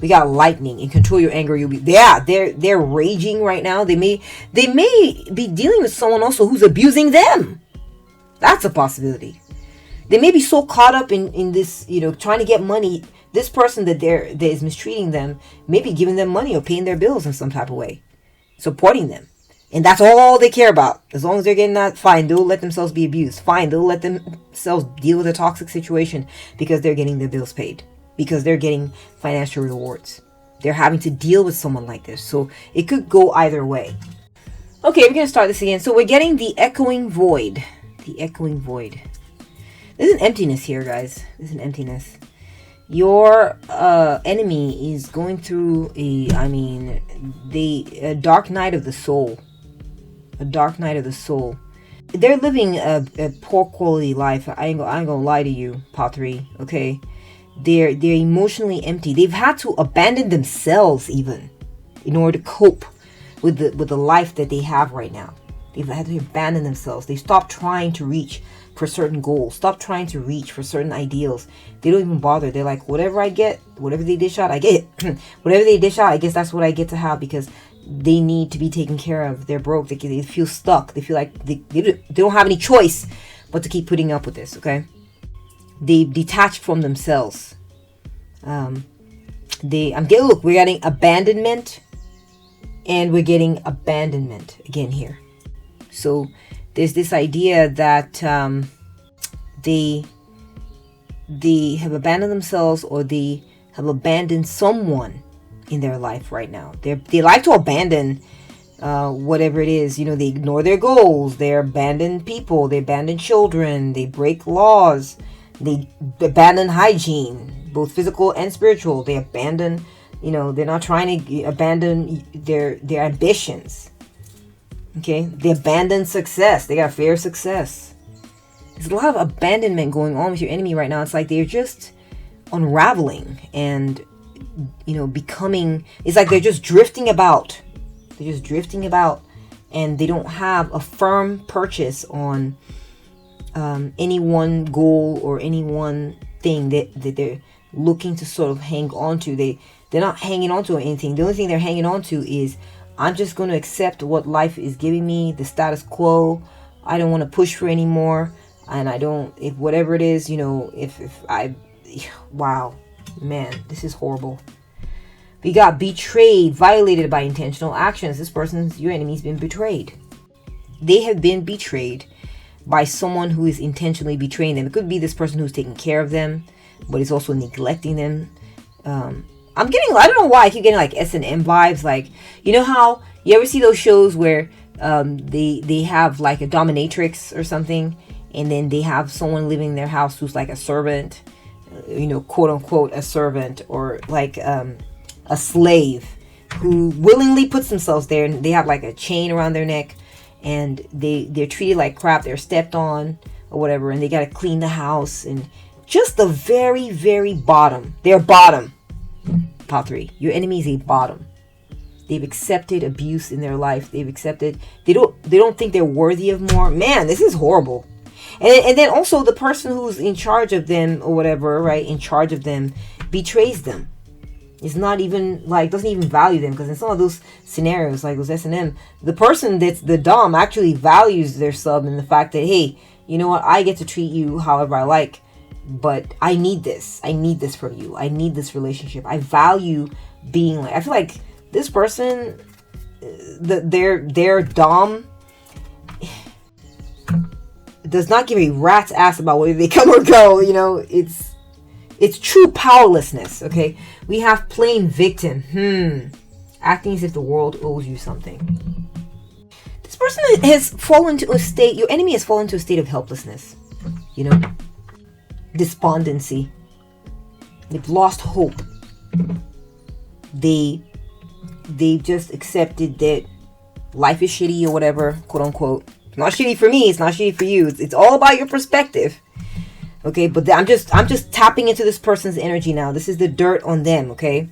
We got lightning and control your anger. They're raging right now. They may be dealing with someone also who's abusing them. That's a possibility. They may be so caught up in this, trying to get money. This person that is mistreating them may be giving them money or paying their bills in some type of way, supporting them. And that's all they care about. As long as they're getting that, fine, they'll let themselves be abused. Fine, they'll let themselves deal with a toxic situation because they're getting their bills paid. Because they're getting financial rewards. They're having to deal with someone like this. So it could go either way. Okay, we're going to start this again. So we're getting the echoing void. The echoing void. There's an emptiness here, guys. There's an emptiness. Your enemy is going through a dark night of the soul. A dark night of the soul. They're living a poor quality life. I ain't gonna lie to you, Pottery. Okay, they're emotionally empty. They've had to abandon themselves even in order to cope with the life that they have right now. They've had to abandon themselves. They stopped trying to reach for certain goals. Stop trying to reach for certain ideals. They don't even bother. They're like, whatever I get, whatever they dish out, I get it. Whatever they dish out, I guess that's what I get to have, because they need to be taken care of. They're broke. They feel stuck. They feel like they don't have any choice but to keep putting up with this. Okay, they detached from themselves. Look, we're getting abandonment, and we're getting abandonment again here. So there's this idea that they have abandoned themselves, or they have abandoned someone in their life right now. They like to abandon whatever it is. They ignore their goals. They abandon people. They abandon children. They break laws. They abandon hygiene, both physical and spiritual. They abandon, they're not trying to abandon their ambitions. Okay, they abandon success. They got fear of success. There's a lot of abandonment going on with your enemy right now. It's like they're just unraveling and becoming, it's like they're just drifting about. They're just drifting about, and they don't have a firm purchase on any one goal or any one thing that they're looking to sort of hang on to. They're not hanging on to anything. The only thing they're hanging on to is, I'm just going to accept what life is giving me, the status quo. I don't want to push for any more. And if whatever it is, wow, man, this is horrible. We got betrayed, violated by intentional actions. Your enemy's been betrayed. They have been betrayed by someone who is intentionally betraying them. It could be this person who's taking care of them, but is also neglecting them. I don't know why I keep getting like S&M vibes. Like, how you ever see those shows where they have like a dominatrix or something, and then they have someone living in their house who's like a servant, quote unquote a servant, or like a slave who willingly puts themselves there, and they have like a chain around their neck, and they're treated like crap. They're stepped on or whatever, and they got to clean the house, and just the very, very bottom. They're bottom. Pottery. Your enemy is a bottom. They've accepted abuse in their life. They don't think they're worthy of more. Man, this is horrible. And then also the person who's in charge of them or whatever, right, in charge of them, betrays them. It's not even like, doesn't even value them, because in some of those scenarios, like those S&M, the person that's the dom actually values their sub in the fact that, hey, you know what, I get to treat you however I like, but I need this. I need this from you. I need this relationship. I value being like, I feel like this person, their dom does not give a rat's ass about whether they come or go. It's true powerlessness. Okay, we have plain victim. Acting as if the world owes you something. This person has fallen to a state. Your enemy has fallen to a state of helplessness. Despondency. They've lost hope. They've just accepted that life is shitty or whatever, quote unquote. It's not shitty for me. It's not shitty for you. It's all about your perspective. Okay, but I'm just tapping into this person's energy now. This is the dirt on them. Okay,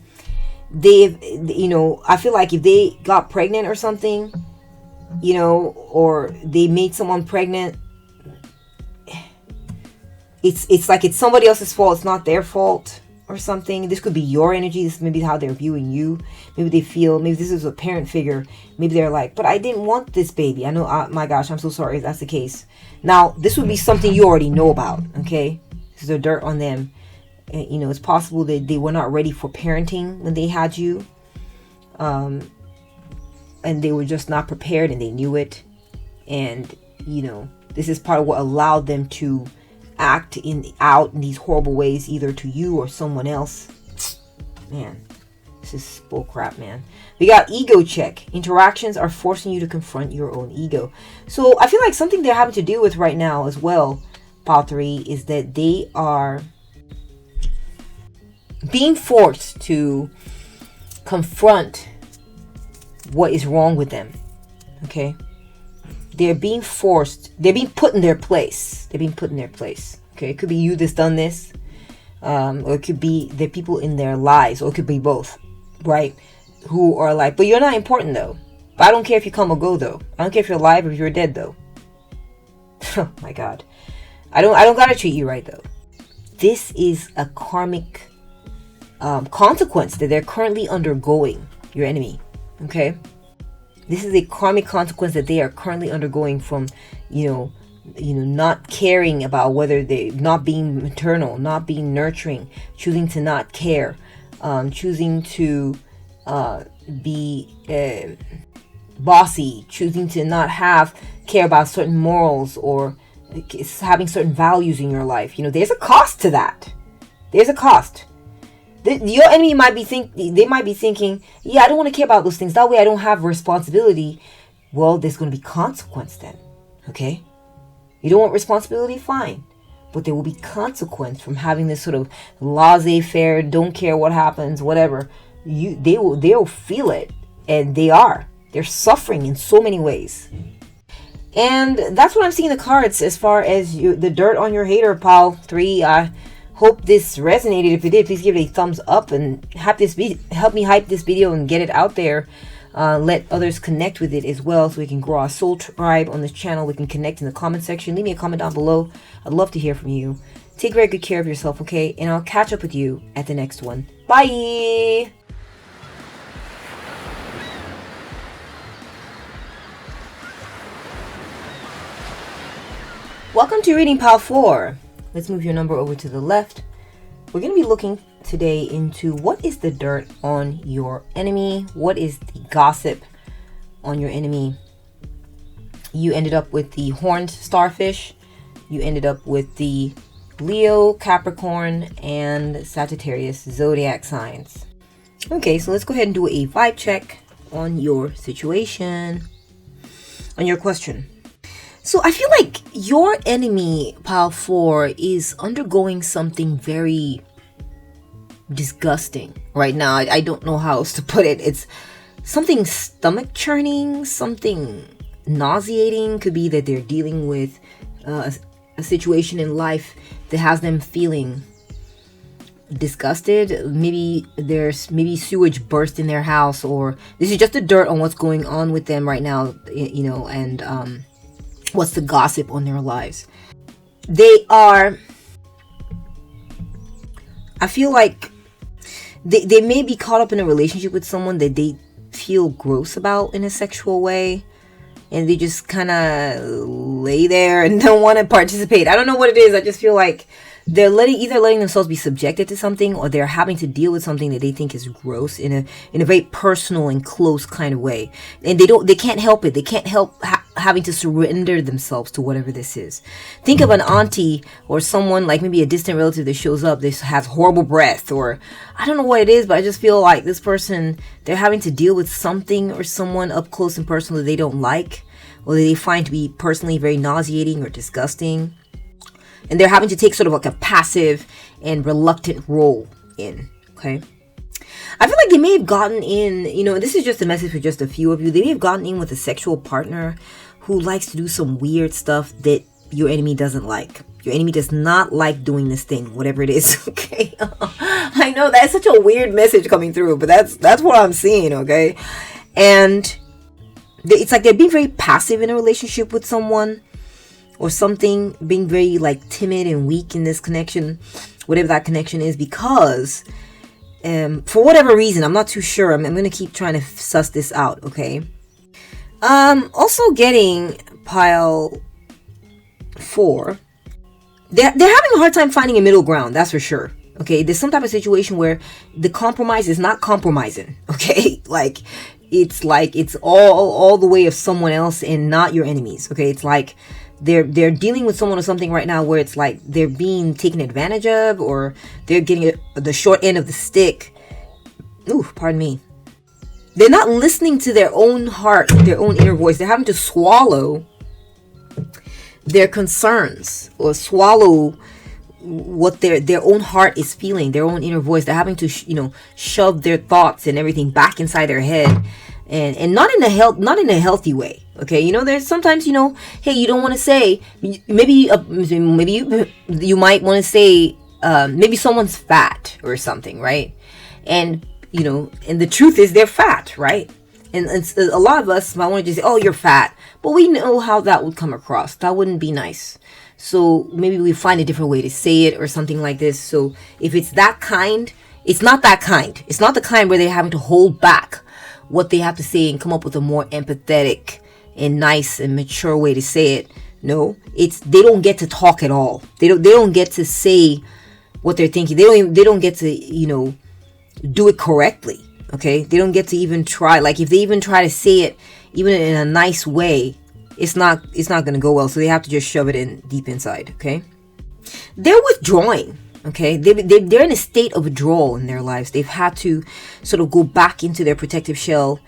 I feel like if they got pregnant or something, or they made someone pregnant, it's like it's somebody else's fault. It's not their fault. or something. This could be your energy. This may be how they're viewing you. Maybe they feel, maybe this is a parent figure. Maybe they're like, but I didn't want this baby. I know, my gosh, I'm so sorry if that's the case. Now, this would be something you already know about, okay? This is the dirt on them. And, you know, it's possible that they were not ready for parenting when they had you. And they were just not prepared and they knew it. And, you know, this is part of what allowed them to act out in these horrible ways, either to you or someone else. Man, this is bullcrap, man. We got ego check. Interactions are forcing you to confront your own ego. So I feel like something they're having to deal with right now as well, Pile 3, is that they are being forced to confront what is wrong with them. Okay? They're being forced, they're being put in their place. They're being put in their place. Okay, it could be you that's done this. Or it could be the people in their lives. Or it could be both. Right? Who are like, but you're not important though. But I don't care if you come or go though. I don't care if you're alive or if you're dead though. Oh my God. I don't gotta treat you right though. This is a karmic consequence that they're currently undergoing. Your enemy. Okay? This is a karmic consequence that they are currently undergoing from, not caring about whether they, not being maternal, not being nurturing, choosing to not care, choosing to be bossy, choosing to not care about certain morals or having certain values in your life. There's a cost to that. There's a cost. Your enemy might be thinking, yeah, I don't want to care about those things. That way I don't have responsibility. Well, there's going to be consequence then. Okay? You don't want responsibility? Fine. But there will be consequence from having this sort of laissez-faire, don't care what happens, whatever. They'll feel it. And they're suffering in so many ways. And that's what I'm seeing in the cards as far as the dirt on your hater, Pile 3. Hope this resonated. If it did, please give it a thumbs up and help me hype this video and get it out there. Let others connect with it as well so we can grow our soul tribe on this channel. We can connect in the comment section. Leave me a comment down below. I'd love to hear from you. Take very good care of yourself, okay? And I'll catch up with you at the next one. Bye! Welcome to reading Pile 4. Let's move your number over to the left. We're going to be looking today into what is the dirt on your enemy. What is the gossip on your enemy? You ended up with the horned starfish. You ended up with the Leo, Capricorn, and Sagittarius zodiac signs. Okay, so let's go ahead and do a vibe check on your situation, on your question. So I feel like your enemy, Pile 4, is undergoing something very disgusting right now. I don't know how else to put it. It's something stomach churning, something nauseating. Could be that they're dealing with a situation in life that has them feeling disgusted. Maybe there's sewage burst in their house, or this is just the dirt on what's going on with them right now, and what's the gossip on their lives. I feel like they may be caught up in a relationship with someone that they feel gross about in a sexual way, and they just kind of lay there and don't want to participate. I don't know what it is. I just feel like they're letting themselves be subjected to something, or they're having to deal with something that they think is gross in a very personal and close kind of way, and they can't help it. They can't help having to surrender themselves to whatever this is. Think of an auntie or someone like maybe a distant relative that shows up that has horrible breath, or I don't know what it is, but I just feel like this person, they're having to deal with something or someone up close and personal that they don't like, or that they find to be personally very nauseating or disgusting. And they're having to take sort of like a passive and reluctant role in, okay? I feel like they may have gotten in, this is just a message for just a few of you. They may have gotten in with a sexual partner who likes to do some weird stuff that your enemy doesn't like. Your enemy does not like doing this thing, whatever it is, okay? I know that's such a weird message coming through, but that's what I'm seeing, okay? And it's like they're being very passive in a relationship with someone or something, being very like timid and weak in this connection, whatever that connection is, because for whatever reason, I'm not too sure. I'm going to keep trying to suss this out, okay? Also getting pile 4. They're having a hard time finding a middle ground, that's for sure. Okay, there's some type of situation where the compromise is not compromising, okay? Like it's all the way of someone else and not your enemies, okay? It's like they're dealing with someone or something right now where it's like they're being taken advantage of, or they're getting the short end of the stick. Ooh, pardon me. They're not listening to their own heart, their own inner voice. They're having to swallow their concerns, or swallow what their own heart is feeling, their own inner voice. They're having to shove their thoughts and everything back inside their head, and not in a healthy way. Okay, there's sometimes hey, you don't want to say, maybe you might want to say maybe someone's fat or something, right? And and the truth is they're fat, right? And a lot of us might want to just say, oh, you're fat, but we know how that would come across. That wouldn't be nice. So maybe we find a different way to say it or something like this. So if it's that kind, it's not that kind. It's not the kind where they're having to hold back what they have to say and come up with a more empathetic and nice and mature way to say it. No, they don't get to talk at all. They don't get to say what they're thinking. They don't get to do it correctly. Okay, they don't get to even try. Like if they even try to say it even in a nice way, it's not going to go well. So they have to just shove it in deep inside. Okay, they're withdrawing. Okay, they're in a state of withdrawal in their lives. They've had to sort of go back into their protective shell,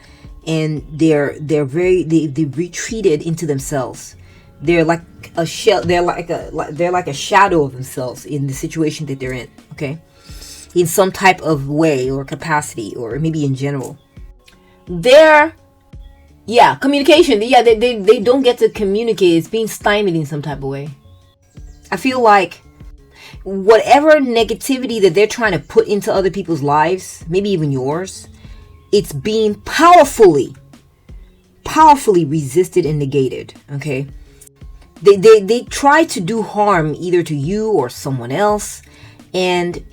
and they're retreated into themselves. They're like a shell. They're like a shadow of themselves in the situation that they're in. Okay, in some type of way or capacity, or maybe in general. Communication. They don't get to communicate. It's being stymied in some type of way. I feel like whatever negativity that they're trying to put into other people's lives, maybe even yours, it's being powerfully resisted and negated. Okay, they try to do harm either to you or someone else, and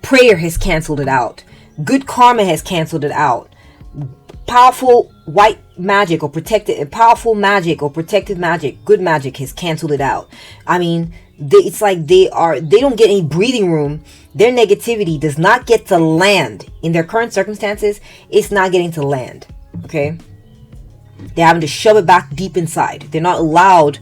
prayer has canceled it out. Good karma has canceled it out. Powerful white magic or powerful magic or protective magic, good magic has canceled it out. I mean, it's like they don't get any breathing room. Their negativity does not get to land in their current circumstances. It's not getting to land. Okay, they're having to shove it back deep inside. They're not allowed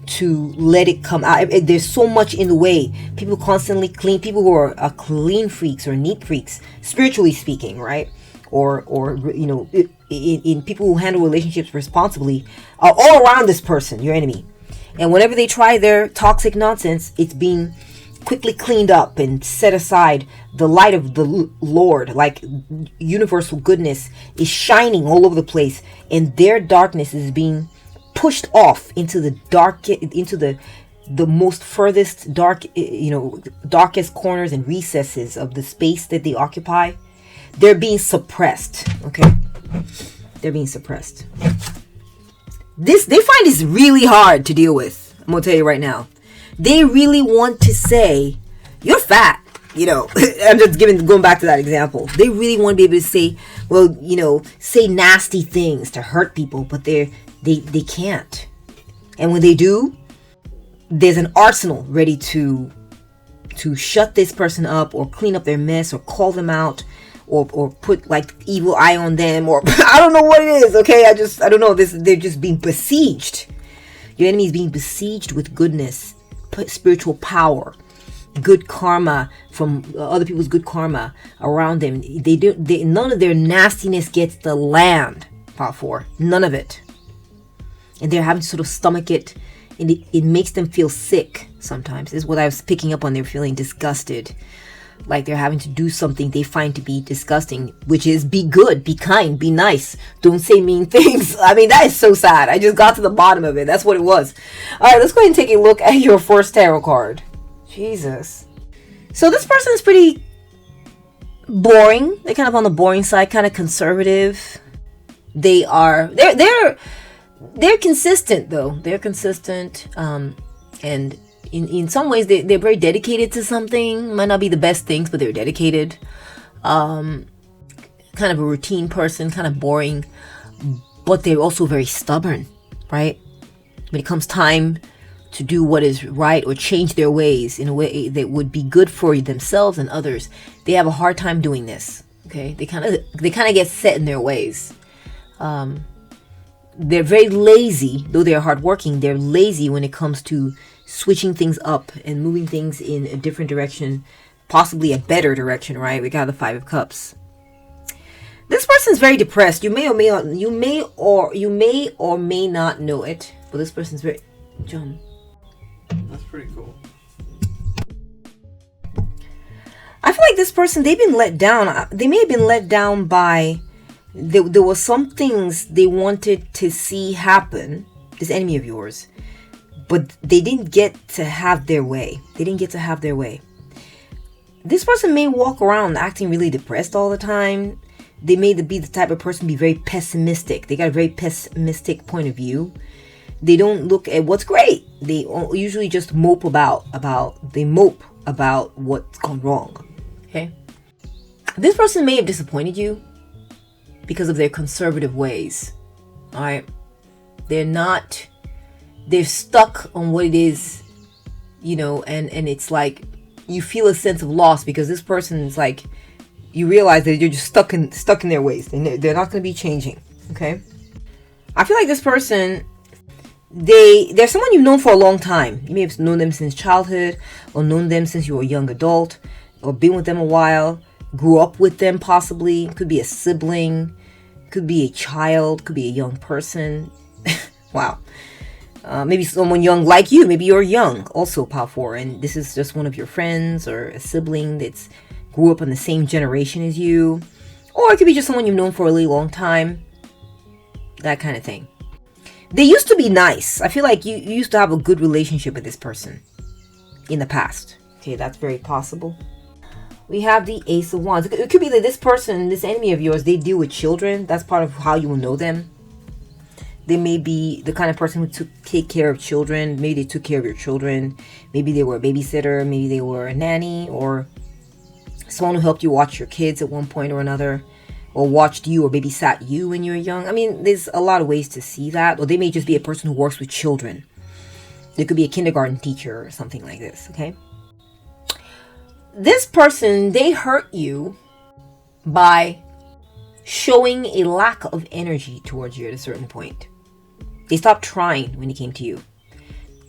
to let it come out. There's so much in the way. People constantly clean. People who are clean freaks or neat freaks, spiritually speaking, right? Or in people who handle relationships responsibly, are all around this person, your enemy. And whenever they try their toxic nonsense, it's being quickly cleaned up and set aside. The light of the Lord, like universal goodness, is shining all over the place, and their darkness is being pushed off into the most furthest darkest corners and recesses of the space that they occupy. They're being suppressed. Okay, they're being suppressed. They find this really hard to deal with. I'm gonna tell you right now. They really want to say, "You're fat." I'm just going back to that example. They really want to be able to say, well, say nasty things to hurt people, but they can't. And when they do, there's an arsenal ready to shut this person up, or clean up their mess, or call them out, or put like evil eye on them, or I don't know what it is. Okay, I don't know. They're just being besieged. Your enemy is being besieged with goodness, spiritual power, good karma from other people's good karma around them. None of their nastiness gets to land. Part 4, none of it, and they're having to sort of stomach it, and it makes them feel sick. Sometimes is what I was picking up on. They're feeling disgusted. Like they're having to do something they find to be disgusting, which is be good, be kind, be nice, don't say mean things. I mean, that is so sad. I just got to the bottom of it. That's what it was. All right, let's go ahead and take a look at your first tarot card. Jesus. So this person is pretty boring. They're kind of on the boring side, kind of conservative. They're consistent though. They're consistent, and in some ways they're very dedicated to something. Might not be the best things, but they're dedicated. Kind of a routine person, kind of boring, but they're also very stubborn, right? When it comes time to do what is right or change their ways in a way that would be good for themselves and others, they have a hard time doing this. Okay, they kind of get set in their ways. They're very lazy, though they're hardworking. They're lazy when it comes to switching things up and moving things in a different direction, possibly a better direction. Right? We got the Five of Cups. This person's very depressed. You may or may not know it, but this person's very. John. That's pretty cool. I feel like this person, they've been let down. They may have been let down by. There were some things they wanted to see happen. This enemy of yours, but they didn't get to have their way. This person may walk around acting really depressed all the time. They may be the type of person to be very pessimistic. They got a very pessimistic point of view. They don't look at what's great. They usually just mope about what's gone wrong. Okay? This person may have disappointed you because of their conservative ways. All right? They're stuck on what it is, and it's like you feel a sense of loss because this person is like, you realize that you're just stuck in their ways and they're not going to be changing. Okay? I feel like this person, they're someone you've known for a long time. You may have known them since childhood, or known them since you were a young adult, or been with them a while, grew up with them possibly. Could be a sibling, could be a child, could be a young person. Wow. Maybe someone young like you. Maybe you're young, also Pile 4, and this is just one of your friends or a sibling that's grew up in the same generation as you. Or it could be just someone you've known for a really long time. That kind of thing. They used to be nice. I feel like you used to have a good relationship with this person in the past. Okay, that's very possible. We have the Ace of Wands. It could be that this person, this enemy of yours, they deal with children. That's part of how you will know them. They may be the kind of person who take care of children. Maybe they took care of your children. Maybe they were a babysitter. Maybe they were a nanny, or someone who helped you watch your kids at one point or another, or watched you or babysat you when you were young. I mean, there's a lot of ways to see that. Or they may just be a person who works with children. They could be a kindergarten teacher or something like this, okay? This person, they hurt you by showing a lack of energy towards you at a certain point. They stopped trying when it came to you.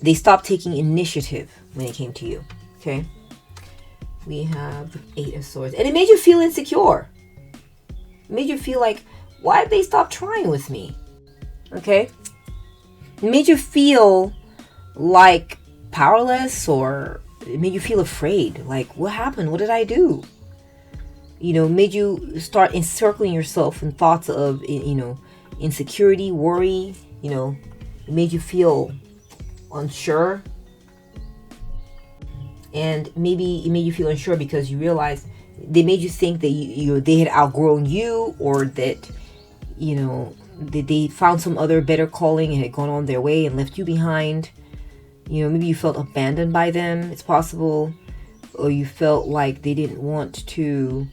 They stopped taking initiative when it came to you, okay? We have the Eight of Swords. And it made you feel insecure. It made you feel like, why have they stopped trying with me? Okay? It made you feel like powerless, or it made you feel afraid. Like, what happened? What did I do? Made you start encircling yourself in thoughts of, insecurity, worry. It made you feel unsure. And maybe it made you feel unsure because you realized they made you think that they had outgrown you, or that that they found some other better calling and had gone on their way and left you behind. Maybe you felt abandoned by them. It's possible. Or you felt like they didn't want to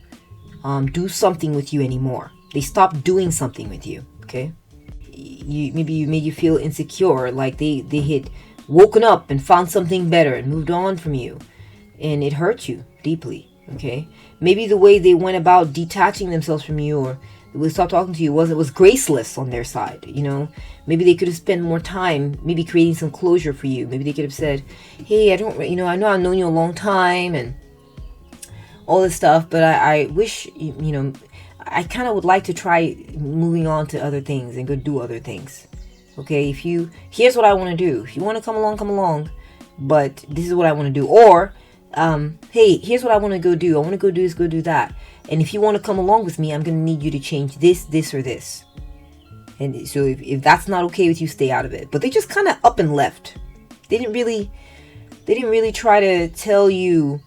do something with you anymore. They stopped doing something with you. Okay. Maybe you made you feel insecure, like they had woken up and found something better and moved on from you, and it hurt you deeply. Okay, maybe the way they went about detaching themselves from you, or they stopped talking to you, was graceless on their side. Maybe they could have spent more time, maybe creating some closure for you. Maybe they could have said, hey, I know I've known you a long time and all this stuff, but I wish I kind of would like to try moving on to other things and go do other things. Okay, here's what I want to do. If you want to come along, but this is what I want to do. Or, hey, here's what I want to go do. I want to go do this, go do that. And if you want to come along with me, I'm going to need you to change this, or this. And so if that's not okay with you, stay out of it. But they just kind of up and left. They didn't really try to tell you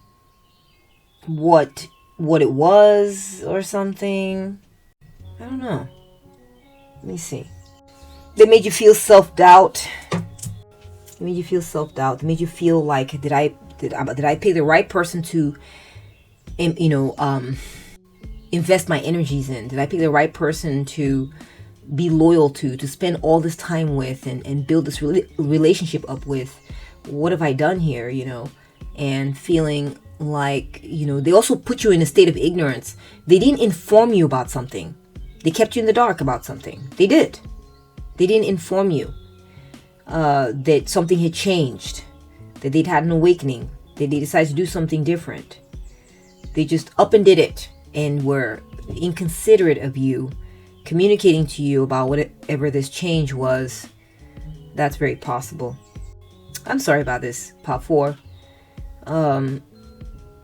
what it was or something. I don't know. Let me see. They made you feel self-doubt. It made you feel self-doubt. It made you feel like, did I pick the right person to, invest my energies in? Did I pick the right person to be loyal to spend all this time with and build this relationship up with? What have I done here, And feeling like, they also put you in a state of ignorance. They didn't inform you about something. They kept you in the dark about something. They did. They didn't inform you that something had changed, that they'd had an awakening, that they decided to do something different. They just up and did it and were inconsiderate of you, communicating to you about whatever this change was. That's very possible. I'm sorry about this, Pop 4.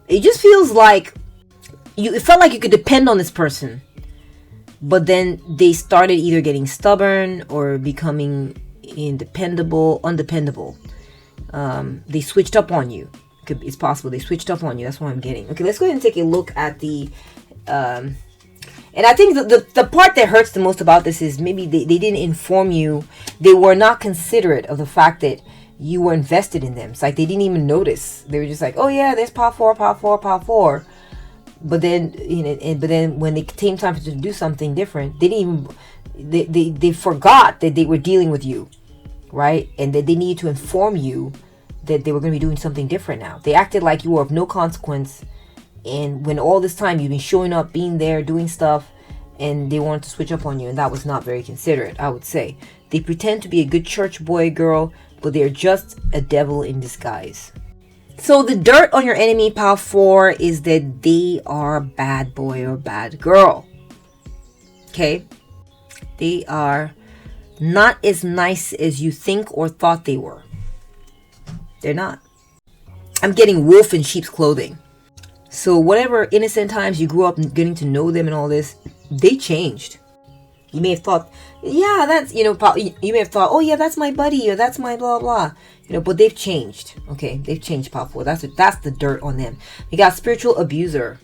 It just feels like it felt like you could depend on this person, but then they started either getting stubborn or becoming undependable. They switched up on you. It's possible they switched up on you. That's what I'm getting. Okay, let's go ahead and take a look at the and I think the part that hurts the most about this is maybe they didn't inform you. They were not considerate of the fact that you were invested in them. It's like they didn't even notice. They were just like, oh yeah, there's Pop 4. But then, when it came time to do something different, they forgot that they were dealing with you, right? And that they needed to inform you that they were going to be doing something different now. They acted like you were of no consequence, and when all this time you've been showing up, being there, doing stuff, and they wanted to switch up on you, and that was not very considerate, I would say. They pretend to be a good church boy, girl, but they're just a devil in disguise. So the dirt on your enemy, Pal 4, is that they are a bad boy or bad girl. Okay? They are not as nice as you think or thought they were. They're not. I'm getting wolf in sheep's clothing. So whatever innocent times you grew up getting to know them and all this, they changed. You may have thought, yeah, that's, you may have thought, oh yeah, that's my buddy, or that's my blah, blah. But they've changed. Okay, they've changed, Pop 4. That's the dirt on them. You got spiritual abuser.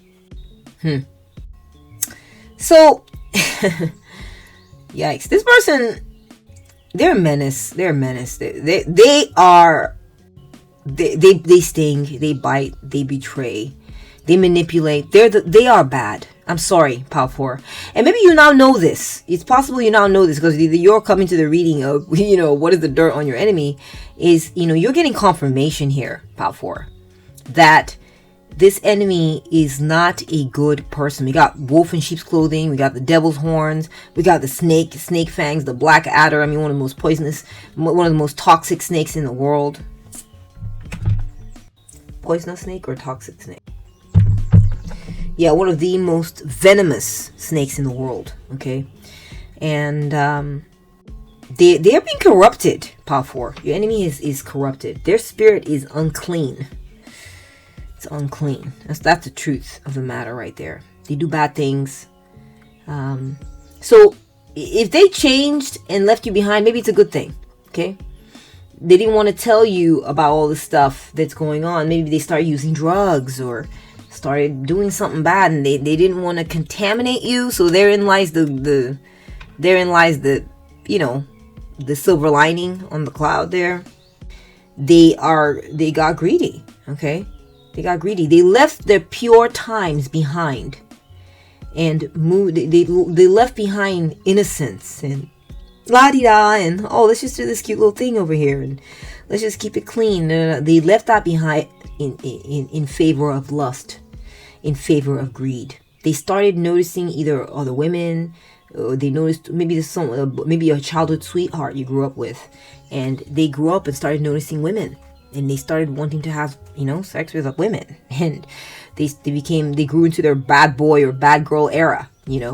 So, yikes. This person, they're a menace. They're a menace. They are, they sting, they bite, they betray, they manipulate. They are bad. I'm sorry, Pal 4. And maybe you now know this. It's possible you now know this because either you're coming to the reading of, what is the dirt on your enemy, is, you're getting confirmation here, Pal 4, that this enemy is not a good person. We got wolf in sheep's clothing. We got the devil's horns. We got the snake fangs, the black adder. I mean, one of the most poisonous, one of the most toxic snakes in the world. Poisonous snake or toxic snake? Yeah, one of the most venomous snakes in the world, okay? And they are being corrupted, Pal 4. Your enemy is corrupted. Their spirit is unclean. It's unclean. That's the truth of the matter right there. They do bad things. So if they changed and left you behind, maybe it's a good thing, okay? They didn't want to tell you about all the stuff that's going on. Maybe they started using drugs or started doing something bad, and they didn't want to contaminate you. So therein lies the silver lining on the cloud there. They got greedy, okay? They got greedy. They left their pure times behind and moved. They left behind innocence and la-di-da and let's just do this cute little thing over here and let's just keep it clean. They left that behind in favor of lust, in favor of greed. They started noticing either other women, or they noticed maybe maybe a childhood sweetheart you grew up with, and they grew up and started noticing women, and they started wanting to have sex with women, and they grew into their bad boy or bad girl era. They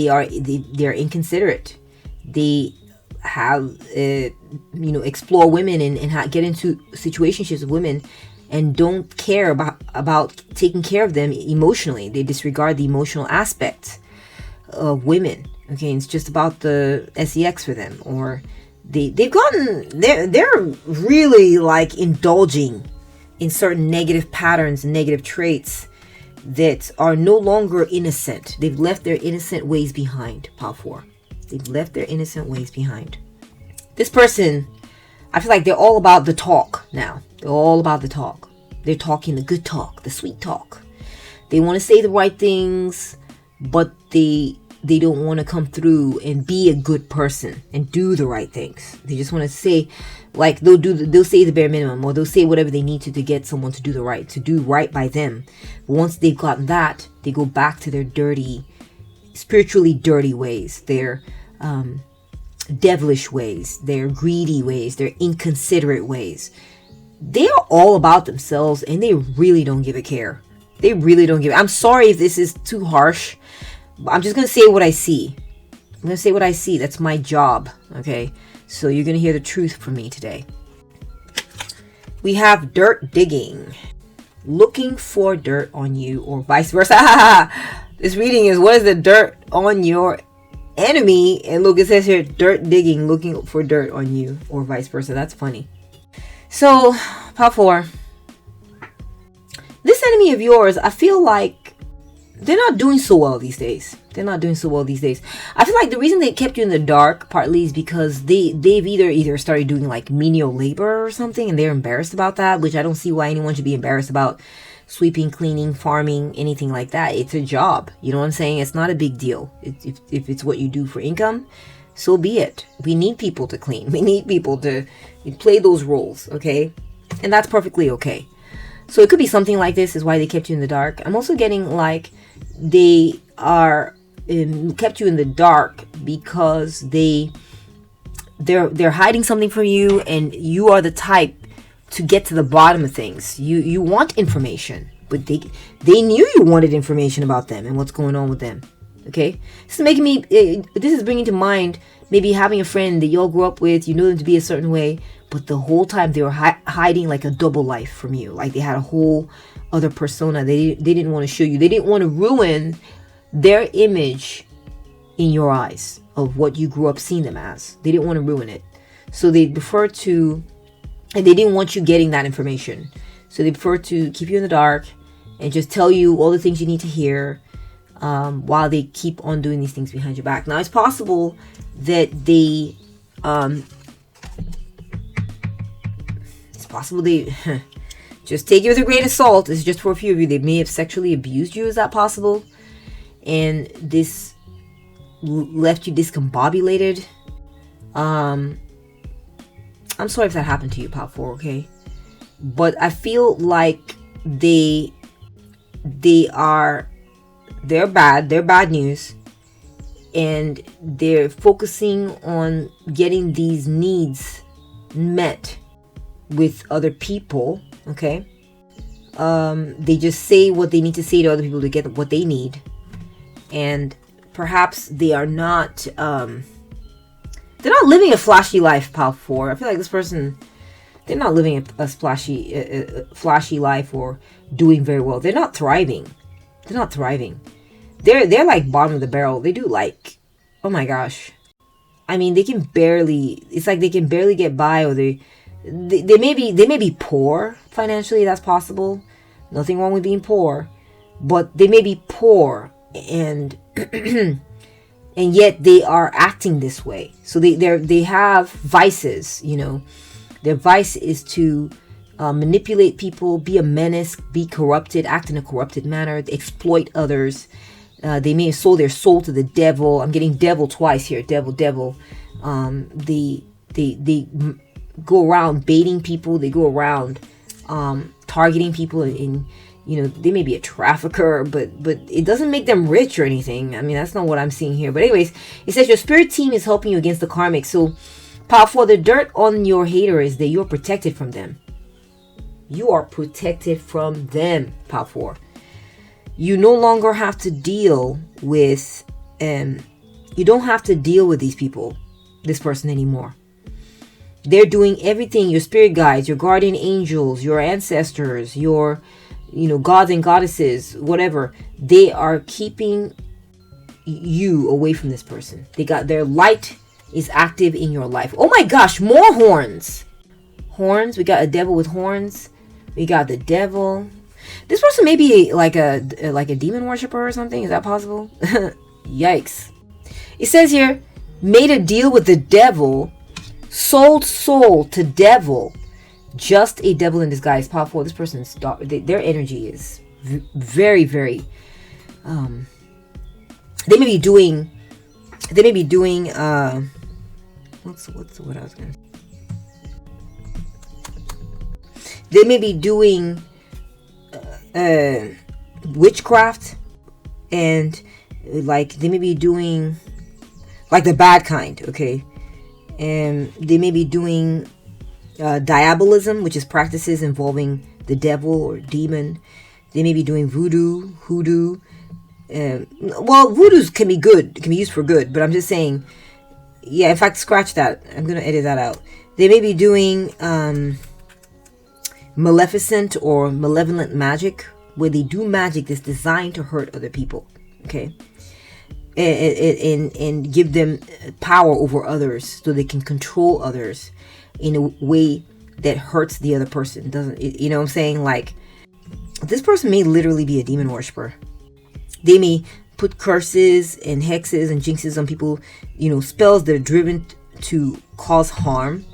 are inconsiderate. They have explore women and get into situationships with women and don't care about taking care of them emotionally. They disregard the emotional aspects of women. Okay, it's just about the sex for them, or they're really like indulging in certain negative patterns and negative traits that are no longer innocent. They've left their innocent ways behind, Pal 4. They've left their innocent ways behind. This person, I feel like they're all about the talk now. They're all about the talk. They're talking the good talk, the sweet talk. They want to say the right things, but they don't want to come through and be a good person and do the right things. They just want to say, like, they'll say the bare minimum, or they'll say whatever they need to get someone to do right by them. But once they've gotten that, they go back to their dirty, spiritually dirty ways, their devilish ways, their greedy ways, their inconsiderate ways. They are all about themselves, and they really don't give a care. They really don't give. I'm sorry if this is too harsh. I'm just going to say what I see. I'm going to say what I see. That's my job. Okay. So you're going to hear the truth from me today. We have dirt digging. Looking for dirt on you, or vice versa. This reading is, what is the dirt on your enemy? And look, it says here, dirt digging, looking for dirt on you, or vice versa. That's funny. So, pile 4. This enemy of yours, I feel like they're not doing so well these days. They're not doing so well these days. I feel like the reason they kept you in the dark partly is because they've either started doing like menial labor or something, and they're embarrassed about that, which I don't see why anyone should be embarrassed about sweeping, cleaning, farming, anything like that. It's a job. You know what I'm saying? It's not a big deal. If it's what you do for income, so be it. We need people to clean. We need people to play those roles, okay? And that's perfectly okay. So it could be something like this is why they kept you in the dark. I'm also getting like they are kept you in the dark because they're hiding something from you, and you are the type to get to the bottom of things. You want information, but they knew you wanted information about them and what's going on with them. Okay, this is bringing to mind maybe having a friend that you all grew up with. You know them to be a certain way, but the whole time they were hiding like a double life from you. Like they had a whole other persona. They didn't want to show you. They didn't want to ruin their image in your eyes of what you grew up seeing them as. They didn't want to ruin it. So they prefer to, and they didn't want you getting that information. So they prefer to keep you in the dark and just tell you all the things you need to hear, while they keep on doing these things behind your back. Now, it's possible that they just take it with a grain of salt. It's just for a few of you. They may have sexually abused you. Is that possible? And this left you discombobulated. I'm sorry if that happened to you, Pop 4, okay? But I feel like they're bad. They're bad news. And they're focusing on getting these needs met with other people, okay? They just say what they need to say to other people to get what they need. And perhaps they are not, they're not living a flashy life, Pal 4. I feel like this person, they're not living a flashy life or doing very well. They're not thriving. They're not thriving. They're like bottom of the barrel. They do like, oh my gosh. I mean, it's like they can barely get by, or they may be poor financially. That's possible. Nothing wrong with being poor, but they may be poor, and and yet they are acting this way. So they have vices, you know. Their vice is to manipulate people, be a menace, be corrupted, act in a corrupted manner, exploit others. They may have sold their soul to the devil. I'm getting devil twice here. Devil. They go around baiting people. They go around targeting people, and you know, they may be a trafficker, but it doesn't make them rich or anything. I mean, that's not what I'm seeing here. But anyways, it says your spirit team is helping you against the karmic. So, Power 4, the dirt on your hater is that you're protected from them. You are protected from them, Power 4. You no longer have to deal with, you don't have to deal with these people, this person anymore. They're doing everything, your spirit guides, your guardian angels, your ancestors, your, you know, gods and goddesses, whatever. They are keeping you away from this person. Their light is active in your life. Oh my gosh, more horns. Horns, we got a devil with horns. We got the devil. This person may be like a demon worshiper or something. Is that possible? Yikes. It says here, made a deal with the devil sold soul to devil. Just a devil in disguise. Power 4. This person's their energy is very, very. They may be doing. What's the word I was gonna? They may be doing witchcraft, and like they may be doing like the bad kind, okay? And they may be doing diabolism, which is practices involving the devil or demon. They may be doing voodoo, hoodoo. Well, voodoo can be good, can be used for good, but I'm just saying, yeah, in fact, scratch that. I'm going to edit that out. They may be doing maleficent or malevolent magic, where they do magic that's designed to hurt other people, okay? And give them power over others so they can control others in a way that hurts the other person. Doesn't, you know what I'm saying? Like, this person may literally be a demon worshiper. They may put curses and hexes and jinxes on people, you know, spells that are driven to cause harm.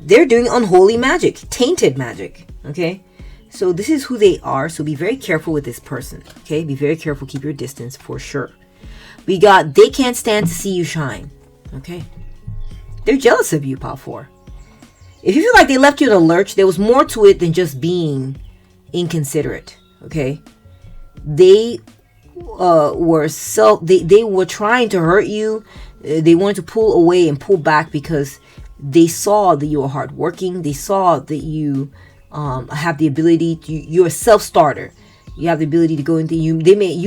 They're doing unholy magic, tainted magic, okay? So this is who they are, so be very careful with this person, okay? Be very careful, keep your distance for sure. We got, they can't stand to see you shine, okay? They're jealous of you, Power 4. If you feel like they left you in a lurch, there was more to it than just being inconsiderate, okay? They they were trying to hurt you. They wanted to pull away and pull back because they saw that you were hardworking. They saw that you have the ability to, you're a self-starter. You have the ability to go into you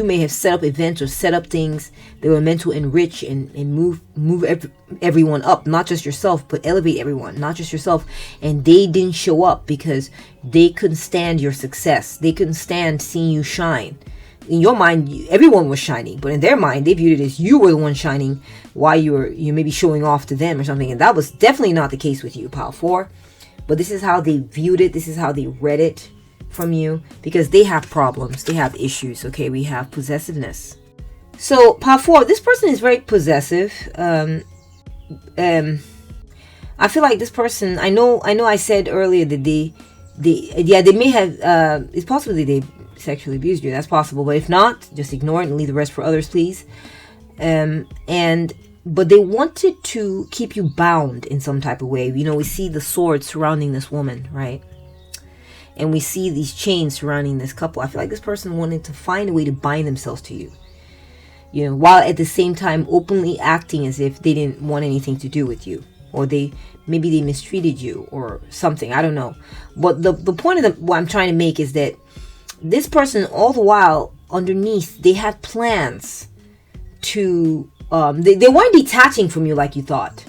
may have set up events or set up things that were meant to enrich and move everyone up, not just yourself, but elevate everyone, not just yourself. And they didn't show up because they couldn't stand your success. They couldn't stand seeing you shine. In your mind, everyone was shining, but in their mind, they viewed it as you were the one shining while you may be showing off to them or something. And that was definitely not the case with you, Power 4. But this is how they viewed it. This is how they read it from you, because they have problems. They have issues. Okay, we have possessiveness. So Power 4, this person is very possessive. I feel like this person, I know I said earlier that they may have, it's possible that they sexually abused you. That's possible, but if not, just ignore it and leave the rest for others, please. But they wanted to keep you bound in some type of way. You know, we see the sword surrounding this woman, right? And we see these chains surrounding this couple. I feel like this person wanted to find a way to bind themselves to you. You know, while at the same time openly acting as if they didn't want anything to do with you. Or maybe they mistreated you or something. I don't know. But the point of what I'm trying to make is that this person, all the while, underneath, they had plans to... They weren't detaching from you like you thought.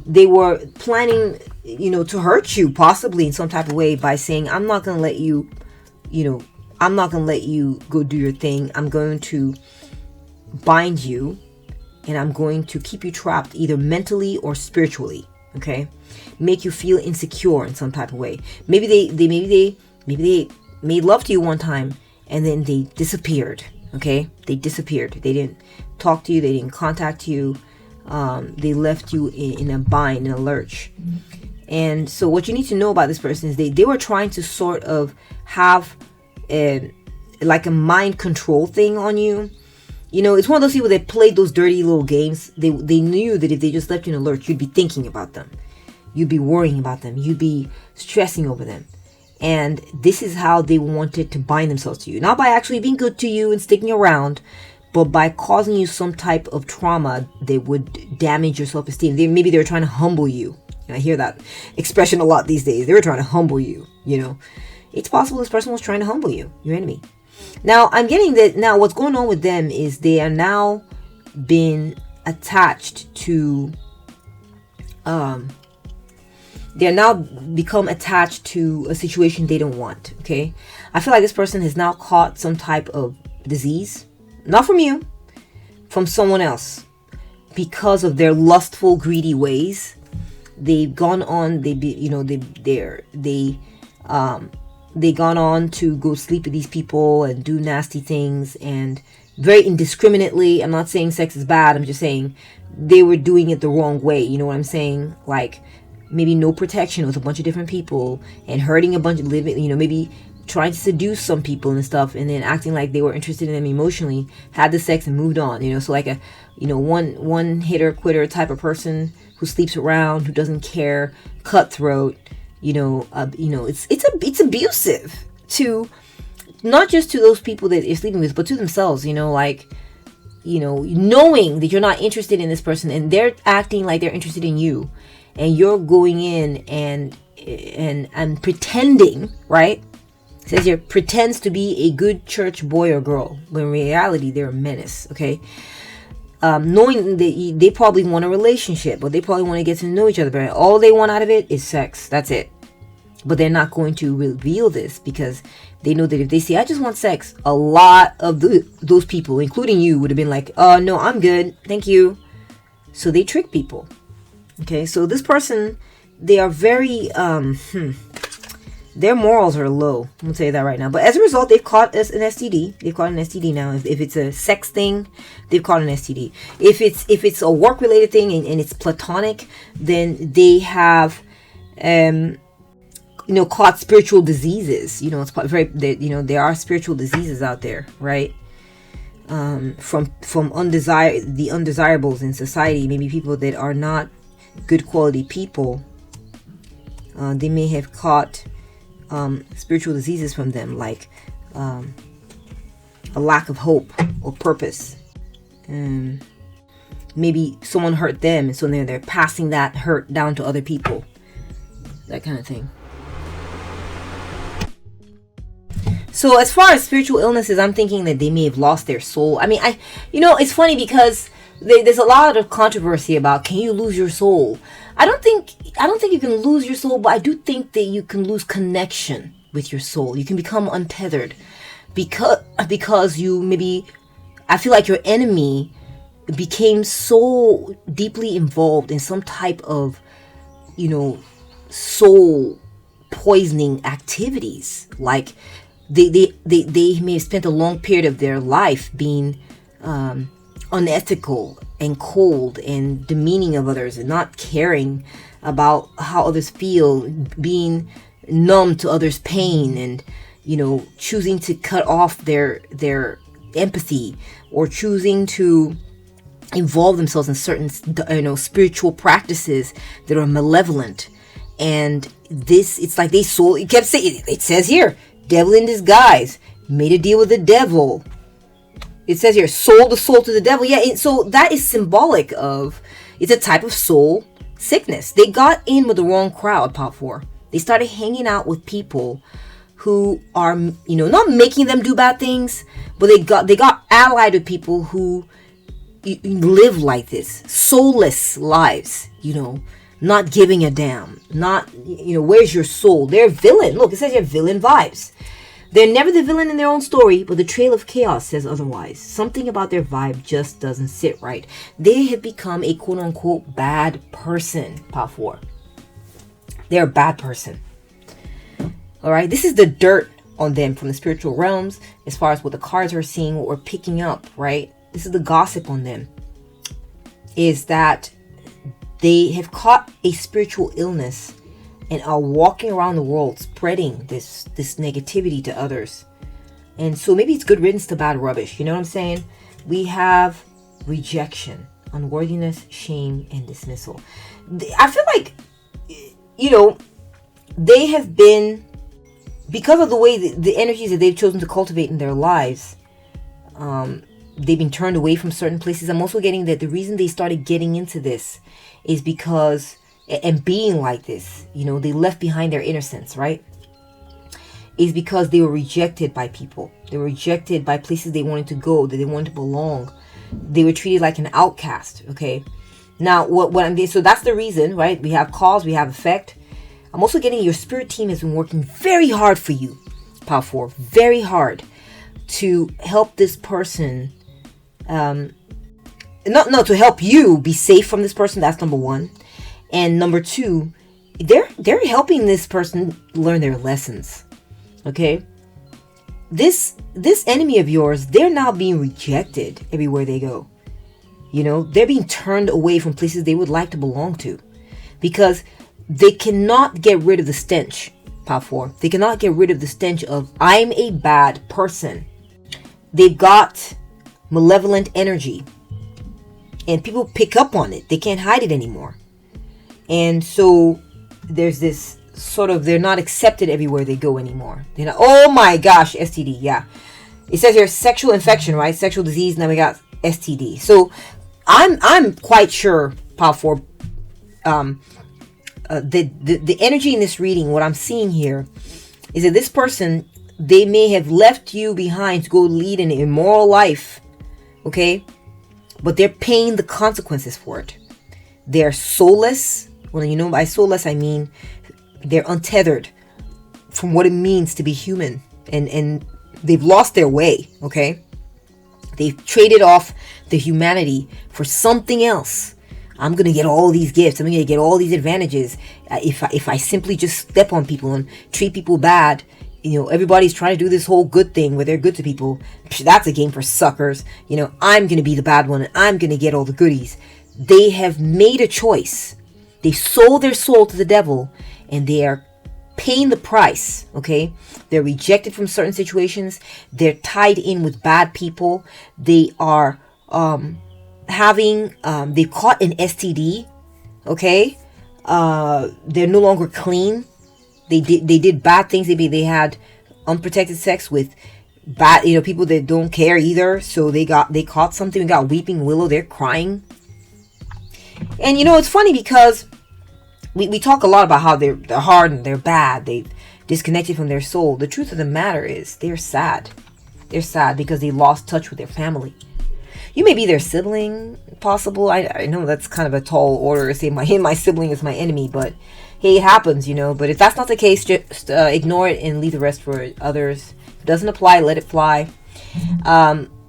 They were planning, you know, to hurt you possibly in some type of way by saying, I'm not going to let you, I'm not going to let you go do your thing. I'm going to bind you and I'm going to keep you trapped either mentally or spiritually. Okay. Make you feel insecure in some type of way. Maybe they made love to you one time and then they disappeared. Okay. They disappeared. They didn't talk to you. They didn't contact you. They left you in a bind, in a lurch. And so what you need to know about this person is they were trying to sort of have like a mind control thing on you. You know, it's one of those people that played those dirty little games. They knew that if they just left you in a lurch, you'd be thinking about them. You'd be worrying about them. You'd be stressing over them. And this is how they wanted to bind themselves to you. Not by actually being good to you and sticking around, but by causing you some type of trauma that would damage your self-esteem. Maybe they were trying to humble you. And I hear that expression a lot these days. They were trying to humble you, you know. It's possible this person was trying to humble you, your enemy. Now, I'm getting that now what's going on with them is they are now been attached to... they're now become attached to a situation they don't want, okay? I feel like this person has now caught some type of disease. Not from you, from someone else. Because of their lustful, greedy ways, they've gone on. They gone on to go sleep with these people and do nasty things and very indiscriminately. I'm not saying sex is bad. I'm just saying they were doing it the wrong way. You know what I'm saying? Like maybe no protection with a bunch of different people and hurting a bunch of living, you know, maybe trying to seduce some people and stuff, and then acting like they were interested in them emotionally, had the sex and moved on, you know. So like a, you know, one hitter quitter type of person who sleeps around, who doesn't care, cutthroat, you know, it's abusive to not just to those people that you're sleeping with, but to themselves, you know, like, you know, knowing that you're not interested in this person and they're acting like they're interested in you, and you're going in and pretending, right? It says here, pretends to be a good church boy or girl, but in reality, they're a menace, okay? Knowing that they probably want a relationship, but they probably want to get to know each other better. All they want out of it is sex. That's it. But they're not going to reveal this because they know that if they say, I just want sex, a lot of those people, including you, would have been like, oh, no, I'm good. Thank you. So they trick people. Okay, so this person, they are very, their morals are low. I'm going to tell you that right now. But as a result, they've caught an STD. They've caught an STD now. If it's a sex thing, they've caught an STD. If it's a work-related thing and it's platonic, then they have, you know, caught spiritual diseases. You know, it's very, you know, there are spiritual diseases out there, right? From the undesirables in society, maybe people that are not good quality people. They may have caught spiritual diseases from them, like a lack of hope or purpose. Maybe someone hurt them, and so they're passing that hurt down to other people. That kind of thing. So as far as spiritual illnesses, I'm thinking that they may have lost their soul. I mean, you know, it's funny because there's a lot of controversy about, can you lose your soul? I don't think you can lose your soul, but I do think that you can lose connection with your soul. You can become untethered because you maybe, I feel like your enemy became so deeply involved in some type of, you know, soul poisoning activities. Like they may have spent a long period of their life being unethical and cold and demeaning of others and not caring about how others feel, being numb to others' pain, and, you know, choosing to cut off their empathy, or choosing to involve themselves in certain, you know, spiritual practices that are malevolent. And this, it's like they sold, it kept saying, it says here, devil in disguise, made a deal with the devil. It says here, sold the soul to the devil. Yeah, so that is symbolic of, it's a type of soul sickness. They got in with the wrong crowd, Part 4. They started hanging out with people who are, you know, not making them do bad things, but they got allied with people who live like this, soulless lives, you know, not giving a damn, not, you know, where's your soul? They're villain. Look, it says here, villain vibes. They're never the villain in their own story, but the trail of chaos says otherwise. Something about their vibe just doesn't sit right. They have become a quote-unquote bad person, Part 4. They're a bad person. All right, this is the dirt on them from the spiritual realms, as far as what the cards are seeing, what we're picking up, right? This is the gossip on them, is that they have caught a spiritual illness and are walking around the world spreading this negativity to others. And so maybe it's good riddance to bad rubbish. You know what I'm saying? We have rejection, unworthiness, shame, and dismissal. I feel like, you know, they have been, because of the way the energies that they've chosen to cultivate in their lives, they've been turned away from certain places. I'm also getting that the reason they started getting into this is because, and being like this, you know, they left behind their innocence, right? Is because they were rejected by people. They were rejected by places they wanted to go, that they wanted to belong. They were treated like an outcast, okay? Now, what I'm getting, so that's the reason, right? We have cause, we have effect. I'm also getting your spirit team has been working very hard for you, Power 4, very hard to help this person, to help you be safe from this person. That's number one. And number two, they're helping this person learn their lessons. Okay? This enemy of yours, they're now being rejected everywhere they go. You know, they're being turned away from places they would like to belong to because they cannot get rid of the stench. Power 4. They cannot get rid of the stench of I'm a bad person. They've got malevolent energy. And people pick up on it. They can't hide it anymore. And so there's this sort of, they're not accepted everywhere they go anymore. They're not, oh my gosh, STD, yeah. It says here sexual infection, right? Sexual disease, now we got STD. So I'm quite sure, Power 4, the energy in this reading, what I'm seeing here, is that this person, they may have left you behind to go lead an immoral life, okay? But they're paying the consequences for it. They're soulless. Well, you know, by soulless, I mean they're untethered from what it means to be human. And they've lost their way, okay? They've traded off the humanity for something else. I'm going to get all these gifts. I'm going to get all these advantages. If I simply just step on people and treat people bad, you know, everybody's trying to do this whole good thing where they're good to people. That's a game for suckers. You know, I'm going to be the bad one and I'm going to get all the goodies. They have made a choice. They sold their soul to the devil and they are paying the price, okay? They're rejected from certain situations. They're tied in with bad people. They are they caught an STD, okay? They're no longer clean. They did bad things. They had unprotected sex with bad, you know, people that don't care either. So they caught something. We got weeping willow. They're crying. And you know, it's funny because we talk a lot about how they're hardened, they're bad, they've disconnected from their soul. The truth of the matter is they're sad. They're sad because they lost touch with their family. You may be their sibling, possible. I know that's kind of a tall order to say my sibling is my enemy, but hey, it happens, you know. But if that's not the case, just ignore it and leave the rest for others. If it doesn't apply, let it fly.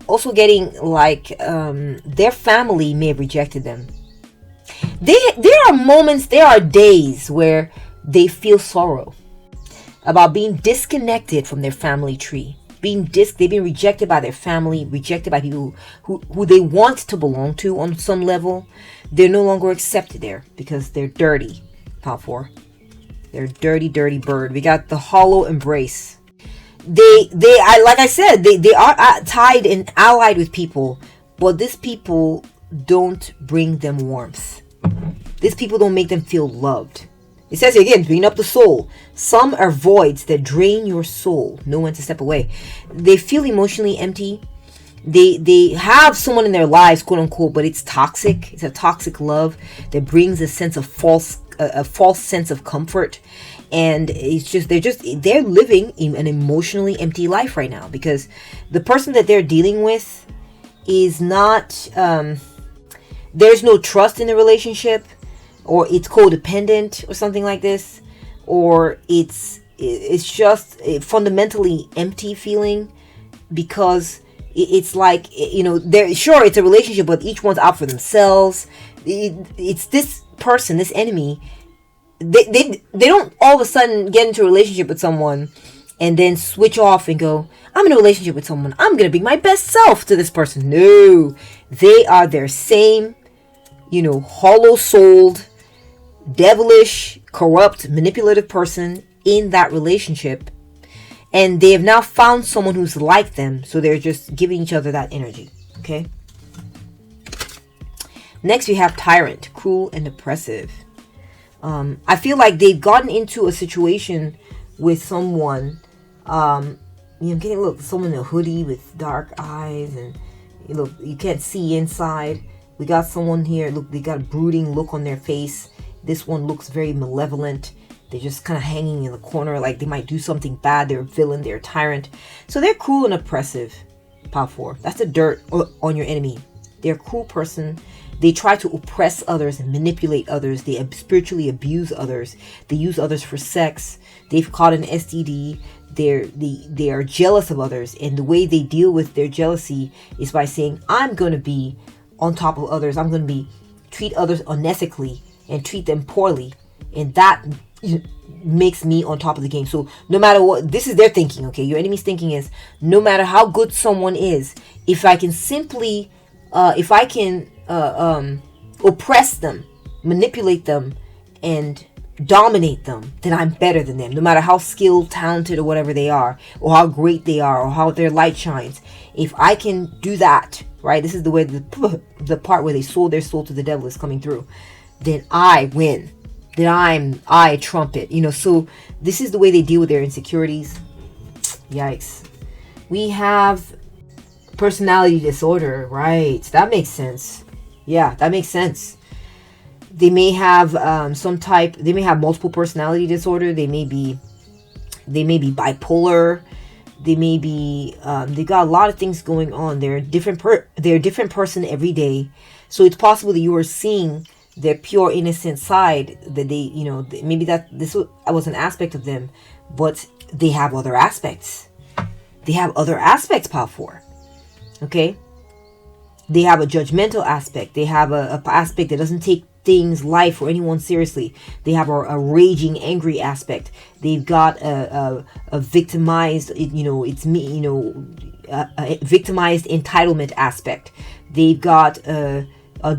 Also getting like their family may have rejected them. There are moments, there are days where they feel sorrow about being disconnected from their family tree. They've been rejected by their family, rejected by people who they want to belong to on some level. They're no longer accepted there because they're dirty. Power 4. They're dirty bird. We got the hollow embrace. Like I said, they are tied and allied with people, but these people don't bring them warmth. These people don't make them feel loved. It says here again, bringing up the soul. Some are voids that drain your soul. Know when to step away. They feel emotionally empty. They have someone in their lives, quote unquote, but it's toxic. It's a toxic love that brings a sense of a false sense of comfort. And it's just they're living in an emotionally empty life right now because the person that they're dealing with is not. There's no trust in the relationship, or it's codependent or something like this, or it's just a fundamentally empty feeling because it's like, you know, they're sure it's a relationship, but each one's out for themselves. It's this person, this enemy. They don't all of a sudden get into a relationship with someone and then switch off and go, I'm in a relationship with someone, I'm gonna be my best self to this person. No, they are their same, you know, hollow-souled, devilish, corrupt, manipulative person in that relationship, and they have now found someone who's like them, so they're just giving each other that energy. Okay. Next we have tyrant, cruel and oppressive. I feel like they've gotten into a situation with someone, you know, someone in a hoodie with dark eyes, and you can't see inside. We got someone here, look, they got a brooding look on their face. This one looks very malevolent. They're just kind of hanging in the corner like they might do something bad. They're a villain, they're a tyrant. So they're cruel and oppressive. Power 4. That's the dirt on your enemy. They're a cruel person. They try to oppress others and manipulate others. They spiritually abuse others. They use others for sex. They've caught an STD. They are jealous of others. And the way they deal with their jealousy is by saying, I'm going to be on top of others. I'm going to treat others unethically and treat them poorly. And that makes me on top of the game. So no matter what, this is their thinking, okay? Your enemy's thinking is, no matter how good someone is, if I can oppress them, manipulate them, and dominate them, then I'm better than them. No matter how skilled, talented, or whatever they are, or how great they are, or how their light shines. If I can do that, right? This is the way the part where they sold their soul to the devil is coming through. Then I win. Then I trump it. You know, so this is the way they deal with their insecurities. Yikes. We have personality disorder, right? That makes sense. Yeah, that makes sense. They may have they may have multiple personality disorder. They may be bipolar. They may be, they got a lot of things going on. They're a different person every day. So it's possible that you are seeing their pure innocent side, that they, you know, maybe this was an aspect of them, but they have other aspects. They have other aspects, Power 4. Okay? They have a judgmental aspect. They have a aspect that doesn't take things, life, or anyone seriously. They have a raging, angry aspect. They've got a victimized, you know, it's me, you know, a victimized entitlement aspect. They've got a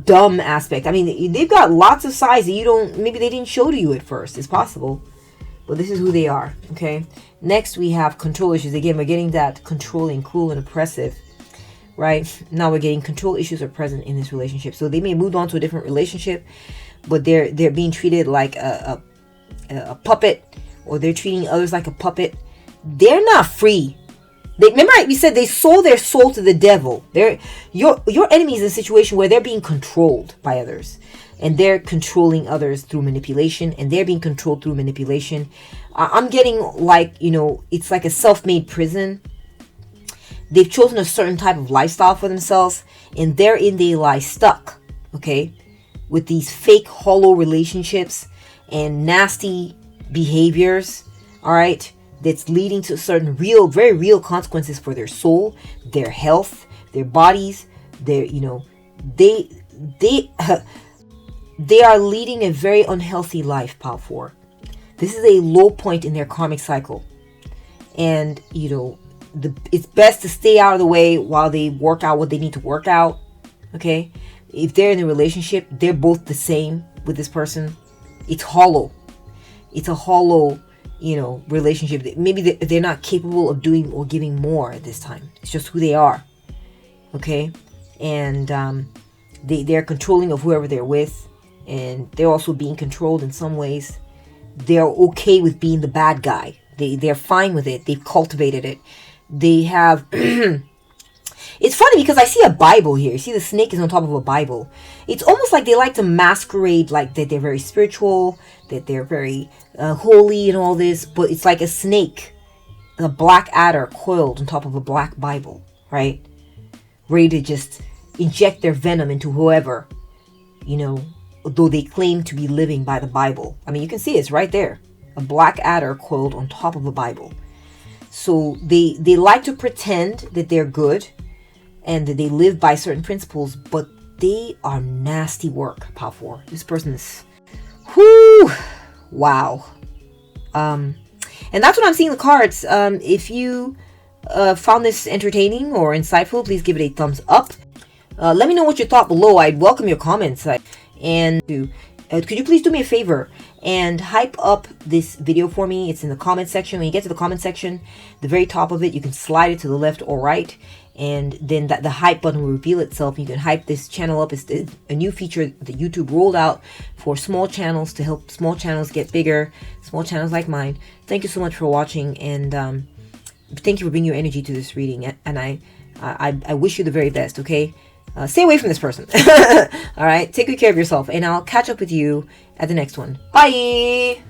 dumb aspect. I mean, they've got lots of sides that maybe they didn't show to you at first. It's possible. But this is who they are, okay? Next, we have control issues. Again, we're getting that controlling, cruel, and oppressive, right? Now we're getting control issues are present in this relationship. So they may move on to a different relationship, but they're being treated like a puppet, or they're treating others like a puppet. They're not free. Remember we said they sold their soul to the devil. Your enemy is in a situation where they're being controlled by others, and they're controlling others through manipulation, and they're being controlled through manipulation. I'm getting like, you know, it's like a self-made prison. They've chosen a certain type of lifestyle for themselves, and therein they lie stuck, okay, with these fake, hollow relationships and nasty behaviors, all right, that's leading to certain real, very real consequences for their soul, their health, their bodies, their, you know, they are leading a very unhealthy life, Power 4. This is a low point in their karmic cycle. And, you know, it's best to stay out of the way while they work out what they need to work out. Okay? If they're in a relationship, they're both the same with this person. It's hollow. It's a hollow, you know, relationship. Maybe they're not capable of doing or giving more at this time. It's just who they are. Okay? And they're controlling of whoever they're with. And they're also being controlled in some ways. They're okay with being the bad guy. They're fine with it. They've cultivated it. They have... It's funny because I see a Bible here. You see the snake is on top of a Bible. It's almost like they like to masquerade like that they're very spiritual, that they're very holy and all this. But it's like a snake, a black adder coiled on top of a black Bible, right? Ready to just inject their venom into whoever, you know, though they claim to be living by the Bible. I mean, you can see it's right there. A black adder coiled on top of a Bible. So they like to pretend that they're good and that they live by certain principles, but they are nasty work, Power 4. This person is... Whoo! Wow. And that's what I'm seeing in the cards. If you found this entertaining or insightful, please give it a thumbs up. Let me know what you thought below. I'd welcome your comments. And could you please do me a favor and hype up this video for me? It's in the comment section. When you get to the comment section, the very top of it, you can slide it to the left or right, and then the hype button will reveal itself. You can hype this channel up. It's a new feature that YouTube rolled out for small channels to help small channels get bigger, small channels like mine. Thank you so much for watching, and thank you for bringing your energy to this reading. And I wish you the very best, okay? Stay away from this person. All right, take good care of yourself, and I'll catch up with you at the next one. Bye.